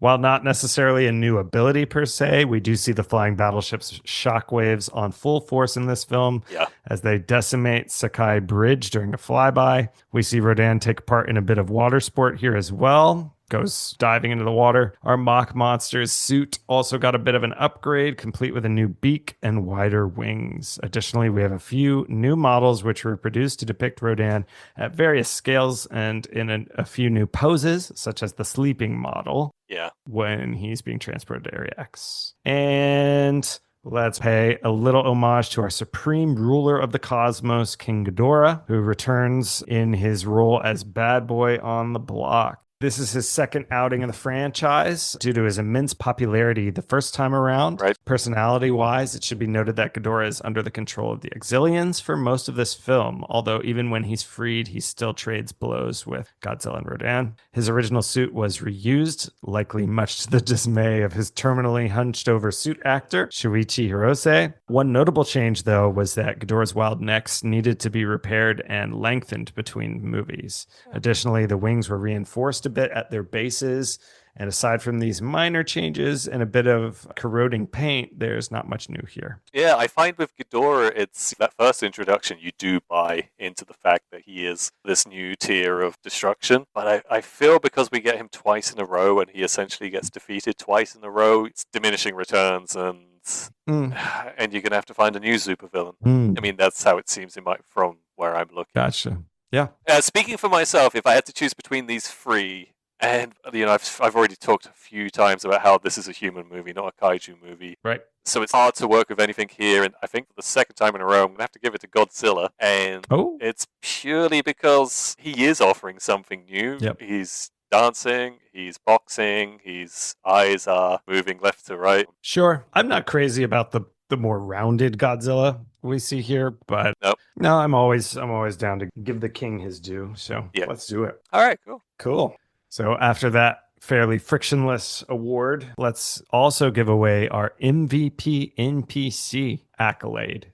While not necessarily a new ability per se, we do see the flying battleship's shockwaves on full force in this film Yeah. as they decimate Sakai Bridge during a flyby. We see Rodan take part in a bit of water sport here as well. Goes diving into the water. Our mock monster's suit also got a bit of an upgrade, complete with a new beak and wider wings. Additionally, we have a few new models which were produced to depict Rodan at various scales and in a few new poses, such as the sleeping model. Yeah. When he's being transported to Area X. And let's pay a little homage to our supreme ruler of the cosmos, King Ghidorah, who returns in his role as bad boy on the block. This is his second outing in the franchise due to his immense popularity the first time around. Right. Personality-wise, it should be noted that Ghidorah is under the control of the Xiliens for most of this film, although even when he's freed, he still trades blows with Godzilla and Rodan. His original suit was reused, likely much to the dismay of his terminally hunched-over suit actor, Shuichi Hirose. One notable change, though, was that Ghidorah's wild necks needed to be repaired and lengthened between movies. Additionally, the wings were reinforced a bit at their bases, and aside from these minor changes and a bit of corroding paint, there's not much new here. Yeah, I find with Ghidorah, it's that first introduction, you do buy into the fact that he is this new tier of destruction. But I feel because we get him twice in a row and he essentially gets defeated twice in a row, it's diminishing returns and and you're going to have to find a new supervillain. I mean, that's how it seems from where I'm looking. Gotcha. Yeah. Speaking for myself, if I had to choose between these three, and I've already talked a few times about how this is a human movie, not a kaiju movie. Right. So it's hard to work with anything here, and I think for the second time in a row, I'm going to have to give it to Godzilla, and it's purely because he is offering something new. Yep. He's dancing, he's boxing, his eyes are moving left to right. Sure. I'm not crazy about the more rounded Godzilla we see here, but no, I'm always down to give the king his due. So let's do it. All right, Cool. So after that fairly frictionless award, let's also give away our MVP NPC accolade.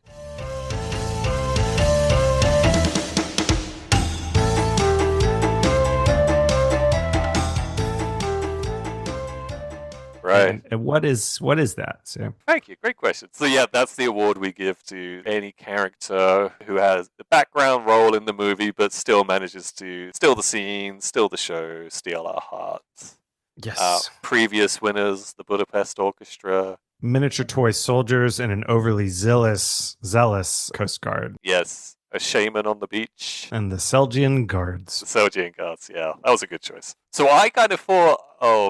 Right. And what is that, Sam? Thank you. Great question. So yeah, that's the award we give to any character who has the background role in the movie, but still manages to steal the scene, steal the show, steal our hearts. Yes. Previous winners, the Budapest Orchestra. Miniature toy soldiers and an overly zealous Coast Guard. Yes. A shaman on the beach. And the Xilien guards. The Xilien guards, yeah. That was a good choice. So I kind of thought,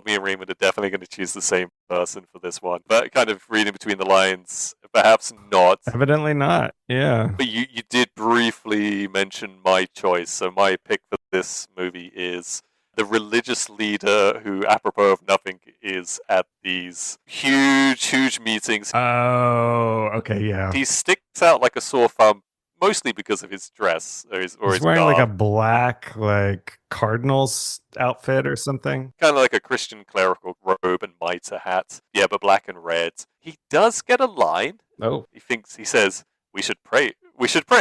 me and Raymond are definitely going to choose the same person for this one. But kind of reading between the lines, perhaps not. Evidently not, yeah. But you did briefly mention my choice. So my pick for this movie is the religious leader who, apropos of nothing, is at these huge meetings. Oh, okay, yeah. He sticks out like a sore thumb, mostly because of his dress or his wearing garb. like a black Cardinals outfit or something. Kind of like a Christian clerical robe and mitre hat. Yeah, but black and red. He does get a line. Oh. He says, we should pray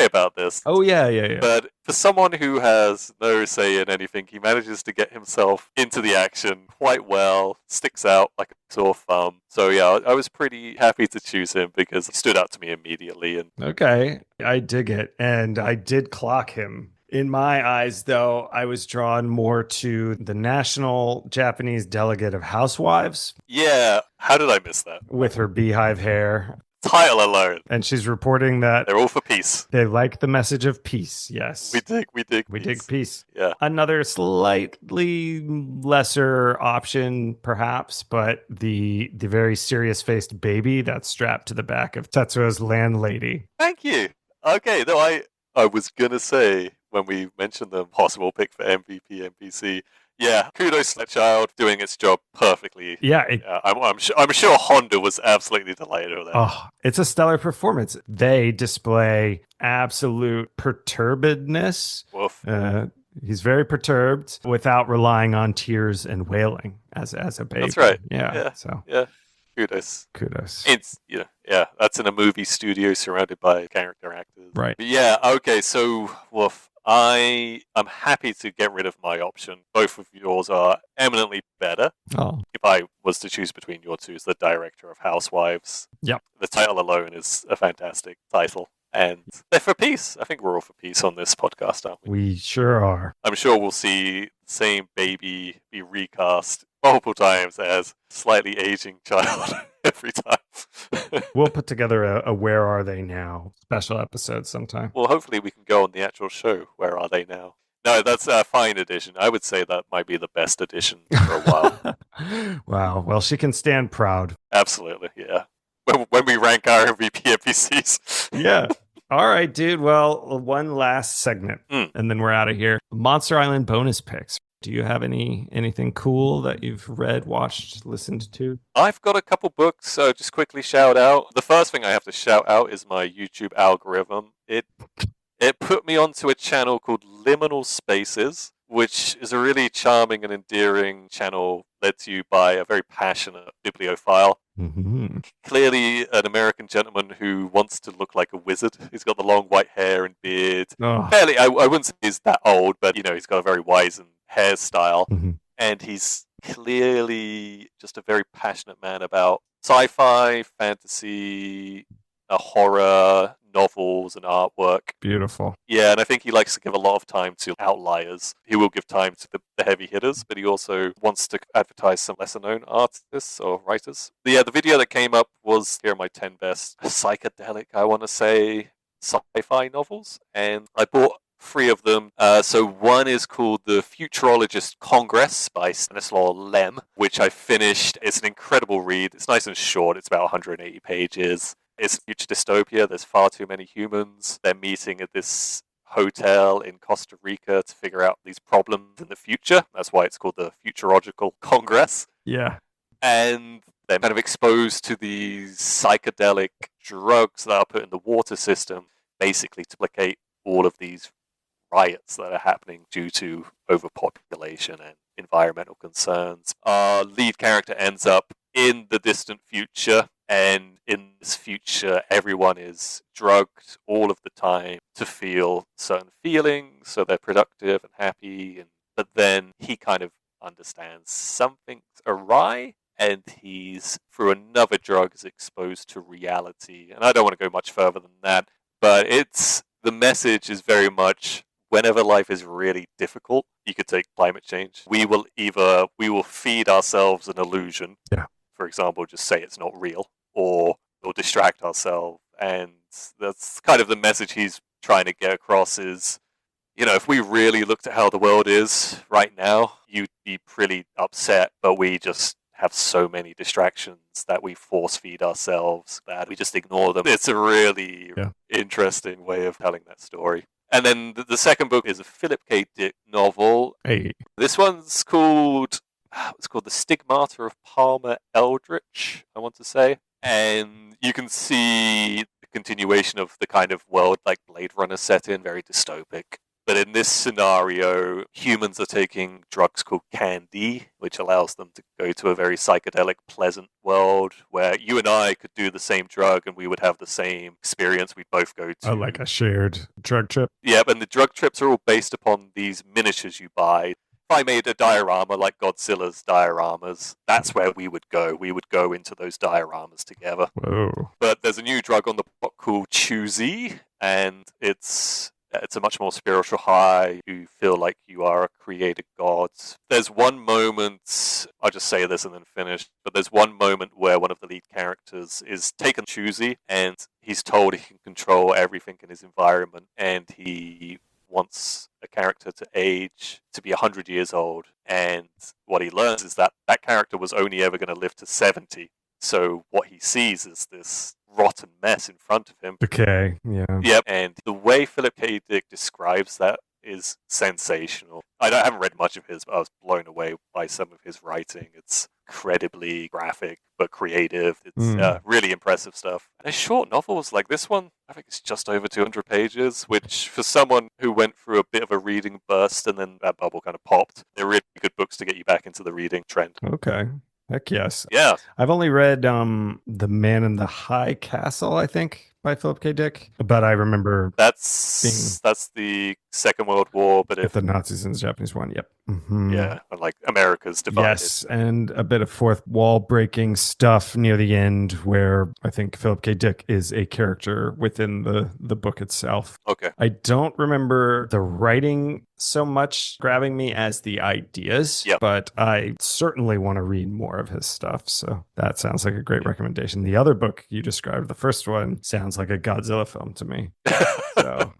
about this. Oh, yeah. But for someone who has no say in anything, he manages to get himself into the action quite well, sticks out like a sore thumb. So yeah, I was pretty happy to choose him because he stood out to me immediately. And okay, I dig it. And I did clock him. In my eyes, though, I was drawn more to the national Japanese delegate of housewives. Yeah, how did I miss that? With her beehive hair. Title alone. And she's reporting that they're all for peace. They like the message of peace, yes. We dig peace. Yeah. Another slightly lesser option, perhaps, but the very serious-faced baby that's strapped to the back of Tetsuo's landlady. Thank you. Okay, though I was going to say, when we mentioned the possible pick for MVP NPC, yeah, kudos to that child doing its job perfectly. Yeah, I'm sure Honda was absolutely delighted with that. Oh, it's a stellar performance. They display absolute perturbedness. Woof. He's very perturbed without relying on tears and wailing as a baby. That's right. Yeah. So yeah. Kudos. It's that's in a movie studio surrounded by character actors. Right. But yeah. Okay. So, woof. I'm happy to get rid of my option. Both of yours are eminently better. Oh, If I was to choose between your two as the director of Housewives, yep. the title alone is a fantastic title. And they're for peace. I think we're all for peace on this podcast, aren't we? We sure are. I'm sure we'll see the same baby be recast multiple times as slightly aging child every time. We'll put together a Where Are They Now special episode sometime. Well, hopefully we can go on the actual show. Where are they now? No, that's a fine addition. I would say that might be the best addition for a while. Wow. Well, she can stand proud. Absolutely, yeah. When we rank our MVP NPCs. Yeah. All right, dude. Well, one last segment, and then we're out of here. Monster Island bonus picks. Do you have anything cool that you've read, watched, listened to? I've got a couple books, so just quickly shout out. The first thing I have to shout out is my YouTube algorithm. It put me onto a channel called Liminal Spaces, which is a really charming and endearing channel led to you by a very passionate bibliophile. Mm-hmm. Clearly an American gentleman who wants to look like a wizard. He's got the long white hair and beard. Oh. Fairly, I wouldn't say he's that old, but he's got a very wizened hairstyle. Mm-hmm. And he's clearly just a very passionate man about sci-fi, fantasy, horror, novels, and artwork. Beautiful. Yeah, and I think he likes to give a lot of time to outliers. He will give time to the heavy hitters, but he also wants to advertise some lesser-known artists or writers. But yeah, the video that came up was, here are my 10 best psychedelic, I want to say, sci-fi novels. And I bought 3 of them. So one is called The Futurologist Congress by Stanislaw Lem, which I finished. It's an incredible read. It's nice and short. It's about 180 pages. It's future dystopia. There's far too many humans. They're meeting at this hotel in Costa Rica to figure out these problems in the future. That's why it's called the Futurological Congress. Yeah. And they're kind of exposed to these psychedelic drugs that are put in the water system, basically to placate all of these riots that are happening due to overpopulation and environmental concerns. Our lead character ends up in the distant future, and in this future, everyone is drugged all of the time to feel certain feelings, so they're productive and happy. But then he kind of understands something's awry, and he's, through another drug, is exposed to reality. And I don't want to go much further than that, but the message is very much, whenever life is really difficult, you could take climate change. We will feed ourselves an illusion. Yeah. For example, just say it's not real, or we'll distract ourselves. And that's kind of the message he's trying to get across is, if we really looked at how the world is right now, you'd be pretty upset, but we just have so many distractions that we force feed ourselves that we just ignore them. It's a really interesting way of telling that story. And then the second book is a Philip K. Dick novel. Hey. This one's called The Stigmata of Palmer Eldritch, I want to say. And you can see the continuation of the kind of world like Blade Runner set in, very dystopic. But in this scenario, humans are taking drugs called candy, which allows them to go to a very psychedelic, pleasant world where you and I could do the same drug and we would have the same experience. We'd both go to... like a shared drug trip? Yeah, and the drug trips are all based upon these miniatures you buy. If I made a diorama like Godzilla's dioramas, that's where we would go. We would go into those dioramas together. Whoa. But there's a new drug on the block called Choosy, and it's a much more spiritual high. You feel like you are a created god. There's one moment, I'll just say this and then finish, but there's one moment where one of the lead characters is taken Choosy, and he's told he can control everything in his environment, and he wants a character to age to be 100 years old. And what he learns is that that character was only ever going to live to 70. So what he sees is this rotten mess in front of him. Okay, yeah. Yep, and the way Philip K. Dick describes that is sensational. I haven't read much of his, but I was blown away by some of his writing. It's incredibly graphic, but creative. It's really impressive stuff. And short novels like this one, I think it's just over 200 pages, which for someone who went through a bit of a reading burst and then that bubble kind of popped, they're really good books to get you back into the reading trend. Okay. Heck yes. Yeah. I've only read The Man in the High Castle, I think, by Philip K. Dick. But I remember that's the Second World War, but if the Nazis and the Japanese won, yep. Yeah, and like America's divided. Yes, and a bit of fourth wall breaking stuff near the end where I think Philip K. Dick is a character within the book itself. Okay. I don't remember the writing so much grabbing me as the ideas, but I certainly want to read more of his stuff. So that sounds like a great recommendation. The other book you described, the first one, sounds like a Godzilla film to me. So...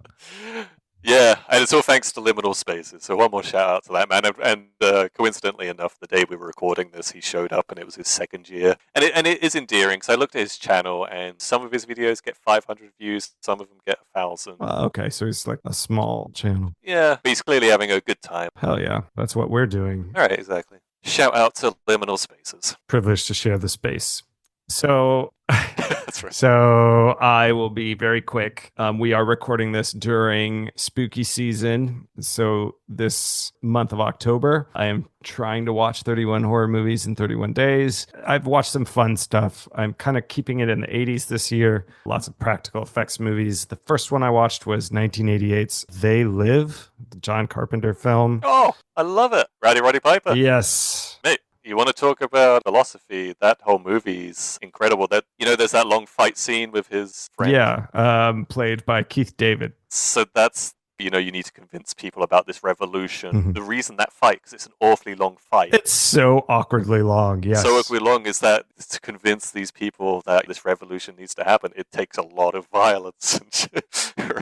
Yeah, and it's all thanks to Liminal Spaces. So one more shout out to that man. And coincidentally enough, the day we were recording this, he showed up, and it was his second year. And it is endearing. So I looked at his channel, and some of his videos get 500 views, some of them get 1,000. Okay, so he's like a small channel. Yeah, but he's clearly having a good time. Hell yeah, that's what we're doing. All right, exactly. Shout out to Liminal Spaces. Privileged to share the space. So... That's right. So I will be very quick. We are recording this during spooky season. So this month of October, I am trying to watch 31 horror movies in 31 days. I've watched some fun stuff. I'm kind of keeping it in the 80s this year. Lots of practical effects movies. The first one I watched was 1988's They Live, the John Carpenter film. Oh, I love it. Roddy Piper. Yes. Mate. You want to talk about philosophy? That whole movie's incredible. That there's that long fight scene with his friend. Yeah, played by Keith David. So that's you need to convince people about this revolution. Mm-hmm. The reason that fight, because it's an awfully long fight. It's so awkwardly long. Yes, so awkwardly long is that to convince these people that this revolution needs to happen, it takes a lot of violence and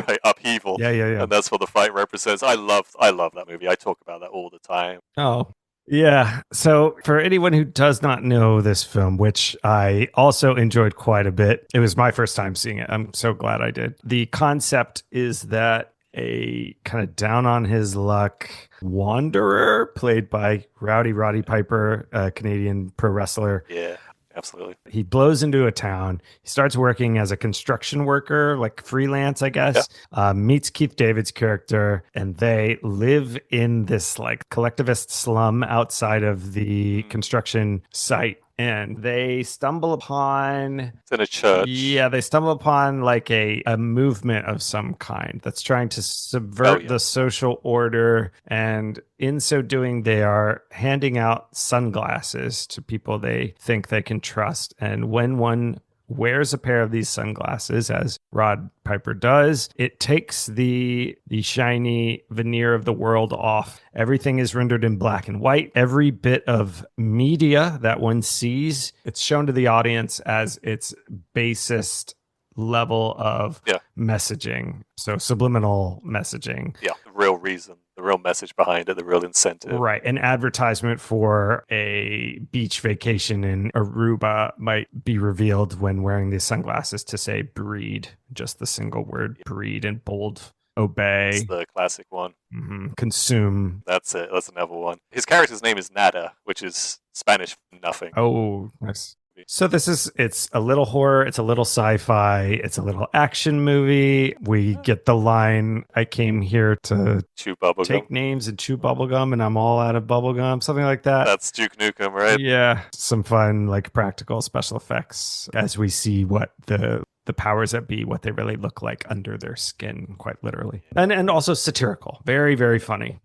right upheaval. Yeah. And that's what the fight represents. I love that movie. I talk about that all the time. Oh. Yeah. So for anyone who does not know this film, which I also enjoyed quite a bit, it was my first time seeing it. I'm so glad I did. The concept is that a kind of down on his luck wanderer, played by Roddy Piper, a Canadian pro wrestler. Yeah. Absolutely. He blows into a town. He starts working as a construction worker, like freelance, I guess. Yeah. Meets Keith David's character, and they live in this like collectivist slum outside of the construction site. And they stumble upon... It's in a church. Yeah, they stumble upon like a movement of some kind that's trying to subvert the social order. And in so doing, they are handing out sunglasses to people they think they can trust. And when one wears a pair of these sunglasses, as Rod Piper does, it takes the shiny veneer of the world off. Everything is rendered in black and white. Every bit of media that one sees, it's shown to the audience as its basest level of messaging. So subliminal messaging. Yeah, the real reason, the real message behind it, the real incentive. Right. An advertisement for a beach vacation in Aruba might be revealed when wearing these sunglasses to say breed, just the single word breed in bold. Obey. That's the classic one. Mm-hmm. Consume. That's it. That's another one. His character's name is Nada, which is Spanish for nothing. Oh, nice. So it's a little horror, it's a little sci-fi, it's a little action movie. We get the line, I came here to chew bubblegum, take names and chew bubblegum, and I'm all out of bubblegum, something like that. That's Duke Nukem, right? Yeah. Some fun, like practical special effects as we see what the powers that be, what they really look like under their skin, quite literally. And also satirical. Very, very funny.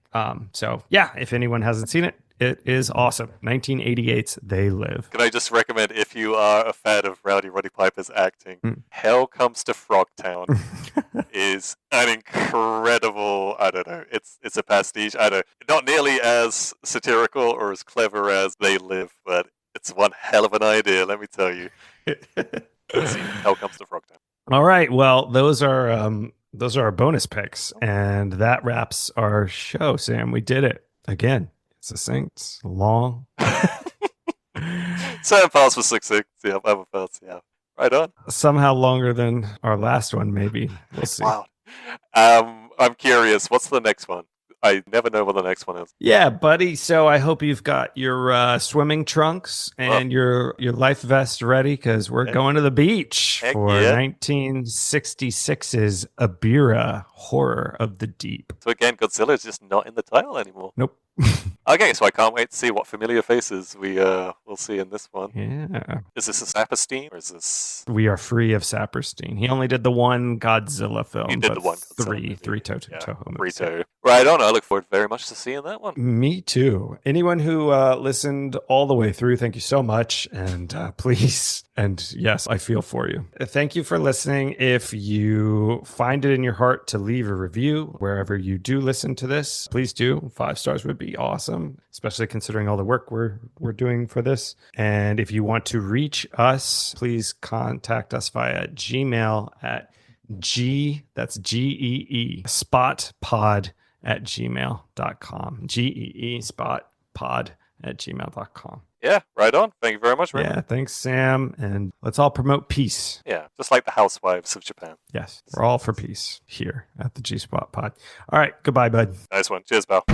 So yeah, if anyone hasn't seen it, it is awesome. 1988's They Live. Can I just recommend, if you are a fan of Roddy Piper's acting, Hell Comes to Frogtown is an incredible, I don't know, it's a pastiche. I don't know, not nearly as satirical or as clever as They Live, but it's one hell of an idea, let me tell you. Hell Comes to Frogtown. All right, well, those are our bonus picks, and that wraps our show, Sam. We did it again. Succinct, long. 7 parts for 6. Yeah, 11 parts. Yeah, right on. Somehow longer than our last one, maybe. We'll see. Wow. I'm curious. What's the next one? I never know what the next one is. Yeah, buddy. So I hope you've got your swimming trunks and your life vest ready, because we're going to the beach for 1966's Abira, Horror of the Deep. So again, Godzilla is just not in the title anymore. Nope. Okay, so I can't wait to see what familiar faces we will see in this one. Yeah. Is this a Saperstein, or is this... We are free of Saperstein. He only did the one Godzilla film. He did the one Godzilla three movie. Toho movies. Burrito. Right on. I look forward very much to seeing that one. Me too. Anyone who listened all the way through, thank you so much. And please, and yes, I feel for you. Thank you for listening. If you find it in your heart to leave a review wherever you do listen to this, please do. 5 stars would be awesome, especially considering all the work we're doing for this. And if you want to reach us, please contact us via Gmail at that's GEE spotpod@gmail.com. GEE spotpod@gmail.com. Yeah, right on. Thank you very much, Raymond. Yeah, thanks, Sam. And let's all promote peace. Yeah, just like the housewives of Japan. Yes, we're all for peace here at the G Spot Pod. All right, goodbye, bud. Nice one. Cheers, pal.